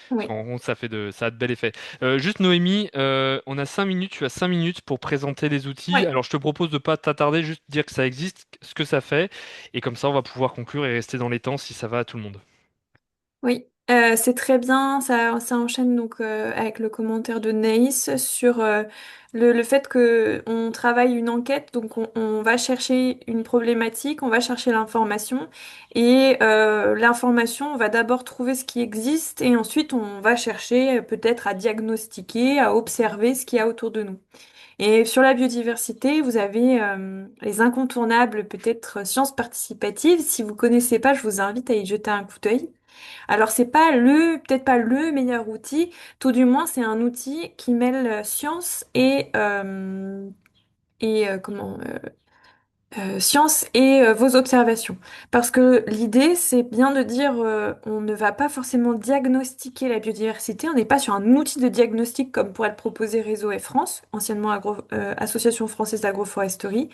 Parce Oui. qu'on rend compte que ça a de bel effet. Juste Noémie, on a 5 minutes, tu as 5 minutes pour présenter les outils. Oui. Alors je te propose de pas t'attarder, juste dire que ça existe, ce que ça fait, et comme ça on va pouvoir conclure et rester dans les temps si ça va à tout le monde. Oui, c'est très bien. Ça enchaîne donc avec le commentaire de Naïs sur le fait que on travaille une enquête. Donc on va chercher une problématique, on va chercher l'information et l'information, on va d'abord trouver ce qui existe et ensuite on va chercher peut-être à diagnostiquer, à observer ce qu'il y a autour de nous. Et sur la biodiversité, vous avez les incontournables, peut-être sciences participatives. Si vous connaissez pas, je vous invite à y jeter un coup d'œil. Alors c'est pas peut-être pas le meilleur outil, tout du moins c'est un outil qui mêle science et science et vos observations. Parce que l'idée, c'est bien de dire, on ne va pas forcément diagnostiquer la biodiversité, on n'est pas sur un outil de diagnostic comme pourrait le proposer Réseau et France, anciennement Association française d'agroforesterie,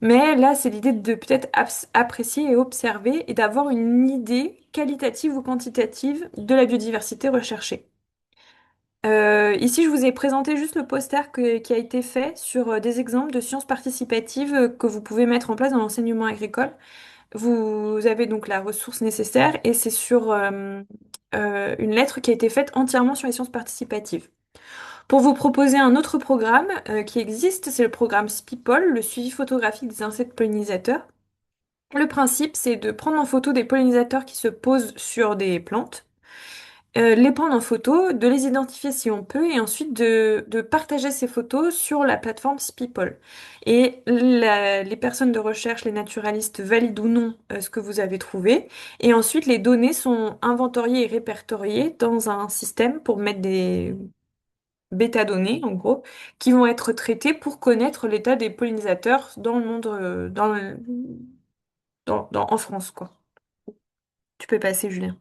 mais là, c'est l'idée de peut-être apprécier et observer et d'avoir une idée qualitative ou quantitative de la biodiversité recherchée. Ici, je vous ai présenté juste le poster qui a été fait sur des exemples de sciences participatives que vous pouvez mettre en place dans l'enseignement agricole. Vous avez donc la ressource nécessaire et c'est sur une lettre qui a été faite entièrement sur les sciences participatives. Pour vous proposer un autre programme qui existe, c'est le programme SPIPOL, le suivi photographique des insectes pollinisateurs. Le principe, c'est de prendre en photo des pollinisateurs qui se posent sur des plantes, les prendre en photo, de les identifier si on peut, et ensuite de partager ces photos sur la plateforme Speople. Et les personnes de recherche, les naturalistes, valident ou non ce que vous avez trouvé. Et ensuite, les données sont inventoriées et répertoriées dans un système pour mettre des bêta-données, en gros, qui vont être traitées pour connaître l'état des pollinisateurs dans le monde, en France, quoi. Tu peux passer, Julien.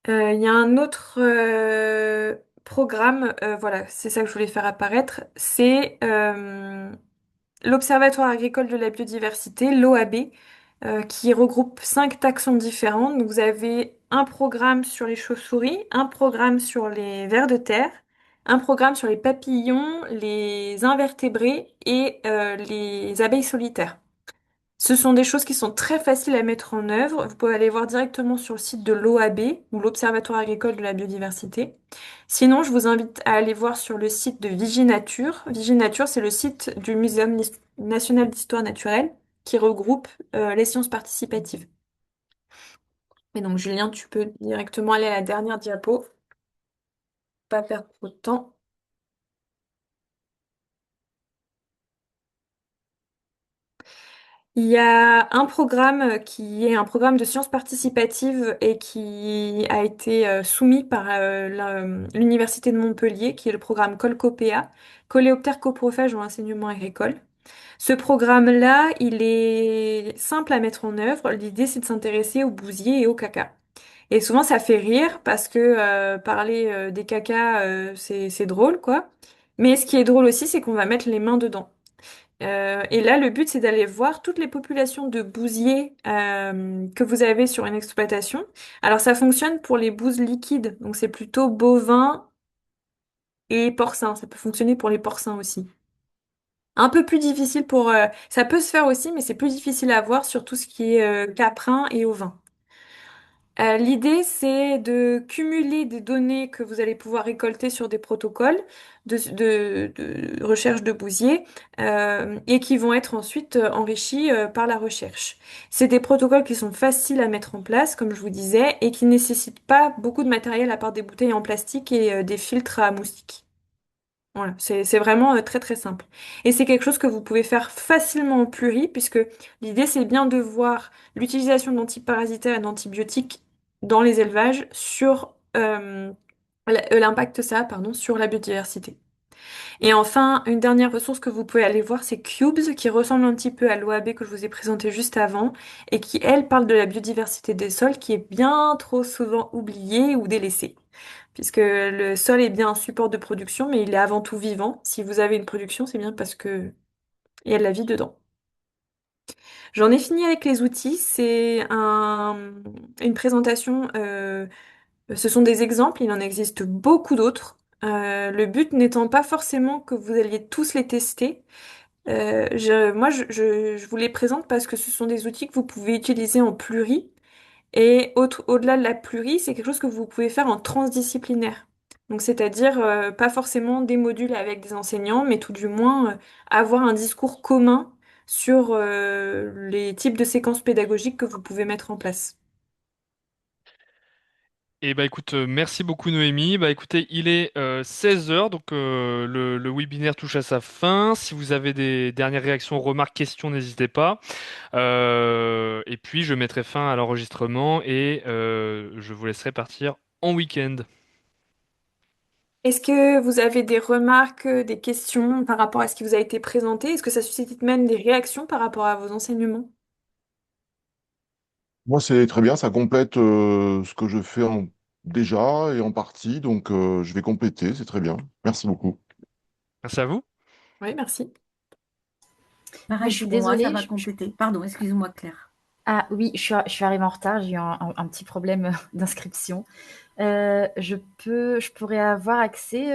Il y a un autre programme, voilà, c'est ça que je voulais faire apparaître, c'est l'Observatoire agricole de la biodiversité, l'OAB, qui regroupe 5 taxons différents. Donc vous avez un programme sur les chauves-souris, un programme sur les vers de terre, un programme sur les papillons, les invertébrés et les abeilles solitaires. Ce sont des choses qui sont très faciles à mettre en œuvre. Vous pouvez aller voir directement sur le site de l'OAB ou l'Observatoire agricole de la biodiversité. Sinon, je vous invite à aller voir sur le site de Viginature. Viginature, c'est le site du Muséum national d'histoire naturelle qui regroupe les sciences participatives. Et donc, Julien, tu peux directement aller à la dernière diapo, pas perdre trop de temps. Il y a un programme qui est un programme de sciences participatives et qui a été soumis par l'Université de Montpellier, qui est le programme Colcopea, Coléoptère coprophage en enseignement agricole. Ce programme-là, il est simple à mettre en œuvre. L'idée, c'est de s'intéresser aux bousiers et au caca. Et souvent, ça fait rire parce que parler des cacas, c'est drôle, quoi. Mais ce qui est drôle aussi, c'est qu'on va mettre les mains dedans. Et là, le but, c'est d'aller voir toutes les populations de bousiers que vous avez sur une exploitation. Alors, ça fonctionne pour les bouses liquides, donc c'est plutôt bovin et porcin. Ça peut fonctionner pour les porcins aussi. Un peu plus difficile pour... ça peut se faire aussi, mais c'est plus difficile à voir sur tout ce qui est caprin et ovin. L'idée, c'est de cumuler des données que vous allez pouvoir récolter sur des protocoles de recherche de Bousier et qui vont être ensuite enrichis par la recherche. C'est des protocoles qui sont faciles à mettre en place, comme je vous disais, et qui ne nécessitent pas beaucoup de matériel à part des bouteilles en plastique et des filtres à moustiques. Voilà, c'est vraiment très très simple. Et c'est quelque chose que vous pouvez faire facilement en pluri, puisque l'idée c'est bien de voir l'utilisation d'antiparasitaires et d'antibiotiques dans les élevages sur l'impact ça, pardon, sur la biodiversité. Et enfin, une dernière ressource que vous pouvez aller voir, c'est Cubes, qui ressemble un petit peu à l'OAB que je vous ai présenté juste avant, et qui, elle, parle de la biodiversité des sols, qui est bien trop souvent oubliée ou délaissée puisque le sol est bien un support de production, mais il est avant tout vivant. Si vous avez une production, c'est bien parce que il y a de la vie dedans. J'en ai fini avec les outils. Une présentation. Ce sont des exemples. Il en existe beaucoup d'autres. Le but n'étant pas forcément que vous alliez tous les tester. Je vous les présente parce que ce sont des outils que vous pouvez utiliser en pluri. Et au-delà de la plurie, c'est quelque chose que vous pouvez faire en transdisciplinaire. Donc, c'est-à-dire pas forcément des modules avec des enseignants, mais tout du moins avoir un discours commun sur les types de séquences pédagogiques que vous pouvez mettre en place. Et bah écoute, merci beaucoup Noémie. Bah écoutez, il est 16 heures, donc le webinaire touche à sa fin. Si vous avez des dernières réactions, remarques, questions, n'hésitez pas. Et puis je mettrai fin à l'enregistrement et je vous laisserai partir en week-end. Est-ce que vous avez des remarques, des questions par rapport à ce qui vous a été présenté? Est-ce que ça suscite même des réactions par rapport à vos enseignements? Moi, c'est très bien, ça complète ce que je fais déjà et en partie, donc je vais compléter, c'est très bien. Merci beaucoup. Merci à vous. Oui, merci. Je Pareil suis pour moi, ça désolée. va compléter. Pardon, excuse-moi, Claire. Ah oui, je suis arrivée en retard. J'ai eu un petit problème d'inscription. Je pourrais avoir accès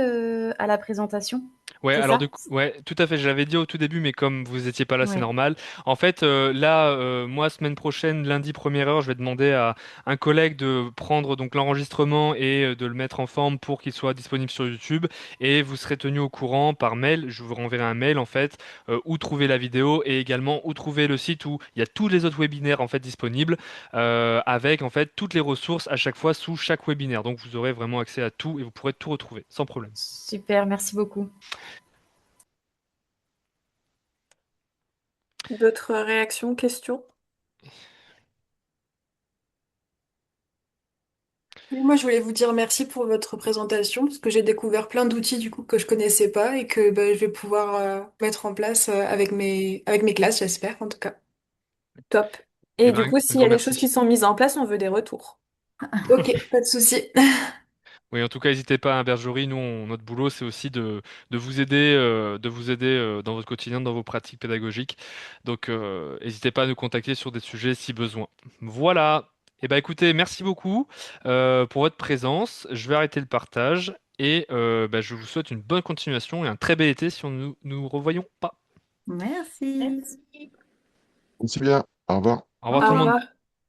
à la présentation, Ouais, c'est alors ça? du coup, ouais, tout à fait. Je l'avais dit au tout début, mais comme vous étiez pas là, c'est Ouais. normal. En fait, là, moi, semaine prochaine, lundi première heure, je vais demander à un collègue de prendre donc l'enregistrement et de le mettre en forme pour qu'il soit disponible sur YouTube. Et vous serez tenu au courant par mail. Je vous renverrai un mail en fait où trouver la vidéo et également où trouver le site où il y a tous les autres webinaires en fait disponibles avec en fait toutes les ressources à chaque fois sous chaque webinaire. Donc vous aurez vraiment accès à tout et vous pourrez tout retrouver sans problème. Super, merci beaucoup. D'autres réactions, questions? Oui, moi, je voulais vous dire merci pour votre présentation, parce que j'ai découvert plein d'outils du coup que je connaissais pas et que bah, je vais pouvoir mettre en place avec mes classes, j'espère en tout cas. Top. Eh Et ben, du coup, un s'il y grand a des choses qui merci. sont mises en place, on veut des retours. Ok, pas de souci. Oui, en tout cas, n'hésitez pas à Bergerie. Nous, notre boulot, c'est aussi de vous aider dans votre quotidien, dans vos pratiques pédagogiques. Donc, n'hésitez pas à nous contacter sur des sujets si besoin. Voilà. Eh ben, écoutez, merci beaucoup pour votre présence. Je vais arrêter le partage et bah, je vous souhaite une bonne continuation et un très bel été si on nous revoyons pas. Merci. Aussi bien. Au revoir. Au revoir Au tout le monde. revoir.